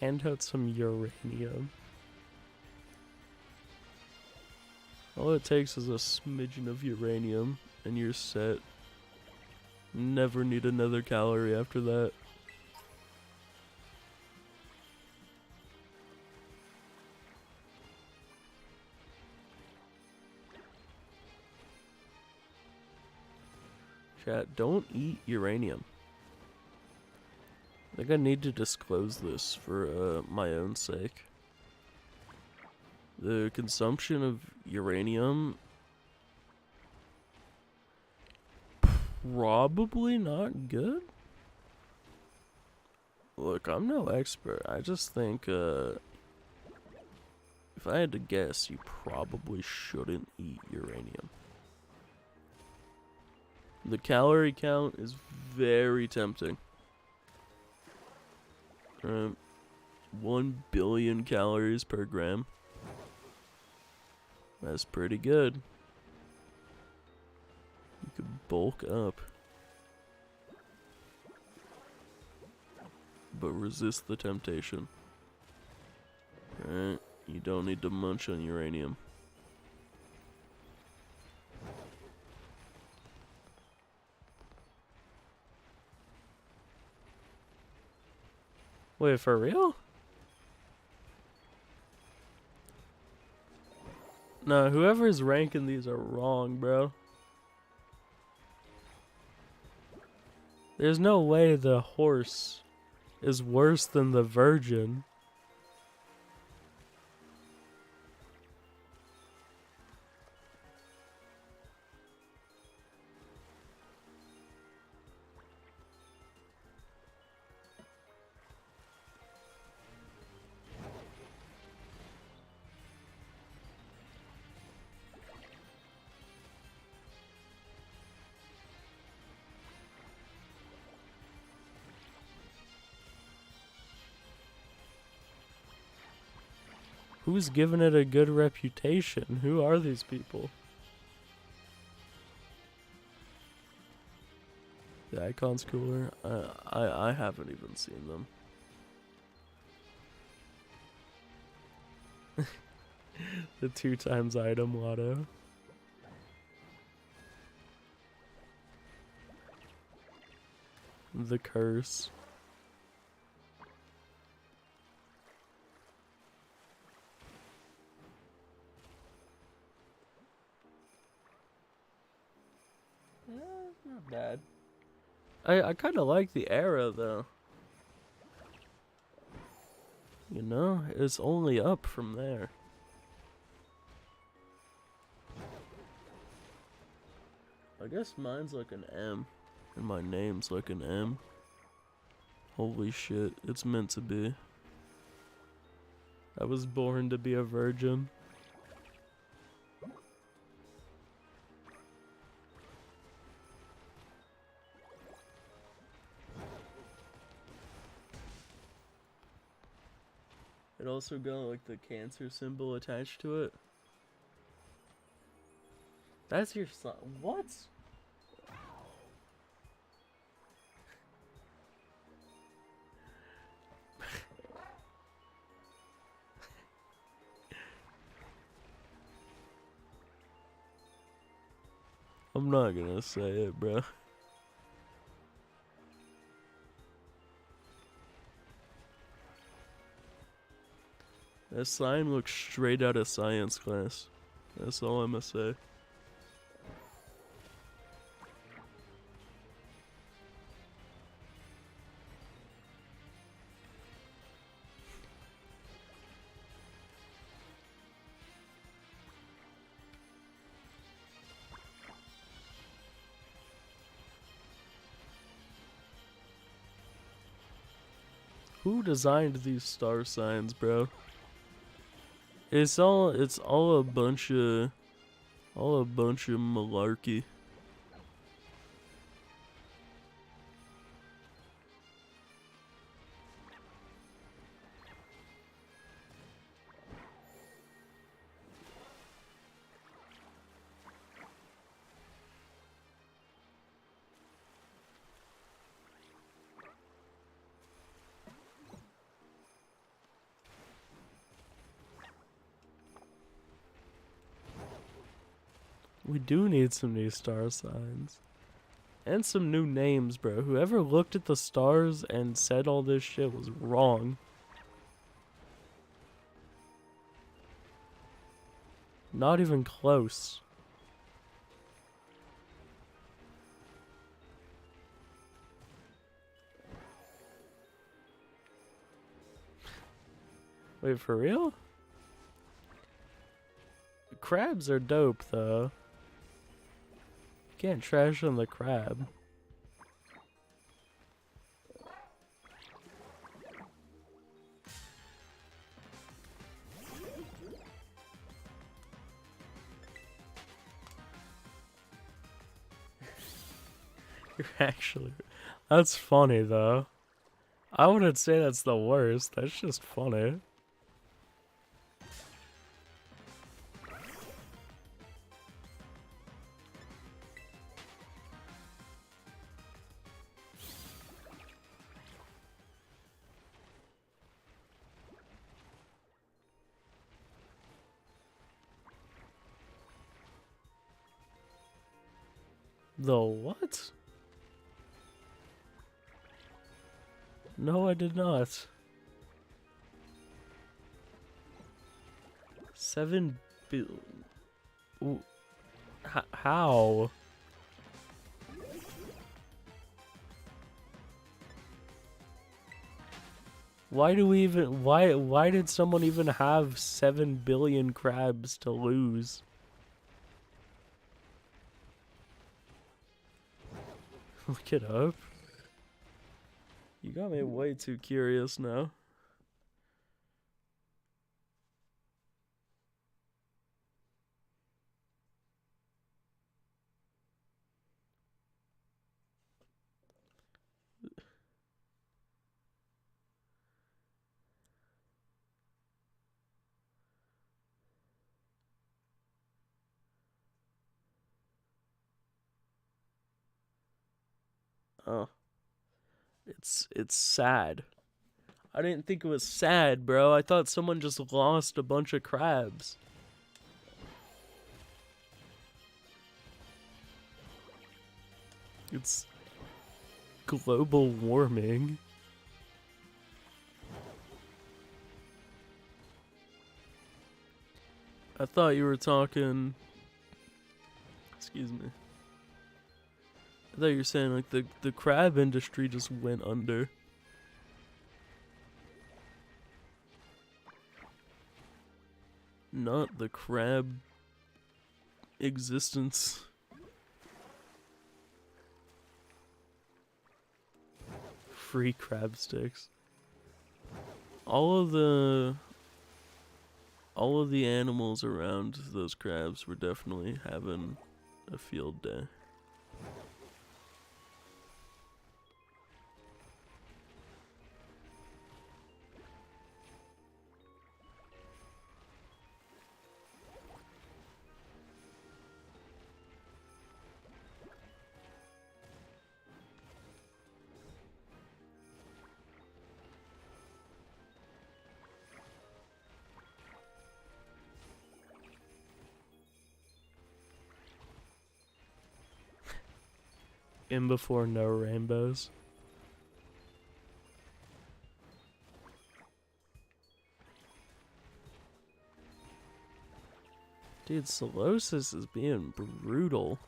[SPEAKER 1] Hand out some uranium. All it takes is a smidgen of uranium and you're set. Never need another calorie after that. Chat, don't eat uranium. I think I need to disclose this for my own sake. The consumption of uranium probably not good. Look, I'm no expert. I just think if I had to guess, you probably shouldn't eat uranium. The calorie count is very tempting. 1 billion calories per gram. That's pretty good. You could bulk up. But resist the temptation. Alright, You don't need to munch on uranium. Wait, for real? No, whoever's ranking these are wrong, bro. There's no way the horse is worse than the virgin. Who's giving it a good reputation? Who are these people? The icon's cooler. I haven't even seen them. The 2x item lotto. The curse. Not bad. I kind of like the era though. You know, it's only up from there. I guess mine's like an M, and my name's like an M. Holy shit, it's meant to be. I was born to be a virgin. It also got like the cancer symbol attached to it. That's your son. What? I'm not gonna say it, bro. That sign looks straight out of science class. That's all I'm gonna say. Who designed these star signs, bro? It's all a bunch of malarkey. We do need some new star signs. And some new names, bro. Whoever looked at the stars and said all this shit was wrong. Not even close. Wait, for real? Crabs are dope, though. Can't trash on the crab. You're actually... That's funny, though. I wouldn't say that's the worst. That's just funny. The what? No, I did not. 7 billion. How? Why do we even? Why did someone even have 7 billion crabs to lose? Look it up. You got me way too curious now. Oh, it's sad. I didn't think it was sad, bro. I thought someone just lost a bunch of crabs. It's global warming. I thought you were talking. Excuse me. I thought you were saying like the crab industry just went under. Not the crab existence. Free crab sticks. All of the animals around those crabs were definitely having a field day. In before no rainbows. Dude, Solosis is being brutal.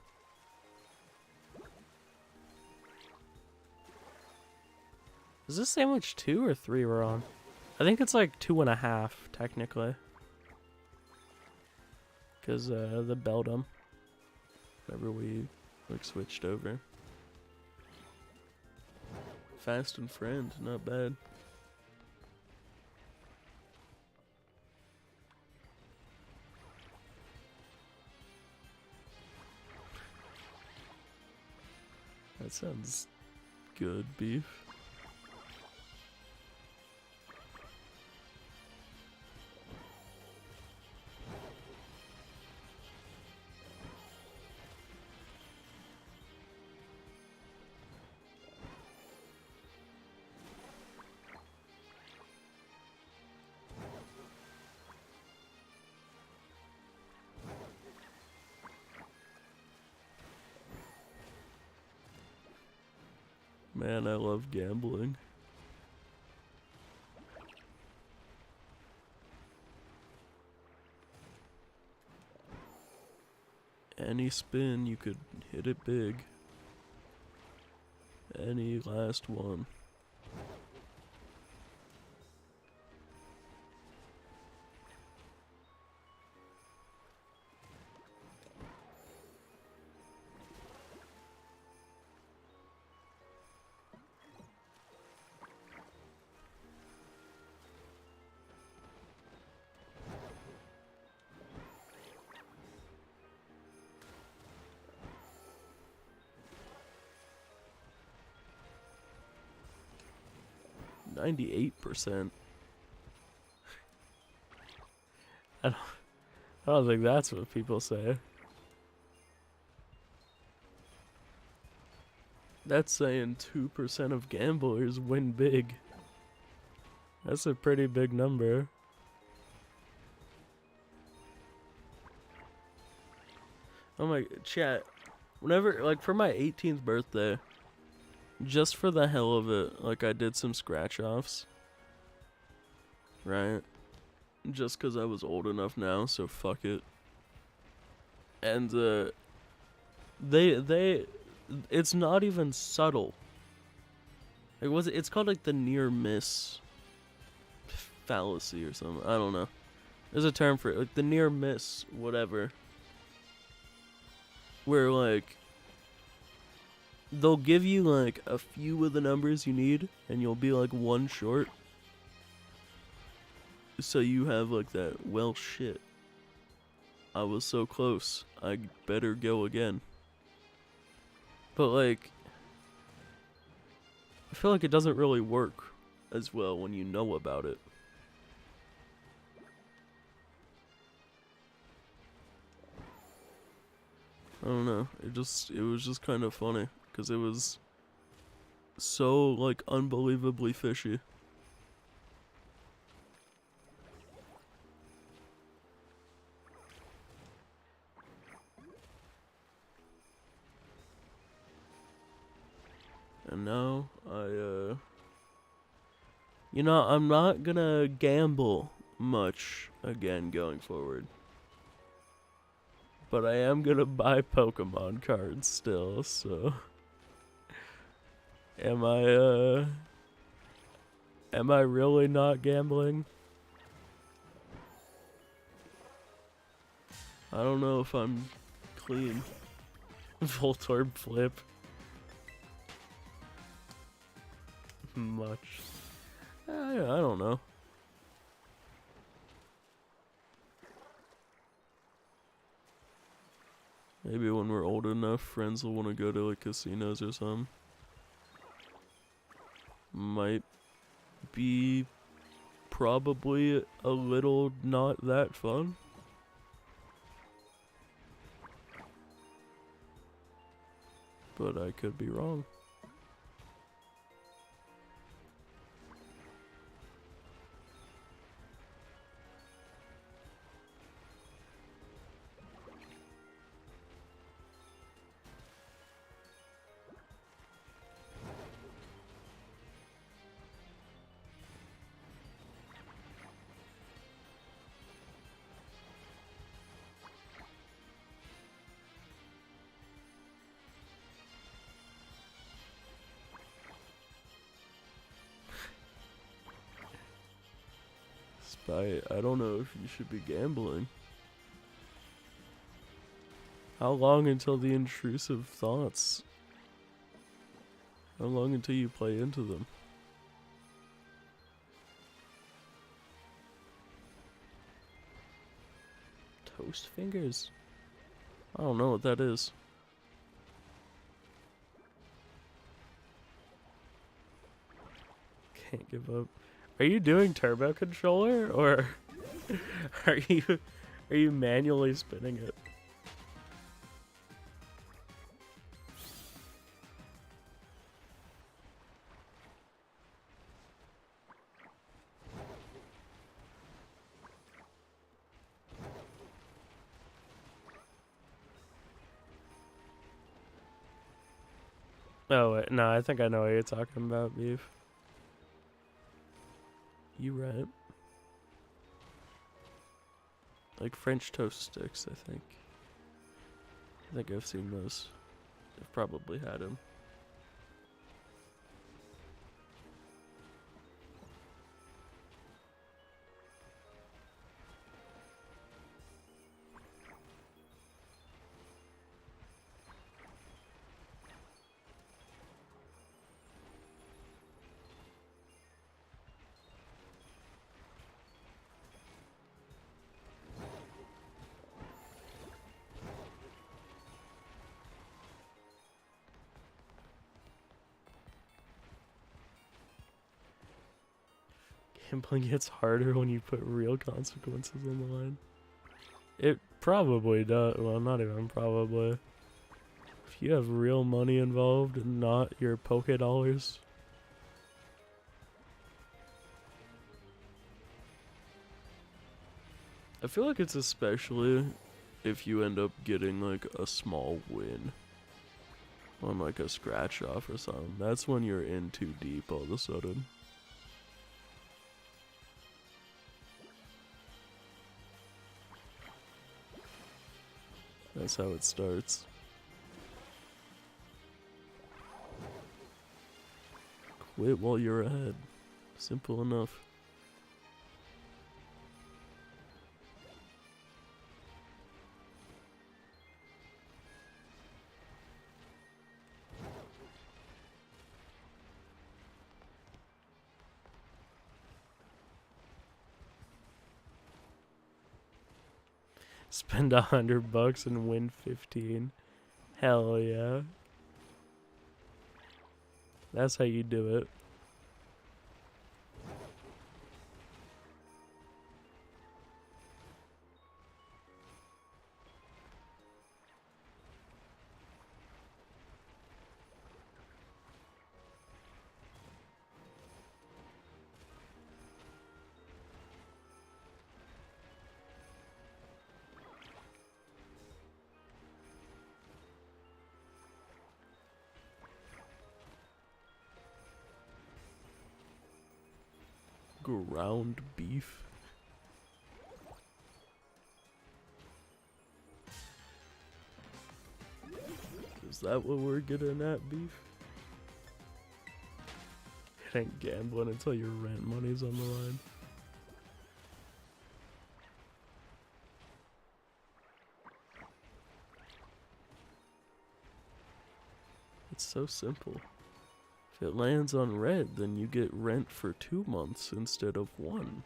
[SPEAKER 1] Is this sandwich 2 or 3 we're on? I think it's like 2.5, technically. Because the Beldum. Whenever we like switched over. Fast and friend, not bad. That sounds good, beef. Man, I love gambling. Any spin, you could hit it big. Any last one. %. I don't think that's what people say. That's saying 2% of gamblers win big. That's a pretty big number. Oh my, chat. Whenever, like, for my 18th birthday, just for the hell of it, like, I did some scratch-offs. Right? Just because I was old enough now, so fuck it. And, it's not even subtle. It's called, like, the near miss fallacy or something. I don't know. There's a term for it, like, the near miss, whatever. Where, like, they'll give you, like, a few of the numbers you need, and you'll be, like, one short. So you have, like, that, well, shit. I was so close. I better go again. But, like, I feel like it doesn't really work as well when you know about it. I don't know. It was just kind of funny. Because it was so, like, unbelievably fishy. And now, you know, I'm not gonna gamble much again going forward. But I am gonna buy Pokemon cards still, so... Am I really not gambling? I don't know if I'm clean. Voltorb flip. Much. I don't know. Maybe when we're old enough, friends will want to go to like casinos or something. Might be probably a little not that fun. But I could be wrong. I don't know if you should be gambling. How long until the intrusive thoughts? How long until you play into them? Toast fingers? I don't know what that is. Can't give up. Are you doing turbo controller or are you manually spinning it? Oh wait, no, I think I know what you're talking about, Beef. You right. Like French toast sticks, I think. I think I've seen those. I've probably had them. Gambling gets harder when you put real consequences on the line. It probably does. Well, not even probably. If you have real money involved and not your Poke dollars. I feel like it's especially if you end up getting like a small win. on like a scratch off or something. That's when you're in too deep all of a sudden. That's how it starts. Quit while you're ahead. Simple enough. Spend $100 and win 15. Hell yeah. That's how you do it. Ground beef. Is that what we're getting at, beef? It ain't gambling until your rent money's on the line. It's so simple. If it lands on red, then you get rent for 2 months instead of 1.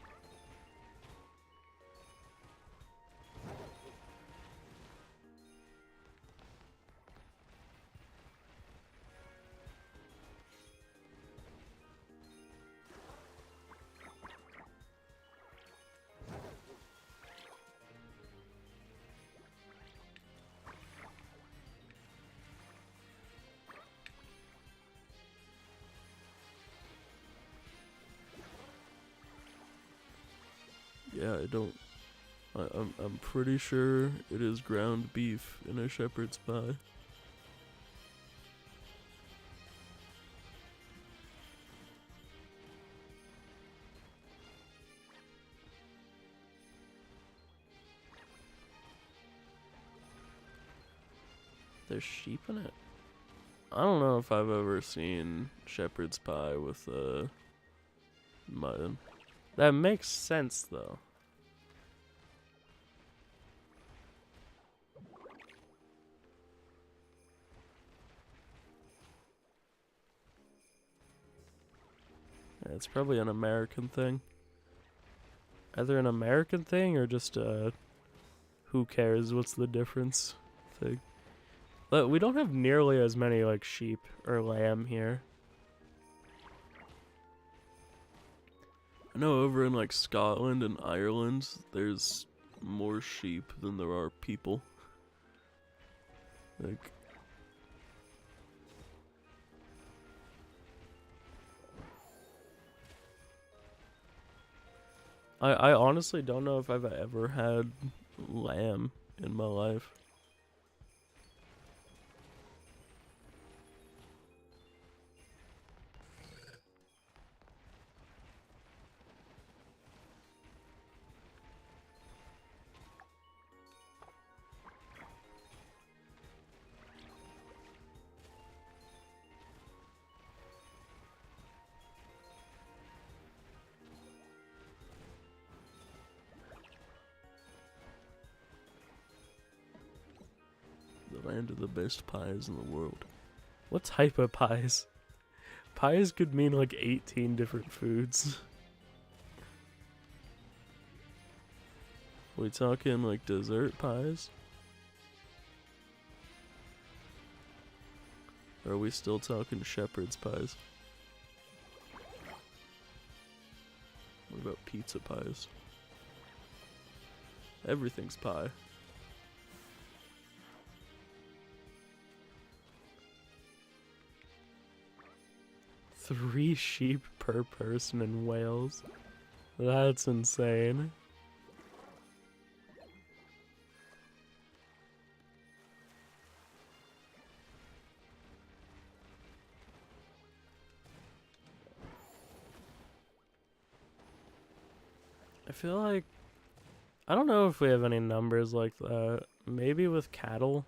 [SPEAKER 1] Yeah, I'm pretty sure it is ground beef in a shepherd's pie. There's sheep in it? I don't know if I've ever seen shepherd's pie with mutton. That makes sense though. Yeah, it's probably an American thing. Either an American thing or just who cares, what's the difference thing. But we don't have nearly as many like sheep or lamb here. I know over in like Scotland and Ireland there's more sheep than there are people. Like I honestly don't know if I've ever had lamb in my life. The land of the best pies in the world. What type of pies? Pies could mean like 18 different foods. We talking like dessert pies? Or are we still talking shepherd's pies? What about pizza pies? Everything's pie. Three sheep per person in Wales. That's insane. I feel like I don't know if we have any numbers like that. Maybe with cattle.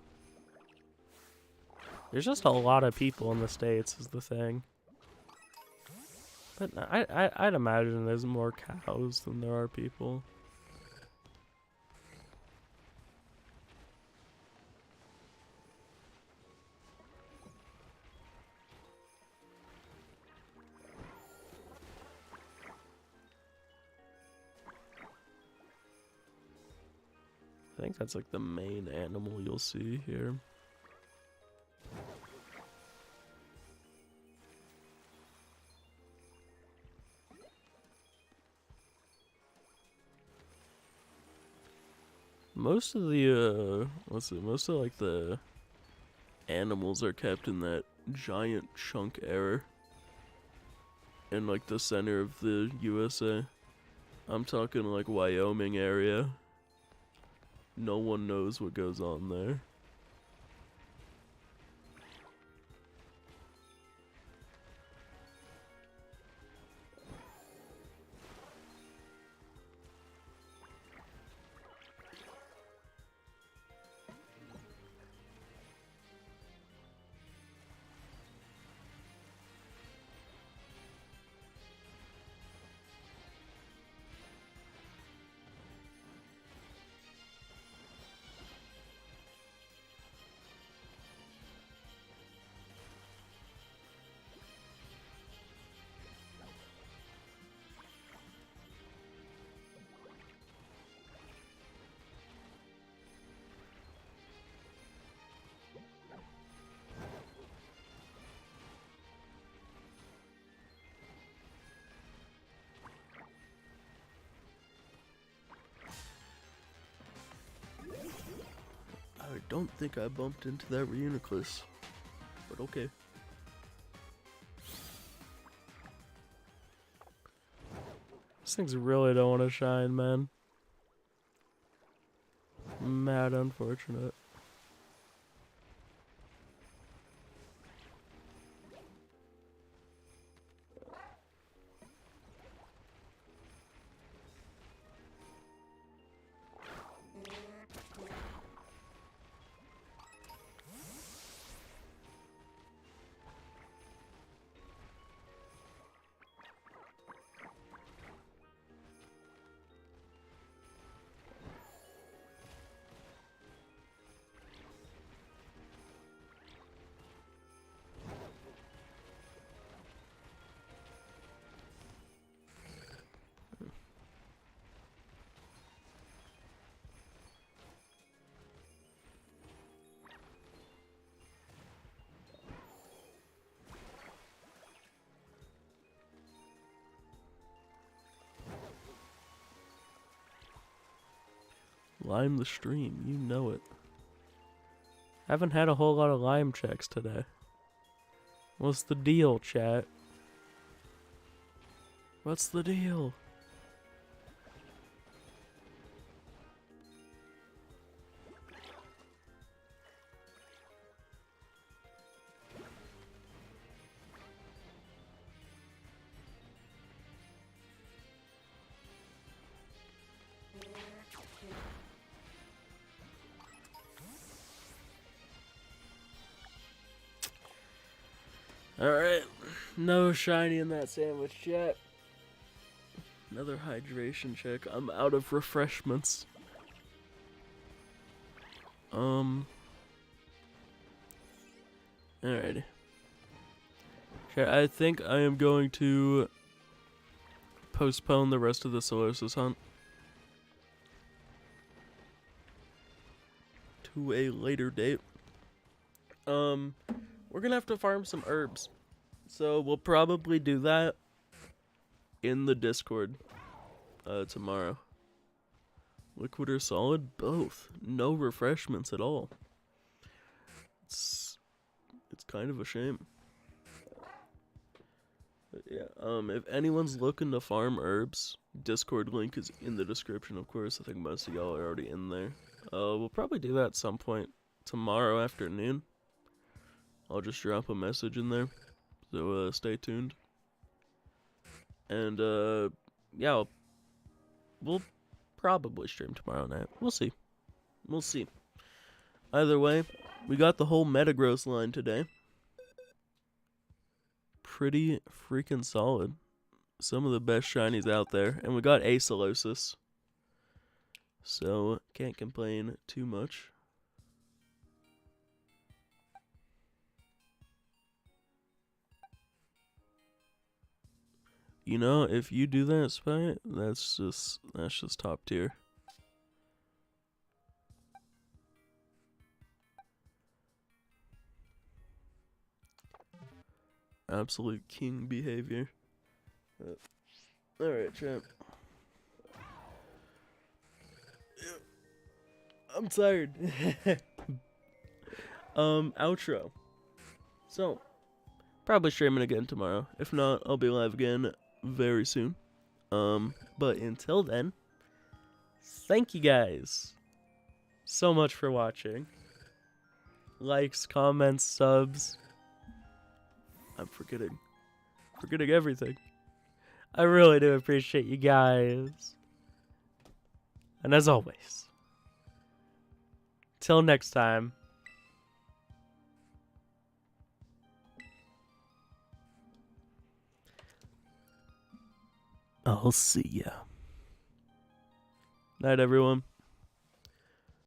[SPEAKER 1] There's just a lot of people in the States is the thing. But I'd imagine there's more cows than there are people. I think that's like the main animal you'll see here. Most of the most of like the animals are kept in that giant chunk area in like the center of the USA. I'm talking like Wyoming area. No one knows what goes on there. I don't think I bumped into that Reuniclus, but okay. These things really don't want to shine, man. Mad unfortunate. Lime the stream, you know it. Haven't had a whole lot of lime checks today. What's the deal, chat? What's the deal? Alright, no shiny in that sandwich yet. Another hydration check. I'm out of refreshments. Alrighty. Okay, I think I am going to postpone the rest of the Solosis hunt to a later date. We're gonna have to farm some herbs. So we'll probably do that in the Discord tomorrow. Liquid or solid? Both. No refreshments at all. It's kind of a shame. But yeah, if anyone's looking to farm herbs, Discord link is in the description, of course. I think most of y'all are already in there. We'll probably do that at some point tomorrow afternoon. I'll just drop a message in there, so stay tuned. And yeah, we'll probably stream tomorrow night. We'll see. We'll see. Either way, we got the whole Metagross line today. Pretty freaking solid. Some of the best shinies out there. And we got Acylosis. So, can't complain too much. You know, if you do that, Spy, that's just top tier. Absolute king behavior. Alright, champ. I'm tired. Outro. So, probably streaming again tomorrow. If not, I'll be live again very soon. But until then, thank you guys so much for watching. Likes, comments, subs. I'm forgetting everything. I really do appreciate you guys. And as always, till next time, I'll see ya. Night, everyone.